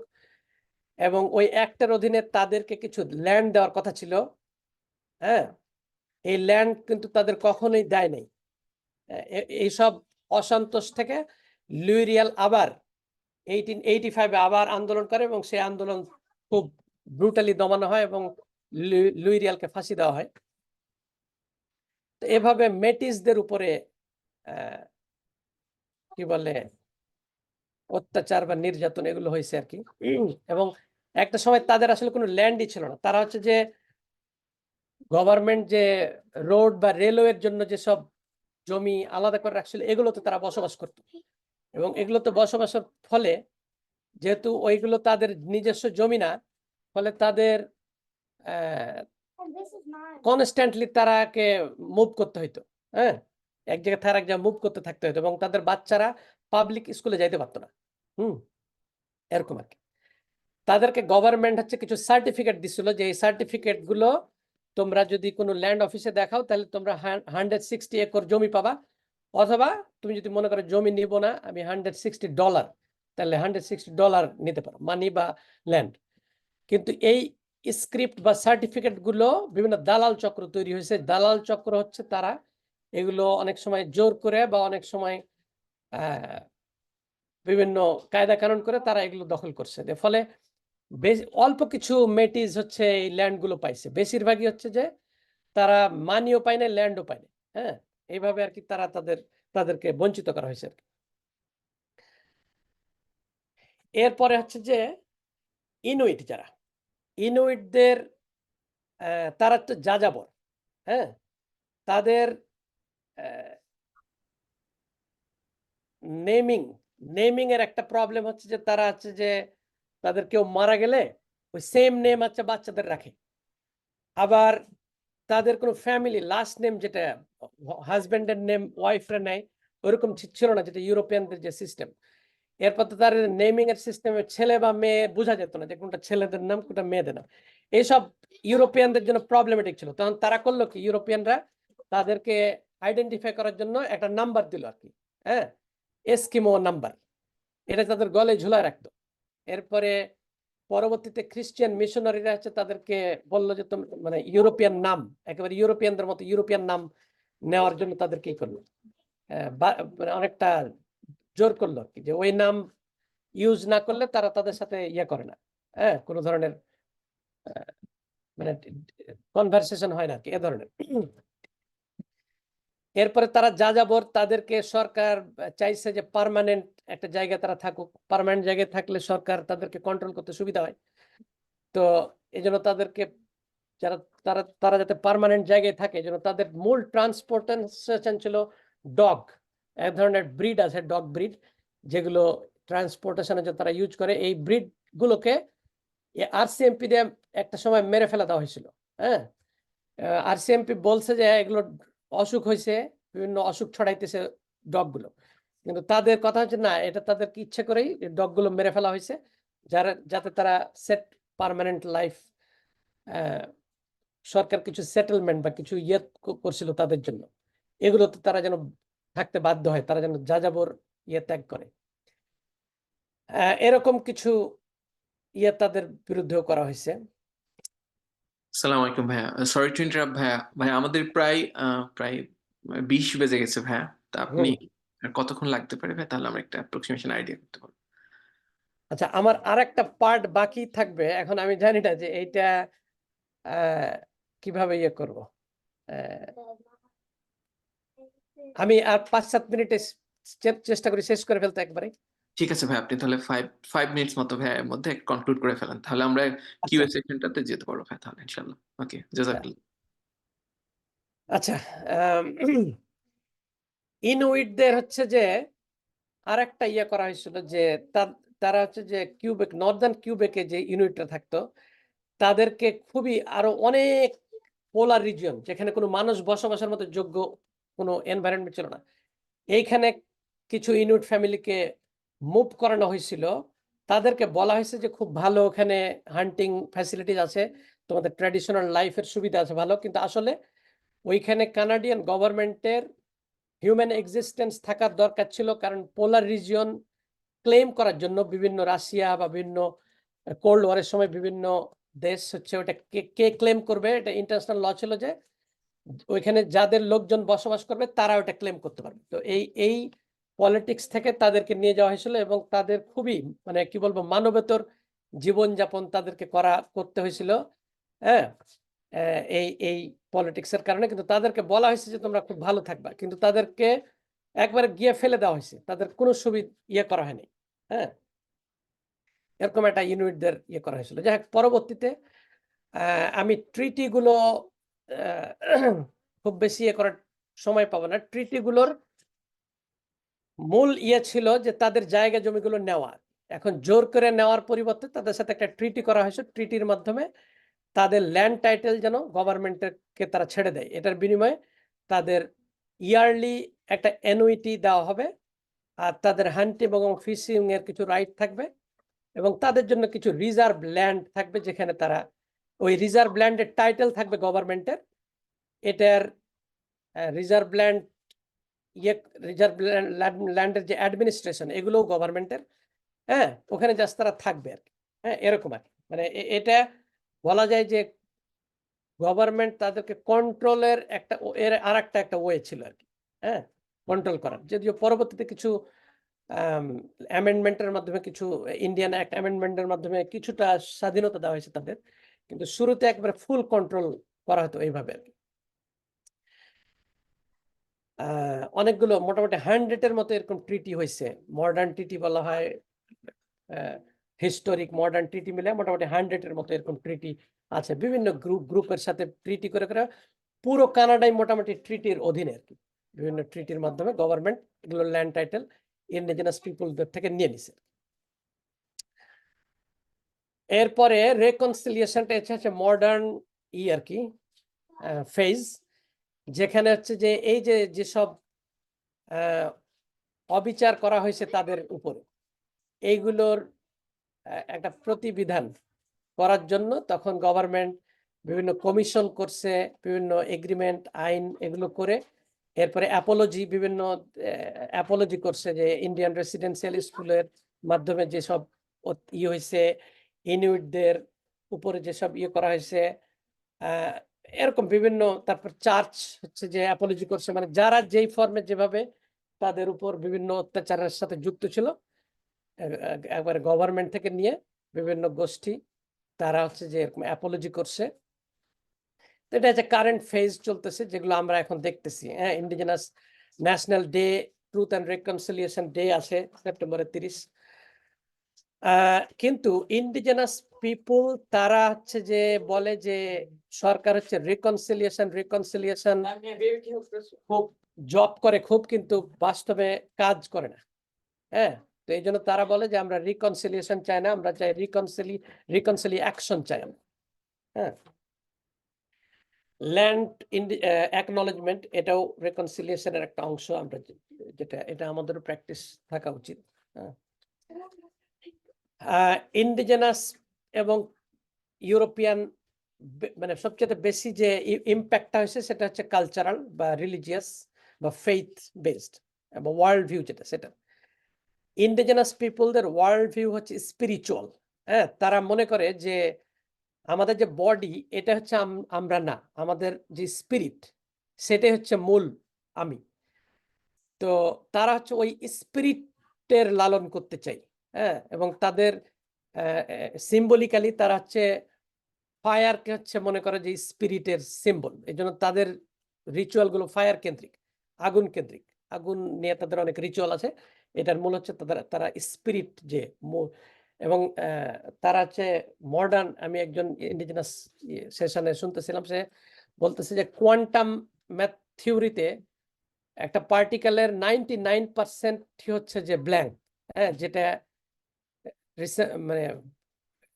এবং ওই অ্যাক্টের অধীনে তাদেরকে কিছু ল্যান্ড দেওয়ার কথা ছিল, হ্যাঁ, এই ল্যান্ড কিন্তু তাদের কখনোই দেয় নাই। এইসব অসন্তোষ থেকে লুই রিয়াল আবার 1885 আবার আন্দোলন করে এবং সেই আন্দোলন খুব ব্রুটালি দমানো হয় এবং লুই রিয়ালকে ফাঁসি দেওয়া হয়। তো এভাবে মেটিসদের উপরে কি বলে অত্যাচার বা নির্যাতন এগুলো হয়েছে আর কি। এবং একটা সময় তাদের আসলে কোনো ল্যান্ডই ছিল না, তারা হচ্ছে যে গভর্নমেন্ট যে রোড বা রেলওয়ের জন্য যেসব জমি আলাদা করে রাখছিল, এগুলোতে তারা বসবাস করত, এবং এগুলোতে বসবাসের ফলে যেহেতু ওইগুলো তাদের নিজস্ব জমি না, ফলে তাদের কনস্ট্যান্টলি তারাকে মুভ করতে হইতো, হ্যাঁ, এক জায়গা থেকে আরেক জায়গায় মুভ করতে থাকতে হতো, এবং তাদের বাচ্চারা পাবলিক স্কুলে যাইতে পারতো না। এরকম আর কি। তাদেরকে গভর্নমেন্ট হচ্ছে কিছু সার্টিফিকেট দিছিল, যে এই সার্টিফিকেট গুলো তোমরা যদি কোনো ল্যান্ড অফিসে দেখাও তাহলে তোমরা 160 একর জমি পাবা, অথবা তুমি যদি মনে করো জমি নিব না, আমি $160, তাহলে $160 নিতে পারো, মানি বা ল্যান্ড। কিন্তু এই স্ক্রিপ্ট বা সার্টিফিকেট গুলো বিভিন্ন দালাল চক্র তৈরি হয়েছে। দালাল চক্র হচ্ছে তারা এগুলো অনেক সময় জোর করে বা অনেক সময় বিভিন্ন কায়দা কানুন করে তারা এগুলো দখল করছে। ফলে অল্প কিছু মেটিস হচ্ছে এই ল্যান্ড গুলো পাইছে, বেশিরভাগই হচ্ছে যে তারা মানিও পায় না, ল্যান্ডও পায় না। হ্যাঁ, এইভাবে আর কি তারা তাদেরকে বঞ্চিত করা হয়েছে আর কি। এরপরে হচ্ছে যে ইনুইট, যারা ইনুইটদের তারা তো যাযাবর, হ্যাঁ, তাদের নেমিং এর একটা প্রবলেম হচ্ছে যে তারা হচ্ছে যে তাদের কেউ মারা গেলে ওই সেম নেম হচ্ছে বাচ্চাদের রাখে। আবার তাদের কোনো ফ্যামিলি লাস্ট নেম, যেটা হাজবেন্ডের নেম ওয়াইফরা নেয়, ওরকম ছিল না, যেটা ইউরোপিয়ানদের যে সিস্টেম। এরপর তো তার নেমিং এর সিস্টেমে ছেলে বা মেয়ে বোঝা যেত না যে কোনটা ছেলেদের নাম কোনটা মেয়েদের নাম। এইসব ইউরোপিয়ানদের জন্য প্রবলেমেটিক ছিল। তখন তারা করলো কি, ইউরোপিয়ানরা তাদেরকে আইডেন্টিফাই করার জন্য একটা নাম্বার দিল আর কি, হ্যাঁ, এস্কিমো নাম্বার, এটা তাদের গলায় ঝুলায় রাখতো। এরপরে পরবর্তীতে খ্রিস্টান মিশনারিরা হচ্ছে তাদেরকে বললো যে তুমি মানে ইউরোপিয়ান নাম, একেবারে ইউরোপিয়ানদের মতো ইউরোপিয়ান নাম নেওয়ার জন্য তাদেরকে কি করলো, মানে অনেকটা জোর করলো আর কি, যে ওই নাম ইউজ না করলে তারা তাদের সাথে ইয়ে করে না, হ্যাঁ, কোনো ধরনের মানে কনভারসেশন হয় না আর কি, এ ধরনের। এরপরে তারা যাযাবর, তাদেরকে সরকার চাইছে যে পার্মানেন্ট একটা জায়গায় তারা থাকুক, পার্মানেন্ট জায়গায় থাকলে সরকার তাদেরকে কন্ট্রোল করতে সুবিধা হয়। তো এই জন্য তাদেরকে যারা তারা তারা যাতে পার্মানেন্ট জায়গায় থাকে, এই জন্য তাদের মূল ট্রান্সপোর্টেশন ছিল ডগ, এক ধরনের ব্রিড আছে ডগ ব্রিড, যেগুলো ট্রান্সপোর্টেশনের জন্য তারা ইউজ করে। এই ব্রিড গুলোকে আরসিএমপি দিয়ে একটা সময় মেরে ফেলা দেওয়া হয়েছিল, হ্যাঁ। আরসিএমপি বলছে যে এগুলো অসুখ হয়েছে, বিভিন্ন অসুখ ছড়াইতেছে ডগগুলো, কিন্তু তাদের কথা হচ্ছে না, এটা তাদেরকে ইচ্ছে করেই ডগগুলো মেরে ফেলা হয়েছে, যাতে তারা সেট পার্মানেন্ট লাইফ, সরকার কিছু সেটেলমেন্ট বা কিছু ইয়ে করছিল তাদের জন্য, এগুলোতে তারা যেন থাকতে বাধ্য হয়, তারা যেন যাযাবর ইয়ে ত্যাগ করে। এরকম কিছু ইয়ে তাদের বিরুদ্ধেও করা হয়েছে। আসসালামু আলাইকুম ভাইয়া, সরি টু ইন্টারাপ্ট ভাইয়া। ভাইয়া আমাদের প্রায় 20 বেজে গেছে ভাইয়া। তা আপনি আর কতক্ষণ লাগতে পারে ভাই, তাহলে আমরা একটা অ্যাপ্রক্সিমেশন আইডিয়া করতে পারবো। আচ্ছা, আমার আরেকটা পার্ট বাকি থাকবে, এখন আমি জানি না যে এইটা কিভাবে ইয়ে করব। আমি আর 5-7 মিনিটে চেষ্টা করি শেষ করে ফেলতে একবারে। ঠিক আছে ভাই, আপনি তাহলে 5 মিনিটস মতো ভাইয়া এর মধ্যে কনক্লুড করে ফেলেন, তাহলে আমরা কিউএ সেকশনটাতে যেতে পারবো ভাই, তাহলে ইনশাআল্লাহ। ওকে, জাযাকাল্লাহ। আচ্ছা, ইনুইটদের হচ্ছে যে আরেকটা ইয়ে করা হয়েছিল যে তারা হচ্ছে যে কিউবেক, নর্দার্ন কিউবেকে যে ইনুইটরা থাকতো, তাদেরকে খুবই আরো অনেক পোলার রিজিয়ন, যেখানে কোনো মানুষ বসবাসের মতো যোগ্য কোনো এনভায়রনমেন্ট ছিল না, এইখানে কিছু ইনুইট ফ্যামিলিকে মুভ করানো হয়েছিল। তাদেরকে বলা হয়েছে যে খুব ভালো ওখানে হান্টিং ফ্যাসিলিটিস আছে, তোমাদের ট্র্যাডিশনাল লাইফের সুবিধা আছে ভালো, কিন্তু আসলে ওইখানে কানাডিয়ান গভর্নমেন্টের হিউম্যান এক্সিস্টেন্স থাকার দরকার ছিল, কারণ পোলার রিজিয়ন ক্লেম করার জন্য বিভিন্ন রাশিয়া বা বিভিন্ন কোল্ড ওয়ারের সময় বিভিন্ন দেশ হচ্ছে ওটা কে ক্লেম করবে, এটা ইন্টারন্যাশনাল ল ছিল যে ওইখানে যাদের লোকজন বসবাস করবে তারা ওটা ক্লেম করতে পারবে। তো এই পলিটিক্স থেকে তাদেরকে নিয়ে যাওয়া হয়েছিল, এবং তাদের খুবই মানে কি বলবো মানবেতর জীবনযাপন তাদেরকে করতে হয়েছিল, হ্যাঁ, এই পলিটিক্সের কারণে। কিন্তু তাদেরকে বলা হয়েছে যে তোমরা খুব ভালো থাকবা, কিন্তু তাদেরকে একবারে গিয়ে ফেলে দেওয়া হয়েছে, তাদের কোনো সুবিধা ইয়ে করা হয়নি, হ্যাঁ, এরকম একটা ইউনিটদের ইয়ে করা হয়েছিল। যাই হোক, পরবর্তীতে আমি ট্রিটি গুলো খুব বেশি ইয়ে করার সময় পাবো না। ট্রিটি গুলোর মূল ইয়ে ছিল যে তাদের জায়গা জমিগুলো নেওয়া, এখন জোর করে নেওয়ার পরিবর্তে তাদের সাথে একটা ট্রিটি করা হয়েছে, ট্রিটির মাধ্যমে তাদের ল্যান্ড টাইটেল যেন গভর্নমেন্টকে তারা ছেড়ে দেয়, এটার বিনিময়ে তাদের ইয়ারলি একটা অ্যানুইটি দেওয়া হবে, আর তাদের হান্টিং এবং ফিশিং এর কিছু রাইট থাকবে, এবং তাদের জন্য কিছু রিজার্ভ ল্যান্ড থাকবে, যেখানে তারা ওই রিজার্ভ ল্যান্ডের টাইটেল থাকবে গভর্নমেন্টের, এটার রিজার্ভ ল্যান্ড রিজার্ভ ল্যান্ডের যে অ্যাডমিনিস্ট্রেশন এগুলোও গভর্নমেন্টের, হ্যাঁ, ওখানে জাস্ট তারা থাকবে আর কি, হ্যাঁ, এরকম আর কি। মানে এটা বলা যায় যে গভর্নমেন্ট তাদেরকে কন্ট্রোলের একটা এর আর একটা ওয়ে ছিল আর কি, হ্যাঁ, কন্ট্রোল করার। যদিও পরবর্তীতে কিছু অ্যামেন্ডমেন্টের মাধ্যমে, কিছু ইন্ডিয়ান অ্যাক্ট অ্যামেন্ডমেন্টের মাধ্যমে কিছুটা স্বাধীনতা দেওয়া হয়েছে তাদের, কিন্তু শুরুতে একবারে ফুল কন্ট্রোল করা হতো এইভাবে আর কি। অনেকগুলো মোটামুটি 100-এর মতো এরকম ট্রিটি হয়েছে, মডার্ন ট্রিটি বলা হয়, হিস্টোরিক মডার্ন ট্রিটি মিলে মোটামুটি 100-এর মতো এরকম ট্রিটি আছে, বিভিন্ন গ্রুপের সাথে ট্রিটি করে করে পুরো কানাডায় মোটামুটি ট্রিটির অধীনে আর কি। বিভিন্ন ট্রিটির মাধ্যমে গভর্নমেন্ট এগুলো ল্যান্ড টাইটেল ইন্ডিজিনাস পিপলদের থেকে নিয়ে নিছে। এরপরে রেকনসিলিয়েশনটা হচ্ছে মডার্ন আর কি ফেজ, যেখানে হচ্ছে যে এই যেসব অবিচার করা হয়েছে তাদের উপরে, এইগুলোর একটা প্রতিবিধান করার জন্য তখন গভর্নমেন্ট বিভিন্ন কমিশন করছে, বিভিন্ন এগ্রিমেন্ট আইন এগুলো করে এরপরে বিভিন্ন অ্যাপোলজি করছে যে ইন্ডিয়ান রেসিডেন্সিয়াল স্কুলের মাধ্যমে যেসব হয়েছে, ইনুইটদের উপরে যেসব করা হয়েছে, এরকম বিভিন্ন, তারপর চার্চ হচ্ছে যে অ্যাপোলজি করছে, মানে যারা যেই ফর্মে যেভাবে তাদের উপর বিভিন্ন অত্যাচারের সাথে যুক্ত ছিল একবারে গভর্নমেন্ট থেকে নিয়ে বিভিন্ন গোষ্ঠী তারা হচ্ছে যে এরকম অ্যাপোলজি করছে। তো এটা হচ্ছে কারেন্ট ফেজ চলতেছে, যেগুলো আমরা এখন দেখতেছি। হ্যাঁ, indigenous national day, truth and reconciliation day আছে সেপ্টেম্বরের 30। কিন্তু ইন্ডিজিনাস পিপুল তারা হচ্ছে যে বলে যে সরকার হচ্ছে রিকনসিলিয়েশন খুব জব করে খুব, কিন্তু বাস্তবে কাজ করে না। হ্যাঁ, তো এই জন্য তারা বলে যে আমরা রিকনসিলিয়েশন চাই না, আমরা চাই রিকনসিলিয়েশন চাই আমরা। হ্যাঁ, ল্যান্ড অ্যাকনলেজমেন্ট এটাও রিকনসিলিয়েশনের একটা অংশ, আমরা যেটা এটা আমাদের প্র্যাকটিস থাকা উচিত। ইন্ডিজিনাস এবং ইউরোপিয়ান মানে সবচেয়ে বেশি যে ইম্প্যাক্টটা হয়েছে সেটা হচ্ছে কালচারাল বা রিলিজিয়াস বা ফেইথ বেসড বা ওয়ার্ল্ড ভিউ, যেটা সেটা ইন্ডিজিনাস পিপলদের ওয়ার্ল্ড ভিউ হচ্ছে স্পিরিচুয়াল। হ্যাঁ, তারা মনে করে যে আমাদের যে বডি এটা হচ্ছে আমরা না, আমাদের যে স্পিরিট সেটাই হচ্ছে মূল আমি। তো তারা হচ্ছে ওই স্পিরিটের লালন করতে চাই। হ্যাঁ, এবং তাদের সিম্বলিক্যালি তারা হচ্ছে ফায়ারকে হচ্ছে মনে করে যে স্পিরিটের সিম্বল, এই জন্য তাদের রিচুয়াল গুলো ফায়ার কেন্দ্রিক, আগুন কেন্দ্রিক। আগুন নিয়ে তাদের অনেক রিচুয়াল আছে। এটার মূল হচ্ছে তারা স্পিরিট যে এবং তারা হচ্ছে মডার্ন। আমি একজন ইন্ডিজিনাস সেশনে শুনতেছিলাম, সে বলতেছে যে কোয়ান্টাম ম্যাথ থিওরিতে একটা পার্টিকেলের 99% হচ্ছে যে ব্ল্যাঙ্ক। হ্যাঁ, যেটা মানে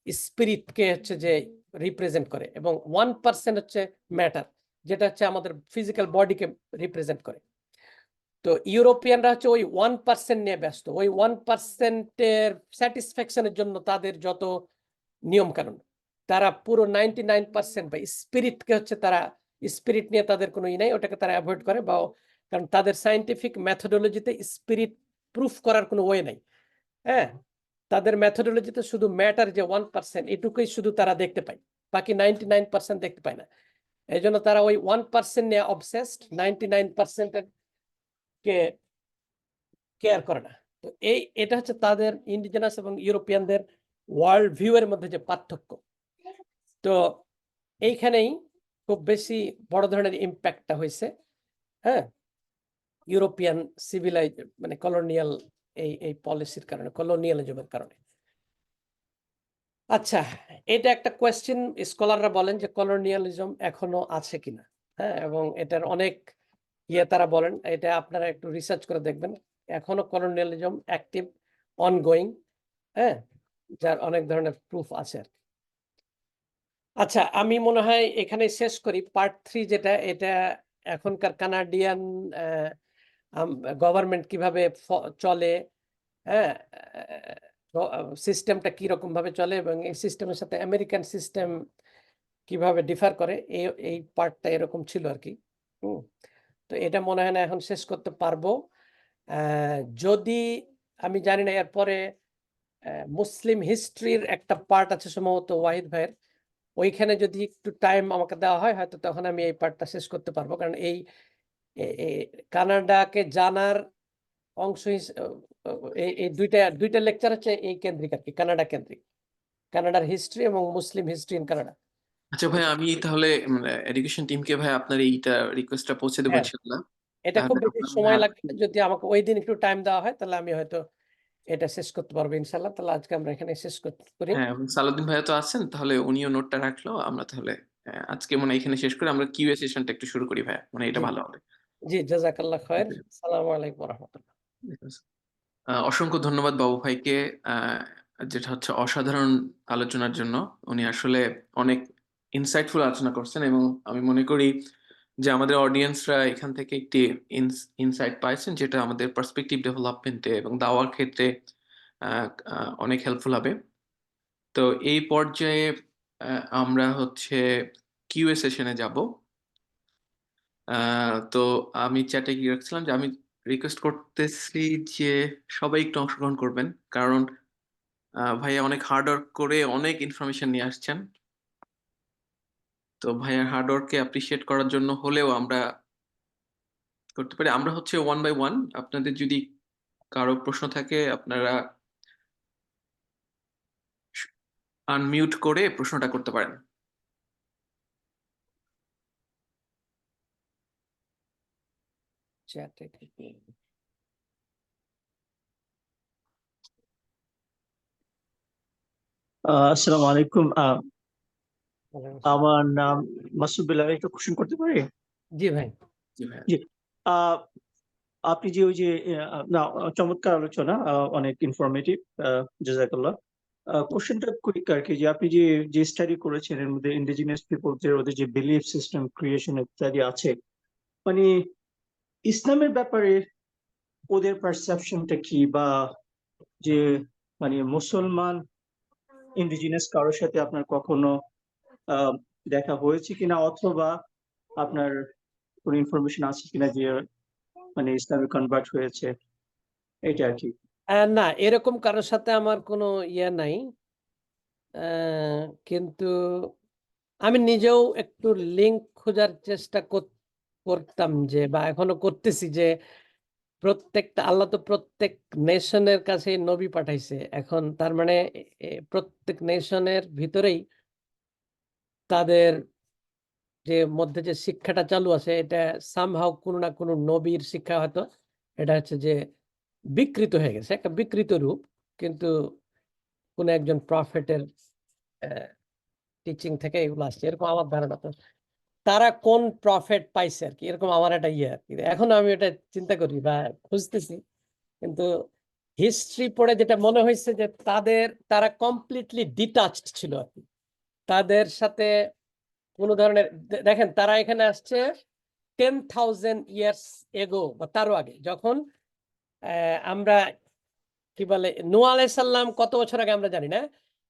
স্পিরিটকে হচ্ছে যে রিপ্রেজেন্ট করে, এবং 1% হচ্ছে ম্যাটার, যেটা হচ্ছে আমাদের ফিজিক্যাল বডিকে রিপ্রেজেন্ট করে। তো ইউরোপিয়ানরা হচ্ছে ওই 1% নিয়ে ব্যস্ত। ওই 1%-এর স্যাটিসফ্যাকশনের জন্য তাদের যত নিয়ম কানুন, তারা পুরো 99% বা স্পিরিটকে হচ্ছে তারা স্পিরিট নিয়ে তাদের কোনো নাই, ওটাকে তারা অ্যাভয়েড করে। বা কারণ তাদের সায়েন্টিফিক মেথোডোলজিতে স্পিরিট প্রুফ করার কোনো ওয়ে নাই। হ্যাঁ, তাদের মেথোডোলজিতে শুধু ম্যাটার যে 1% এটুকুই শুধু তারা দেখতে পায়, বাকি 99% দেখতে পায় না। এই জন্য তারা ওই 1% নিয়ে অবসেসড, 99% কে কেয়ার করে না। তো এটা হচ্ছে তাদের ইন্ডিজিনাস এবং ইউরোপিয়ানদের ওয়ার্ল্ড ভিউ এর মধ্যে যে পার্থক্য। তো এইখানেই খুব বেশি বড় ধরনের ইম্প্যাক্টটা হয়েছে। হ্যাঁ, ইউরোপিয়ান সিভিলাইজ মানে কলোনিয়াল এই পলিসির কারণে, কলোনিয়ালিজমের কারণে। আচ্ছা, এটা একটা কোয়েশ্চেন, স্কলাররা বলেন যে কলোনিয়ালিজম এখনো আছে কিনা। হ্যাঁ, এবং এটার অনেক তারা বলেন, এটা আপনারা একটু রিসার্চ করে দেখবেন, এখনো কলোনিয়ালিজম অ্যাক্টিভ, অনগোয়িং। হ্যাঁ, যার অনেক ধরনের প্রুফ আছে আর কি। আচ্ছা, আমি মনে হয় এখানে শেষ করি পার্ট 3, যেটা এটা এখনকার কানাডিয়ান গভর্নমেন্ট কিভাবে চলে, হ্যাঁ, সিস্টেমটা কিরকম ভাবে চলে, এবং এই সিস্টেমের সাথে আমেরিকান সিস্টেম কিভাবে ডিফার করে, এই পার্টটা এরকম ছিল আর কি। তো এটা মনে হয় না এখন শেষ করতে পারবো। যদি আমি জানি না এরপরে মুসলিম হিস্ট্রির একটা পার্ট আছে সম্ভবত ওয়াহিদ ভাইয়ের, ওইখানে যদি একটু টাইম আমাকে দেওয়া হয় হয়তো তখন আমি এই পার্টটা শেষ করতে পারবো। কারণ এই কানাডাকে জানার অংশ এই দুইটা লেকচার হচ্ছে এই কেন্দ্রিক আর কি, কানাডা কেন্দ্রিক, কানাডার হিস্ট্রি এবং মুসলিম হিস্ট্রি ইন কানাডা। আচ্ছা ভাই, আমি তাহলে এডুকেশন টিমকে ভাই আপনার এইটা রিকোয়েস্টটা পৌঁছে দেবো হ্যাঁ, ইনশাআল্লাহ। এটা খুব তাহলে বেশি সময় লাগবে না, যদি আমাকে ওই দিন একটু টাইম দেওয়া হয় তাহলে আমি হয়তো এটা শেষ করতে পারবো ইনশাল্লাহ। তাহলে আজকে আমরা এখানে শেষ করি। হ্যাঁ, এবং সালাউদ্দিন ভাইয়া তো আছেন, তাহলে উনিও নোটটা রাখলো। আমরা তাহলে আজকে এখানে শেষ করে আমরা কিউএ সেশনটা একটু শুরু করি ভাইয়া, এটা জি ভালো হবে। জি, জাযাকাল্লাহ খায়ের। আসসালামু আলাইকুম ওয়া রাহমাতুল্লাহ। অসংখ্য ধন্যবাদ বাবু ভাইকে, যেটা হচ্ছে অসাধারণ আলোচনার জন্য। উনি আসলে অনেক ইনসাইটফুল আলোচনা করছেন, এবং আমি মনে করি যে আমাদের অডিয়েন্সরা এখান থেকে একটি ইনসাইট পাইছেন, যেটা আমাদের পার্সপেক্টিভ ডেভেলপমেন্টে এবং দাওয়ার ক্ষেত্রে অনেক হেল্পফুল হবে। তো এই পর্যায়ে আমরা হচ্ছে কিউএ সেশনে যাব। তো আমি চ্যাটে গিয়ে রাখছিলাম যে আমি রিকোয়েস্ট করতেছি যে সবাই একটু অংশগ্রহণ করবেন, কারণ ভাইয়া অনেক হার্ড ওয়ার্ক করে অনেক ইনফরমেশন নিয়ে আসছেন। তো ভাইয়ার হার্ড ওয়ার্ককে অ্যাপ্রিসিয়েট করার জন্য হলেও আমরা করতে পারি। আমরা হচ্ছে 1 বাই 1, আপনাদের যদি কারো প্রশ্ন থাকে আপনারা আনমিউট করে প্রশ্নটা করতে পারেন। চ্যাটে থেকে আসসালামু আলাইকুম। বলেন। আমার নাম মাসুদ বিল্লাহ। একটা কোশ্চেন করতে পারি? জি ভাই। জি ভাইয়া। জি। আহ, আপনি যে ওই যে না, চমৎকার আলোচনা, অনেক ইনফরমেটিভ। জাযাকাল্লাহ। কোশ্চেনটা কুইক আর কি, যে আপনি যে স্টাডি করেছেন এর মধ্যে ইন্ডিজিনাস পিপলদের ওদের যে বিলিফ সিস্টেম ক্রিয়েশন ইত্যাদি আছে, মানে ইসলামের ব্যাপারে ওদের পারসেপশনটা কি, বা যে মানে মুসলমান ইন্ডিজিনাস কারোর সাথে আপনার কখনো আহ, দেখা হয়েছে কিনা, অথবা আপনার কোনো ইনফরমেশন আছে কিনা যে মানে ইসলামে কনভার্ট হয়েছে, এটা আর কি। না, এরকম কারোর সাথে আমার কোনো ইয়ে নাই। কিন্তু আমি নিজেও একটু লিঙ্ক খোঁজার চেষ্টা করতাম, যে বা এখনো করতেছি, যে প্রত্যেকটা আল্লাহ তো প্রত্যেক নেশনের কাছে নবী পাঠাইছে। এখন তার মানে প্রত্যেক নেশনের ভিতরেই তাদের যে মধ্যে যে শিক্ষাটা চালু আছে, এটা সামহাও কোনো না কোনো নবীর শিক্ষা, হয়তো এটা হচ্ছে যে বিকৃত হয়ে গেছে, একটা বিকৃত রূপ, কিন্তু কোন একজন প্রফেটের টিচিং থেকে এগুলো আসছে, এরকম আমার ধারণা। তো তারা কোন প্রফেট পাইছে আর কি, এরকম আমার একটা ইয়ে আর কি। এখন আমি এটা চিন্তা করি বা খুঁজতেছি, কিন্তু হিস্ট্রি পড়ে যেটা মনে হয়েছে যে তারা কমপ্লিটলি ডিটাচড ছিল আর কি। তাদের সাথে কোনো ধরনের, দেখেন তারা এখানে আসছে 10,000 ইয়ার্স এগো বা তারও আগে, যখন আমরা কি বলে নূহ আলাইহিসসালাম কত বছর আগে আমরা জানি না,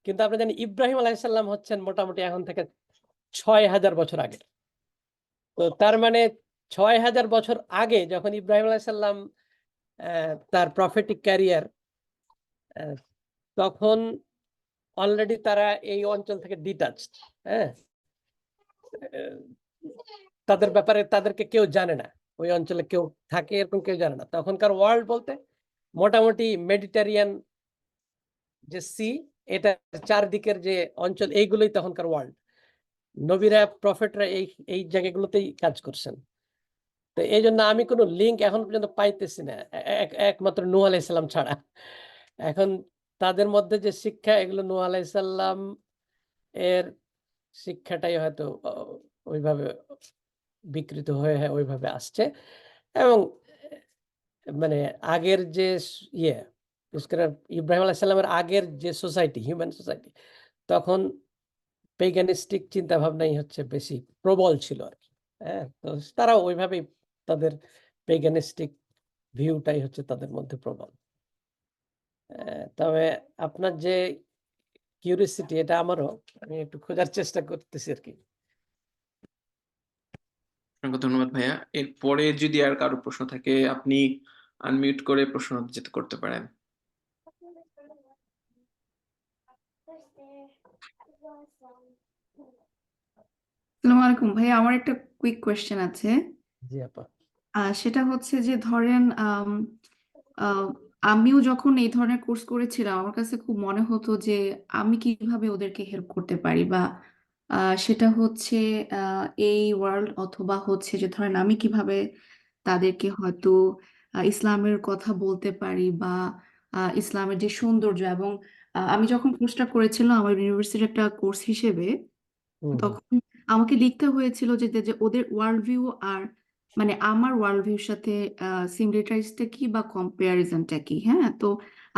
কিন্তু আমরা জানি ইব্রাহিম আলাইহিসসালাম হচ্ছেন মোটামুটি এখন থেকে 6,000 বছর আগে। তো তার মানে 6,000 বছর আগে যখন ইব্রাহিম আলাইহিসসালাম তার প্রফেটিক ক্যারিয়ার, তখন অলরেডি তারা এই অঞ্চল থেকে ডিটাচড। হ্যাঁ, তাদের ব্যাপারে তাদেরকে কেউ জানে না, ওই অঞ্চলে কেউ থাকে এরকম কেউ জানে না। তখনকার ওয়ার্ল্ড বলতে মোটামুটি মেডিটেরিয়ান যে সি, এটা চারদিকের যে অঞ্চল, এইগুলোই তখনকার ওয়ার্ল্ড। নবীরা প্রফেটরা এই এই জায়গাগুলোতেই কাজ করছেন। তো এই জন্য আমি কোনো লিঙ্ক এখন পর্যন্ত পাইতেছি না, একমাত্র নূহ আলাইহিসসালাম ছাড়া। এখন তাদের মধ্যে যে শিক্ষা, এগুলো নূহ আলাইহিসসালাম এর শিক্ষাটাই হয়তো ওইভাবে বিকৃত হয়ে ওইভাবে আসছে। এবং মানে আগের যে ইয়ে, বিশেষ করে ইব্রাহিম আলাইহিসসালামের আগের যে সোসাইটি, হিউম্যান সোসাইটি, তখন পেগানিস্টিক চিন্তা ভাবনাই হচ্ছে বেশি প্রবল ছিল আর কি। হ্যাঁ, তো তারা ওইভাবেই তাদের পেগানিস্টিক ভিউটাই হচ্ছে তাদের মধ্যে প্রবল। তবে আপনার যে কিউরিসিটি, এটা আমারও, আমি একটু খোঁজার চেষ্টা করতেছি আর কি। অসংখ্য ধন্যবাদ ভাইয়া। এরপরে যদি আর কারো প্রশ্ন থাকে আপনি আনমিউট করে প্রশ্ন যেতে করতে পারেন। আসসালামু আলাইকুম ভাইয়া, আমার একটা কুইক কোয়েশ্চেন আছে। জি আপা। সেটা হচ্ছে যে ধরেন আহ, আমিও যখন এই ধরনের কোর্স করেছিলাম, আমার কাছে খুব মনে হতো যে আমি কিভাবে ওদেরকে হেল্প করতে পারি, বা সেটা হচ্ছে এই ওয়ার্ল্ড, অথবা হচ্ছে যে ধরেন আমি কিভাবে তাদেরকে হয়তো ইসলামের কথা বলতে পারি, বা ইসলামের যে সৌন্দর্য। এবং আমি যখন কোর্সটা করেছিলাম আমার ইউনিভার্সিটির একটা কোর্স হিসেবে, তখন আমাকে লিখতে হয়েছিল যে যে ওদের ওয়ার্ল্ড ভিউ আর মানে আমার ওয়ার্ল্ড ভিউর সাথে সিমিলারিটিসটা কি বা কম্পারিজনটা কি। হ্যাঁ, তো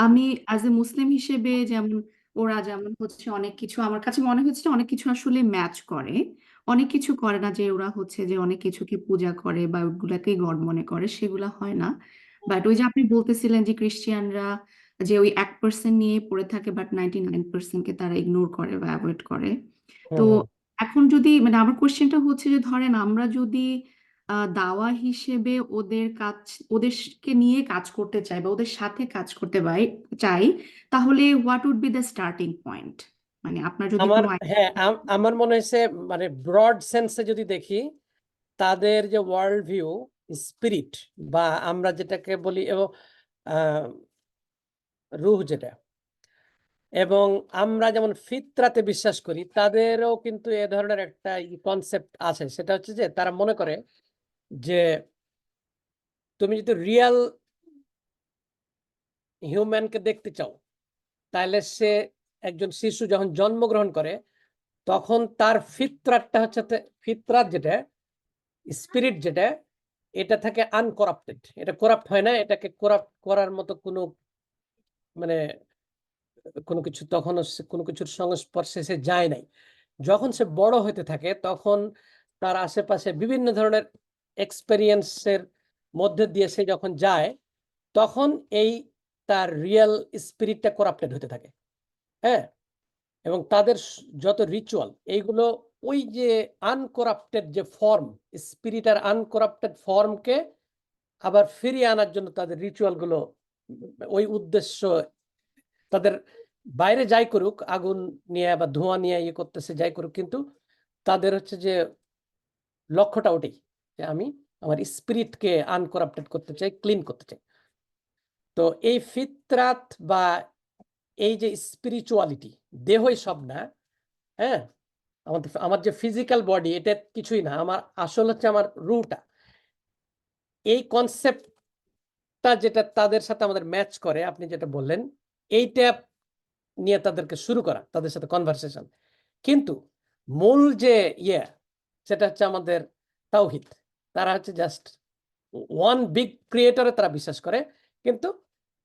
আমি অ্যাজ এ মুসলিম হিসেবে, যেমন ওরা যেমন হচ্ছে অনেক কিছু, আমার কাছে মনে হচ্ছে যে অনেক কিছু আসলে ম্যাচ করে, অনেক কিছু করে না। যে ওরা হচ্ছে যে অনেক কিছুকে পূজা করে বা ওগুলাকেই গড মনে করে, সেগুলা হয় না। বাট ওই যে আপনি বলতেছিলেন যে ক্রিশ্চিয়ানরা যে ওই 1% নিয়ে পড়ে থাকে, বাট 99%কে তারা ইগনোর করে বা অ্যাভয়েড করে। তো হুম হুম। এখন যদি মানে আমার কোশ্চেনটা হচ্ছে যে ধরেন আমরা যদি দাওয়া হিসেবে ওদেরকে নিয়ে কাজ করতে চাই বা ওদের সাথে কাজ করতে চাই, তাহলে what would be the starting point? মানে আপনার যদি আমার কোনো হ্যাঁ আমার মনে হয়েছে মানে ব্রড সেন্সে যদি দেখি তাদের যে ওয়ার্ল্ড ভিউ, স্পিরিট বা আমরা যেটাকে বলি এবং রুহ যেটা, এবং আমরা যেমন ফিতরাতে বিশ্বাস করি, তাদেরও কিন্তু এ ধরনের একটা কনসেপ্ট আছে। সেটা হচ্ছে যে তারা মনে করে যে তুমি যদি রিয়েল হিউম্যানকে দেখতে চাও, তাহলে সে একজন শিশু যখন জন্মগ্রহণ করে তখন তার ফিতরাতটা হচ্ছে ফিতরাত যেটা, স্পিরিট যেটা, এটা থাকে আনকরাপ্টেড, এটা করাপ্ট হয় না, এটাকে করাপ্ট করার মতো কোনো মানে কোনো কিছু তখনও কোনো কিছুর সংস্পর্শে সে যায় নাই। যখন সে বড় হতে থাকে তখন তার আশেপাশে বিভিন্ন ধরনের এক্সপেরিয়েন্সের মধ্যে দিয়ে সে যখন যায়, তখন এই তার রিয়েল স্পিরিটটা করাপ্টেড হতে থাকে। হ্যাঁ, এবং তাদের যত রিচুয়াল এইগুলো ওই যে আনকরাপ্টেড যে ফর্ম, স্পিরিট আর আনকরাপ্টেড ফর্মকে আবার ফিরিয়ে আনার জন্য তাদের রিচুয়াল গুলো ওই উদ্দেশ্য, তাদের বাইরে যাই করুক, আগুন নিয়ে বা ধোঁয়া নিয়ে ইয়ে করতেছে যাই করুক, কিন্তু তাদের হচ্ছে যে লক্ষ্যটা ওটাই যে আমি আমার স্পিরিটকে আনকরাপ্টেড করতে চাই, ক্লিন করতে চাই। তো এই ফিতরাত বা এই যে স্পিরিচুয়ালিটি, দেহই সব না। হ্যাঁ, আমার যে ফিজিক্যাল বডি এটা কিছুই না, আমার আসল হচ্ছে আমার রুটা। এই কনসেপ্টটা যেটা তাদের সাথে আমাদের ম্যাচ করে, আপনি যেটা বললেন, এইটা নিয়ে তাদেরকে শুরু করা, তাদের সাথে কনভারসেশন। কিন্তু মূল যে সেটা হচ্ছে আমাদের তাওহীদ। তারা হচ্ছে জাস্ট ওয়ান বিগ ক্রিয়েটরে তারা বিশ্বাস করে, কিন্তু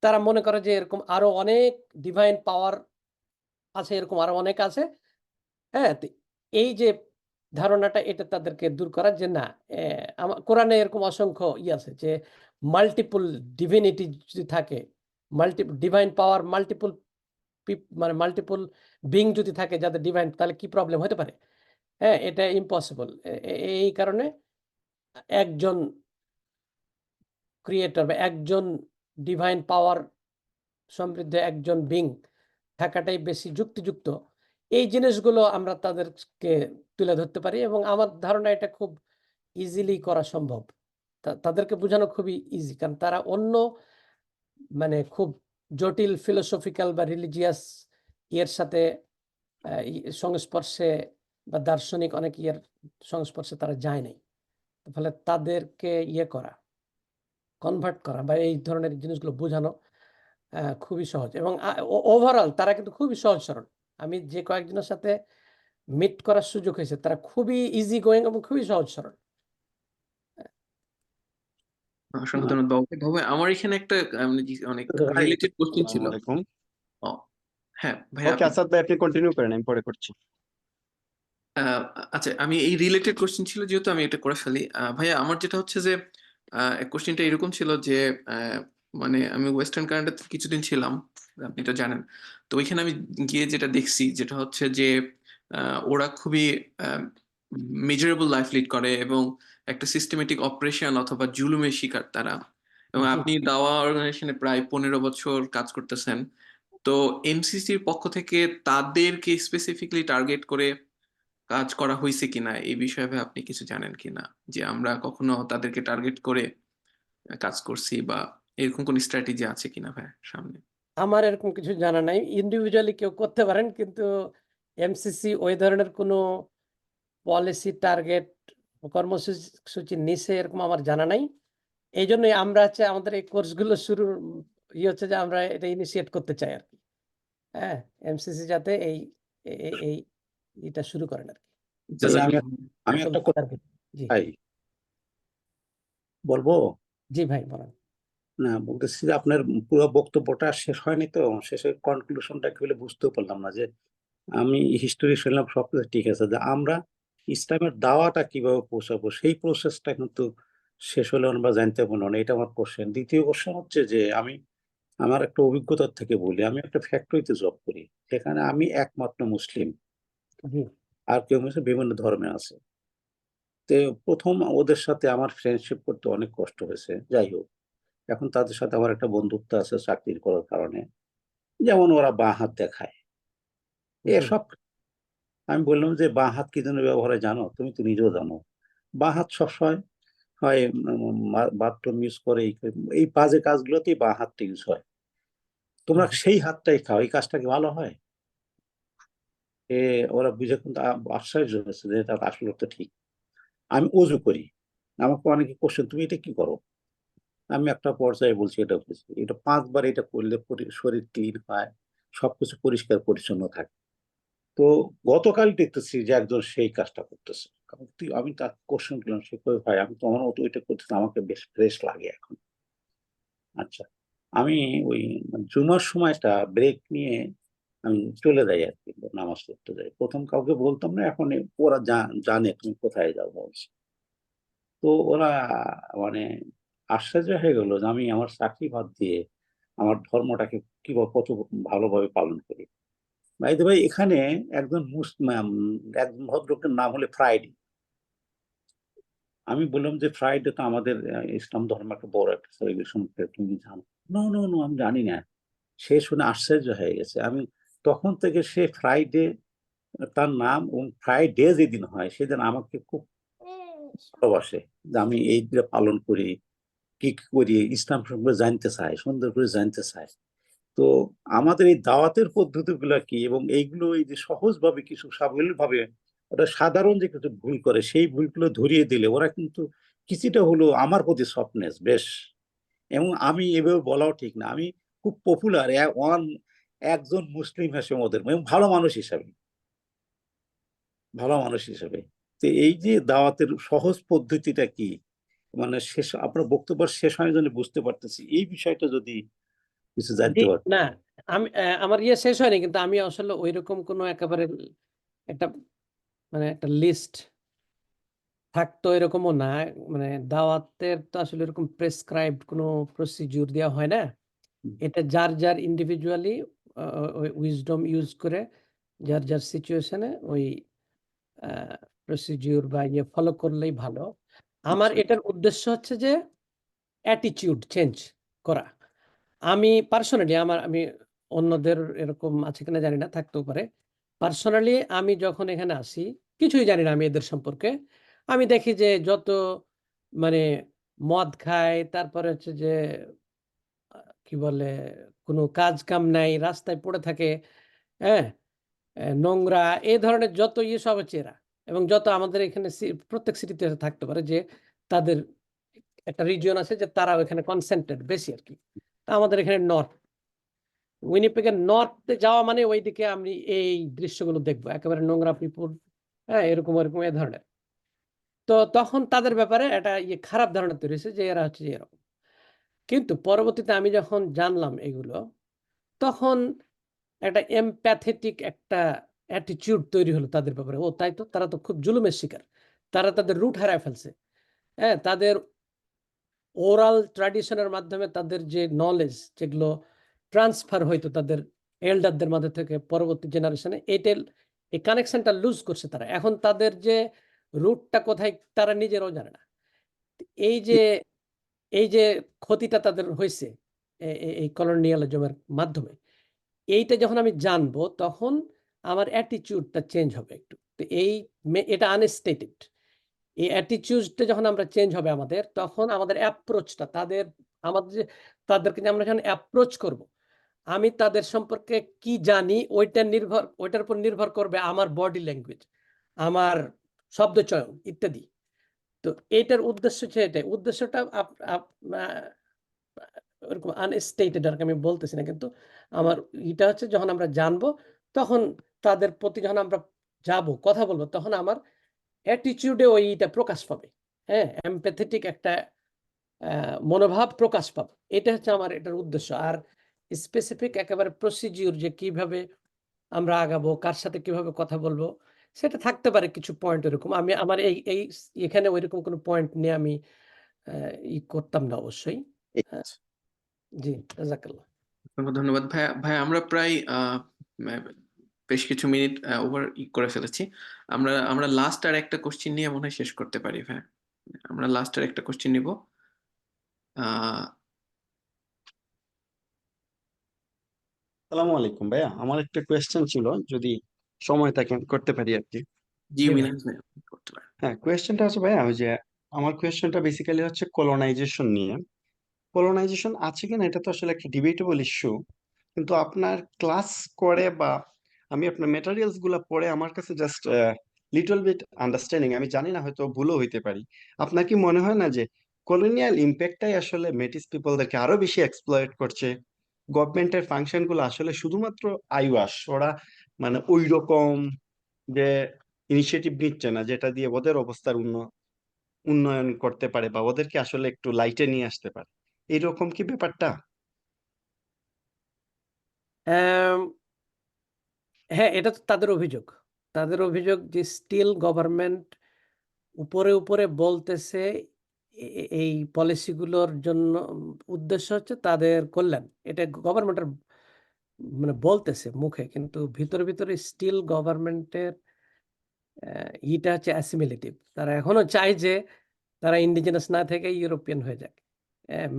তারা মনে করে যে এরকম আরো অনেক ডিভাইন পাওয়ার আছে, এরকম আরো অনেক আছে। হ্যাঁ, তো এই যে ধারণাটা, এটা তাদেরকে দূর করা যে না, কোরআনে এরকম অসংখ্য আছে যে মাল্টিপল ডিভিনিটি যদি থাকে, মাল্টিপল ডিভাইন পাওয়ার, মাল্টিপল মানে মাল্টিপল বিং যদি থাকে যাদের ডিভাইন, তাহলে কি প্রবলেম হতে পারে? হ্যাঁ, এটা ইম্পসিবল। এই কারণে একজন ক্রিয়েটর বা একজন ডিভাইন পাওয়ার সমৃদ্ধ একজন বিং থাকাটাই বেশি যুক্তিযুক্ত। এই জিনিসগুলো আমরা তাদেরকে তুলে ধরতে পারি এবং আমার ধারণা এটা খুব ইজিলি করা সম্ভব। তাদেরকে বোঝানো খুবই ইজি, কারণ তারা অন্য মানে খুব জটিল ফিলোসফিক্যাল বা রিলিজিয়াস সাথে সংস্পর্শে বা দার্শনিক অনেক সংস্পর্শে তারা যায় নাই। ফলে তাদেরকে করা, কনভার্ট করা বা এই ধরনের জিনিসগুলো বোঝানো খুবই সহজ। এবং ওভারঅল তারা কিন্তু খুবই সহজ সরল। আমি যে কয়েকজনের সাথে মিট করার সুযোগ হয়েছে, তারা খুবই ইজি গোয়িং এবং খুবই সহজ সরল। অসংখ্য ধন্যবাদ বাবু। বাবু, আমার এখানে একটা অনেক ভাই, রিলেটেড কোশ্চেন ছিল। আসসালামু আলাইকুম। ও, হ্যাঁ ভাই, ওকে, আসাদ ভাই আপনি কন্টিনিউ করেন, আমি পরে করছি। আচ্ছা, আমি এই রিলেটেড কোশ্চেন ছিল যেহেতু আমি এটা করে ফেলি। ভাইয়া, আমার যেটা হচ্ছে যে কোশ্চেনটা এরকম ছিল যে মানে আমি ওয়েস্টার্ন কানাডাতে কিছুদিন ছিলাম, আপনি তো জানেন। তো ওইখানে আমি গিয়ে যেটা দেখছি যেটা হচ্ছে যে ওরা খুবই মেজারেবল লাইফ লিড করে এবং একটা সিস্টেমেটিক অপারেশন অথবা জুলুমের শিকার তারা। এবং আপনি দাওয়া অর্গানাইজেশনে প্রায় 15 বছর কাজ করতেছেন। তো এমসিসির পক্ষ থেকে তাদেরকে স্পেসিফিকলি টার্গেট করে কাজ করা হয়েছে কিনা এই বিষয়ে ভাই আপনি কিছু জানেন কিনা, যে আমরা কখনো তাদেরকে টার্গেট করে কাজ করছি বা এরকম কোন স্ট্র্যাটেজি আছে কিনা ভাই সামনে? আমার এরকম কিছু জানা নাই। ইন্ডিভিজুয়ালি কেউ করতে পারেন, কিন্তু এমসিসি ওই ধরনের কোনো পলিসি, টার্গেট, কর্মসূচি নিছে এরকম আমার জানা নাই। এই জন্যই আমরা হচ্ছে আমাদের এই কোর্সগুলো শুরু হচ্ছে যে আমরা এটা ইনিশিয়েট করতে চাই আর কি। হ্যাঁ, এমসিসি যাতে এই এই এটা শুরু করেন আর কি। আমি একটা কথা জি ভাই বলবো। জি ভাই বলেন। না, বলতেছি যে আপনার পুরো বক্তব্যটা শেষ হয়নি, তো শেষের কনক্লুশনটা কি বলে বুঝতেও পারলাম না। যে আমি হিস্টোরি শুনলাম সবকিছু ঠিক আছে, যে আমরা ইসলামের দাওয়াটা কিভাবে পৌঁছাবো সেই প্রসেসটা কিন্তু শেষ হলে আমরা জানতে পারবো না। এটা আমার কোশ্চেন। দ্বিতীয় কোশ্চেন হচ্ছে যে আমার একটা অভিজ্ঞতার থেকে বলি। আমি একটা ফ্যাক্টরিতে জব করি, সেখানে আমি একমাত্র মুসলিম। জি আর কেউ হচ্ছে বিভিন্ন ধর্মে আছে। তো প্রথম ওদের সাথে আমার ফ্রেন্ডশিপ করতে অনেক কষ্ট হয়েছে, যাই হোক এখন তাদের সাথে আমার একটা বন্ধুত্ব আছে চাকরি করার কারণে। যেমন ওরা বাঁ হাত দেখায় জি এসব। আমি বললাম যে বাঁ হাত কি জন্য ব্যবহার হয় জানো? তুমি তো নিজেও জানো। বাঁ হাত সবসময় হয় বাথরুম ইউজ করে, এই বাজে কাজগুলোতেই বাঁ হাতটা ইউজ হয়। তোমরা সেই হাতটাই খাও, এই কাজটা কি ভালো হয়? ওরা বুঝে কিন্তু আশ্চর্য হয়েছে যে এটা আসলে তো ঠিক। আমি অজু করি, আমাকে অনেকে কোশ্চেন তুমি এটা কি করো? আমি একটা পর্যায়ে বলছি এটা বুঝি, এটা 5 বার এটা করলে শরীর ক্লিন হয়, সবকিছু পরিষ্কার পরিচ্ছন্ন থাকে। তো গতকাল দেখতেছি যে একজন সেই কাজটা করতেছে। আমি তার কোশ্চেন করলাম, সে কই ভাই আমি তো আমার মতো ওইটা করতেছি, আমাকে বেশ ফ্রেশ লাগে এখন। আচ্ছা, আমি ওই জুমার সময়টা ব্রেক নিয়ে আমি চলে যাই আর কি, নামাজ পড়তে যাই। প্রথম কাউকে বলতাম না, এখন ওরা জানে তুমি কোথায় যাও বলছে। তো ওরা মানে আশ্চর্য হয়ে গেল যে আমি আমার চাকরি বাদ দিয়ে আমার ধর্মটাকে কিভাবে কত ভালোভাবে পালন করি। ভাই ভাই এখানে একজন একজন ভদ্রলোকের নাম হলো ফ্রাইডে। আমি বললাম যে ফ্রাইডে তো আমাদের ইসলাম ধর্মের একটা বড় একটা সেলিব্রেশন, তুমি জানো? নো নো নো, আমি জানি না। সে শুনে আশ্চর্য হয়ে গেছে। আমি তখন থেকে সে ফ্রাইডে তার নাম, এবং ফ্রাইডে যেদিন হয় সেদিন আমাকে খুব ভালোবাসে, যে আমি এই দিনে পালন করি, কি কি করি, ইসলাম সম্পর্কে জানতে চাই, সুন্দর করে জানতে চাই। তো আমাদের এই দাওয়াতের পদ্ধতিগুলো কি, এবং এইগুলো এই যে সহজভাবে কিছু সাবলীল ভাবে ওরা সাধারণ যে কিছু ভুল করে সেই ভুলগুলো ধরিয়ে দিলে ওরা কিন্তু কিছুটা হলো আমার প্রতি সফটনেস বেশ। এবং আমি এভাবে বলাও ঠিক না, আমি খুব পপুলার একজন মুসলিম হিসেবে ওদের, এবং ভালো মানুষ হিসাবে, ভালো মানুষ হিসেবে। তো এই যে দাওয়াতের সহজ পদ্ধতিটা কি, মানে শেষ আপনার বক্তব্য শেষ হয় জন্য বুঝতে পারতেছি, এই বিষয়টা যদি কিছু জি জানতে পারতেন। না, আমি আমার ইয়ে শেষ হয়নি, কিন্তু আমি আসলে ওইরকম কোনো একেবারে একটা মানে একটা লিস্ট থাকতো এরকমও না। মানে দাওয়াতের তো আসলে এরকম প্রেসক্রাইবড কোনো প্রসিডিউর দেওয়া হয় না। এটা যার যার ইন্ডিভিজুয়ালি ওই উইজডম ইউজ করে যার যার সিচুয়েশনে ওই প্রসিডিউর বা ইয়ে ফলো করলেই ভালো। আমার আচ্ছা। এটার উদ্দেশ্য হচ্ছে যে অ্যাটিটিউড চেঞ্জ করা। আমি পার্সোনালি আমি অন্যদের এরকম আছে কিনা জানি না, থাকতেও পারে। পার্সোনালি আমি যখন এখানে আসি, কিছুই জানি না আমি এদের সম্পর্কে। আমি দেখি যে যত মানে মদ খায়, তারপরে হচ্ছে যে কি বলে, কোনো কাজ কাম নাই, রাস্তায় পড়ে থাকে, হ্যাঁ? নোংরা, এই ধরনের যত ইয়ে সব হচ্ছে এরা। এবং যত আমাদের এখানে প্রত্যেক সিটিতে থাকতে পারে যে তাদের একটা রিজিয়ন আছে যে তারা ওখানে কনসেন্ট্রেট বেশি আরকি। আমাদের এখানে নর্থ, উইনিপেগের নর্থে যাওয়া মানে ওইদিকে আমি এই দৃশ্যগুলো দেখবো। একেবারে নোংরা পিপুল, হ্যাঁ? এরকম এ ধরনের। তো তখন তাদের ব্যাপারে একটা খারাপ ধারণা তৈরি হয়েছে যে এরা হচ্ছে এরকম। কিন্তু পরবর্তীতে আমি যখন জানলাম এগুলো, তখন একটা এমপ্যাথেটিক একটা অ্যাটিটিউড তৈরি হলো তাদের ব্যাপারে। ও তাই তো, তারা তো খুব জুলুমের শিকার। তারা তাদের রুট হারায় ফেলছে। হ্যাঁ? তাদের ওরাল ট্র্যাডিশনের মাধ্যমে তাদের যে নলেজ, যেগুলো ট্রান্সফার হইতো তাদের এল্ডারদের মাঝে থেকে পরবর্তী জেনারেশনে, এই কানেকশনটা লুজ করছে তারা। এখন তাদের যে রুটটা কোথায় তারা নিজেরাও জানে না। এই যে এই যে ক্ষতিটা তাদের হইছে এই কলোনিয়ালিজমের মাধ্যমে, এইটা যখন আমি জানবো তখন আমার অ্যাটিটিউডটা চেঞ্জ হবে একটু। তো এটা আনস্টেটেড। এই অ্যাটিটিউডটা যখন আমরা চেঞ্জ হবে আমাদের, তখন আমাদের অ্যাপ্রোচটা আমাদের যে তাদেরকে যে আমরা যখন অ্যাপ্রোচ করব, আমি তাদের সম্পর্কে কি জানি ওইটার উপর নির্ভর করবে আমার বডি ল্যাঙ্গুয়েজ, আমার শব্দচয়ন ইত্যাদি। তো এইটার উদ্দেশ্য হচ্ছে এটাই। উদ্দেশ্যটা আ ওরকম আনস্টেটেড আরকি, আমি বলতেছি না। কিন্তু আমার এটা হচ্ছে যখন আমরা জানবো, তখন তাদের প্রতি যখন আমরা যাবো, কথা বলবো, তখন আমার অ্যাটিটিউডে ওইটা প্রকাশ পাবে। হ্যাঁ? এমপ্যাথেটিক একটা মনোভাব প্রকাশ পাবে। এটা হচ্ছে আমার এটার উদ্দেশ্য। আর স্পেসিফিক একেবারে প্রসিডিউর যে কিভাবে আমরা আগাবো, কার সাথে কিভাবে কথা বলবো, সেটা থাকতে পারে কিছু পয়েন্ট এরকম। আমার এখানে ঐরকম কোনো পয়েন্ট নিয়ে আমি আ করতাম না অবশ্যই। হ্যাঁ? জি, জাযাকাল্লাহ। অসংখ্য ধন্যবাদ ভাইয়া। ভাইয়া আমরা প্রায় বেশ কিছু মিনিট ওভার করে ফেলেছি। আমরা লাস্ট আর একটা কোশ্চেন নিয়ে মনে হয় শেষ করতে পারি ভাই। আমরা লাস্ট আর একটা কোশ্চেন নিব। আসসালামু আলাইকুম ভাইয়া, আমার একটা কোয়েশ্চেন ছিল, যদি সময় থাকে আমি করতে পারি আর কি। জি জি ভাই। মিনাজ ভাই, আপনি করতে পারেন। হ্যাঁ, কোয়েশ্চেনটা হচ্ছে ভাইয়া, ওই যে আমার কোয়েশ্চেনটা বেসিক্যালি হচ্ছে কলোনাইজেশন নিয়ে। কলোনাইজেশন আছে কিনা এটা তো আসলে একটা ডিবেটেবল ইস্যু, কিন্তু আপনার ক্লাস করে বা আমি আপনার মেটেরিয়ালস গুলা পড়ে আমার কাছে জাস্ট লিটল বিট আন্ডারস্ট্যান্ডিং, আমি জানি না, হয়তো ভুলও হইতে পারি। আপনার কি মনে হয় না যে কলোনিয়াল ইম্প্যাক্টটাই আসলে মেটিস পিপলদেরকে আরো বেশি এক্সপ্লয়েট করছে? গভর্নমেন্টের ফাংশন গুলো আসলে শুধুমাত্র আইওয়াশ, ওরা মানে ওই রকম যে ইনিশিয়েটিভ নিচ্ছে না যেটা দিয়ে ওদের অবস্থার উন্নয়ন করতে পারে বা ওদেরকে আসলে একটু লাইটে নিয়ে আসতে পারে, এইরকম কি ব্যাপারটা? আম, হ্যাঁ, এটা তো তাদের অভিযোগ। তাদের অভিযোগ যে স্টিল গভর্নমেন্ট উপরে উপরে বলতেছে এই পলিসিগুলোর জন্য উদ্দেশ্য হচ্ছে তাদের কল্যাণ। এটা গভর্নমেন্টের মানে বলতেছে মুখে, কিন্তু ভিতরে ভিতরে স্টিল গভর্নমেন্টের ইটা হচ্ছে অ্যাসিমিলেটিভ। তারা এখনো চায় যে তারা ইন্ডিজিনাস না থেকে ইউরোপিয়ান হয়ে যাক,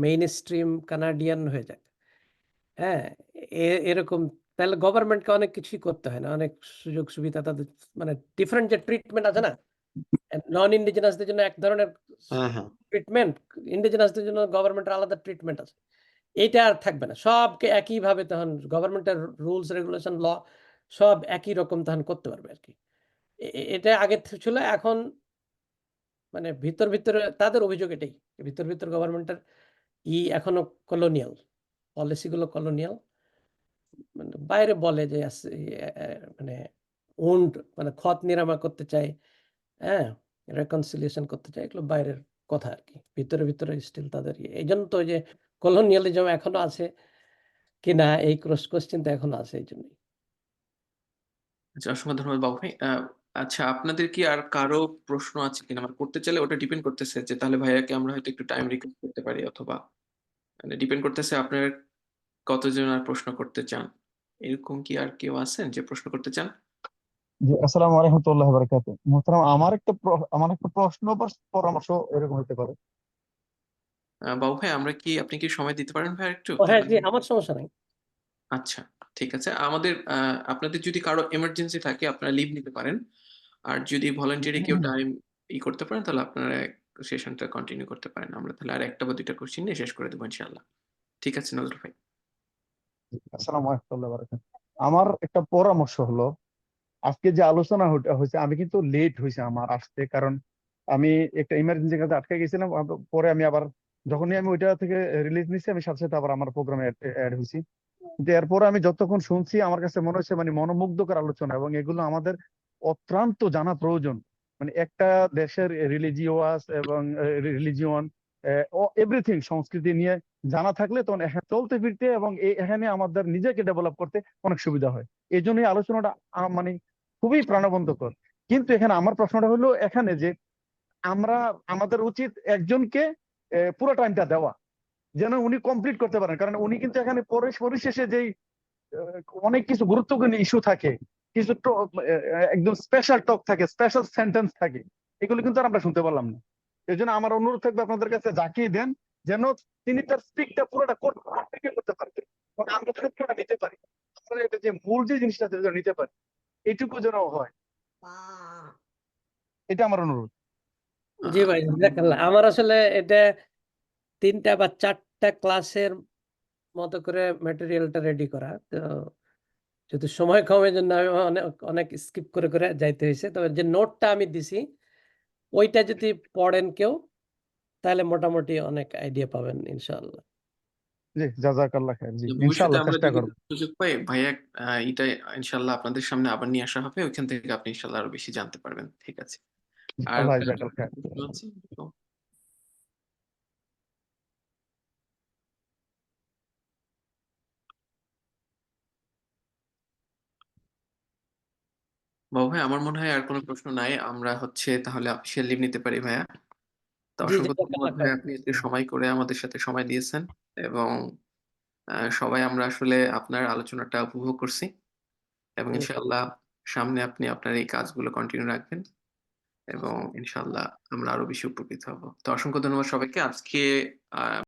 মেইন স্ট্রিম কানাডিয়ান হয়ে যাক। হ্যাঁ, এরকম। তাহলে গভর্নমেন্টকে অনেক কিছুই করতে হয় না, অনেক সুযোগ সুবিধা তাদের, মানে ডিফারেন্ট যে ট্রিটমেন্ট আছে না, নন ইন্ডিজিনাসদের জন্য এক ধরনের হ্যাঁ, হ্যাঁ, ট্রিটমেন্ট, ইন্ডিজিনাসদের জন্য গভর্নমেন্টের আলাদা ট্রিটমেন্ট আছে। এইটা আর থাকবে না, সবকে একইভাবে তখন গভর্নমেন্টের রুলস রেগুলেশন ল সব একই রকম তখন করতে পারবে আর কি। এটা আগে ছিল, এখন মানে ভিতর ভিতরে তাদের অভিযোগ এটাই, ভিতর ভিতর গভর্নমেন্টের এখনো কলোনিয়াল পলিসিগুলো কলোনিয়াল, মানে বাইরে বলে যে মানে ওন্ড মানে খত নিরাময় করতে চাই, হ্যাঁ, রেকনসিলিয়েশন করতে চাই, এগুলো বাইরের কথা আর কি। ভিতরে ভিতরে স্টিল তাদের এই জন্য তো যে কলোনিয়ালিজম এখনো আছে কিনা এই ক্রস কোশ্চেন তো এখনো আছে, এই জন্যই। আচ্ছা, অসংখ্য ধন্যবাদ বাবু ভাই। আচ্ছা, আপনাদের কি আর কারো প্রশ্ন আছে কিনা? আমার করতে চাইলে ওটা ডিপেন্ড করতেছে যে তাহলে ভাইয়াকে আমরা হয়তো একটু টাইম রিকোয়েস্ট করতে পারি, অথবা মানে ডিপেন্ড করতেছে আপনার কতজন আর প্রশ্ন করতে চান। এরকম কি আর কেউ আছেন যে প্রশ্ন করতে চান? জি, আসসালামু আলাইকুম বারাকাতু। মোহতারাম, আমার একটা প্রশ্ন বা পরামর্শ এরকম হতে পারে। বাবু ভাই, আপনি কি সময় দিতে পারেন ভাই একটু ও হ্যাঁ, তাহলে? জি, আমার সমস্যা নাই। আচ্ছা, ঠিক আছে। আপনাদের যদি কারো এমার্জেন্সি থাকে আপনারা লিভ নিতে পারেন, আর যদি ভলান্টিয়ারি কেউ টাইম করতে পারেন তাহলে আপনারা সেশনটা কন্টিনিউ করতে পারেন। আমরা তাহলে আর একটা বা দুইটা কোশ্চেন নিয়ে শেষ করে দেবো ইনশাআল্লাহ। ঠিক আছে নজরুল ভাই। আসসালামু আলাইকুম বারাকাতু। আমার একটা পরামর্শ হলো, আজকে যে আলোচনা হয়েছে, আমি কিন্তু লেট হয়েছে আমার আসতে, কারণ আমি একটা ইমার্জেন্সি কাজে আটকে গেছিলাম। পরে আমি আবার যখনই আমি ওইটা থেকে রিলিজ নিচ্ছি, আমি সাথে সাথে আবার আমার প্রোগ্রামে অ্যাড হয়েছি। কিন্তু এরপরে আমি যতক্ষণ শুনছি আমার কাছে মনে হচ্ছে মানে মনোমুগ্ধকর আলোচনা, এবং এগুলো আমাদের অত্যন্ত জানা প্রয়োজন। মানে একটা দেশের রিলিজিয়াস এবং রিলিজিয়ন এভরিথিং সংস্কৃতি নিয়ে জানা থাকলে তখন এখানে চলতে ফিরতে এবং এখানে আমাদের নিজেকে ডেভেলপ করতে অনেক সুবিধা হয়। এই জন্য এই আলোচনাটা মানে খুবই প্রাণবন্তকর। কিন্তু এখানে আমার প্রশ্নটা হলো এখানে যে আমরা আমাদের উচিত একজনকে পুরো টাইমটা দেওয়া, যেন উনি কমপ্লিট করতে পারেন, কারণ উনি কিন্তু এখানে পরিশেষে যেই অনেক কিছু গুরুত্বপূর্ণ ইস্যু থাকে, কিছু একদম স্পেশাল টক থাকে, স্পেশাল সেন্টেন্স থাকে, এগুলো কিন্তু আর আমরা শুনতে পারলাম না। এই জন্য আমার অনুরোধ থাকবে আপনাদের কাছে, যাকেই দেন যেন তিনি তার স্পিকটা পুরোটা করতে পারবেন, এবং আমরা যেন পুরোটা নিতে পারি, আমরা এটা যে মূল যে জিনিসটা যেন নিতে পারি, এইটুকু যেন হয়, এটা আমার অনুরোধ। জি ভাই, জাযাকাল্লাহ। আমার আসলে এটা 3টা বা 4টা ক্লাসের মতো করে ম্যাটেরিয়ালটা রেডি করা, তো যেহেতু সময় কমের জন্য আমি অনেক অনেক স্কিপ করে করে যাইতে হয়েছে। তবে যে নোটটা আমি দিছি ওইটা যদি পড়েন কেউ, তাহলে মোটামুটি অনেক আইডিয়া পাবেন ইনশাআল্লাহ। জি, জাযাকাল্লাহ খায়ের। জি, ভবিষ্যতে ইনশাআল্লাহ আমরা চেষ্টা যদি করবো। সুযোগ পাই ভাইয়া, এটা ইনশাআল্লাহ আপনাদের সামনে আবার নিয়ে আসা হবে, ওইখান থেকে আপনি ইনশাআল্লাহ আরো বেশি জানতে পারবেন। ঠিক আছে। আর আল্লাহ কারো জাযাকাল খায়ের। প্রশ্ন আছে? তো বাবু ভাই, আমার মনে হয় আর কোনো প্রশ্ন নাই। আমরা তাহলে অফিসিয়াল লিভ নিতে পারি ভাইয়া। তো জি, অসংখ্য জাযাকাল্লাহ ধন্যবাদ ভাইয়া, খায়ের। আপনি আজকে সময় করে আমাদের সাথে সময় দিয়েছেন, এবং সবাই আমরা আসলে আপনার আলোচনাটা উপভোগ করছি। এবং ইনশাআল্লাহ সামনে আপনি আপনার এই কাজগুলো কন্টিনিউ রাখবেন এবং ইনশাআল্লাহ আমরা আরো বেশি উপকৃত হব। তো অসংখ্য ধন্যবাদ সবাইকে। আজকে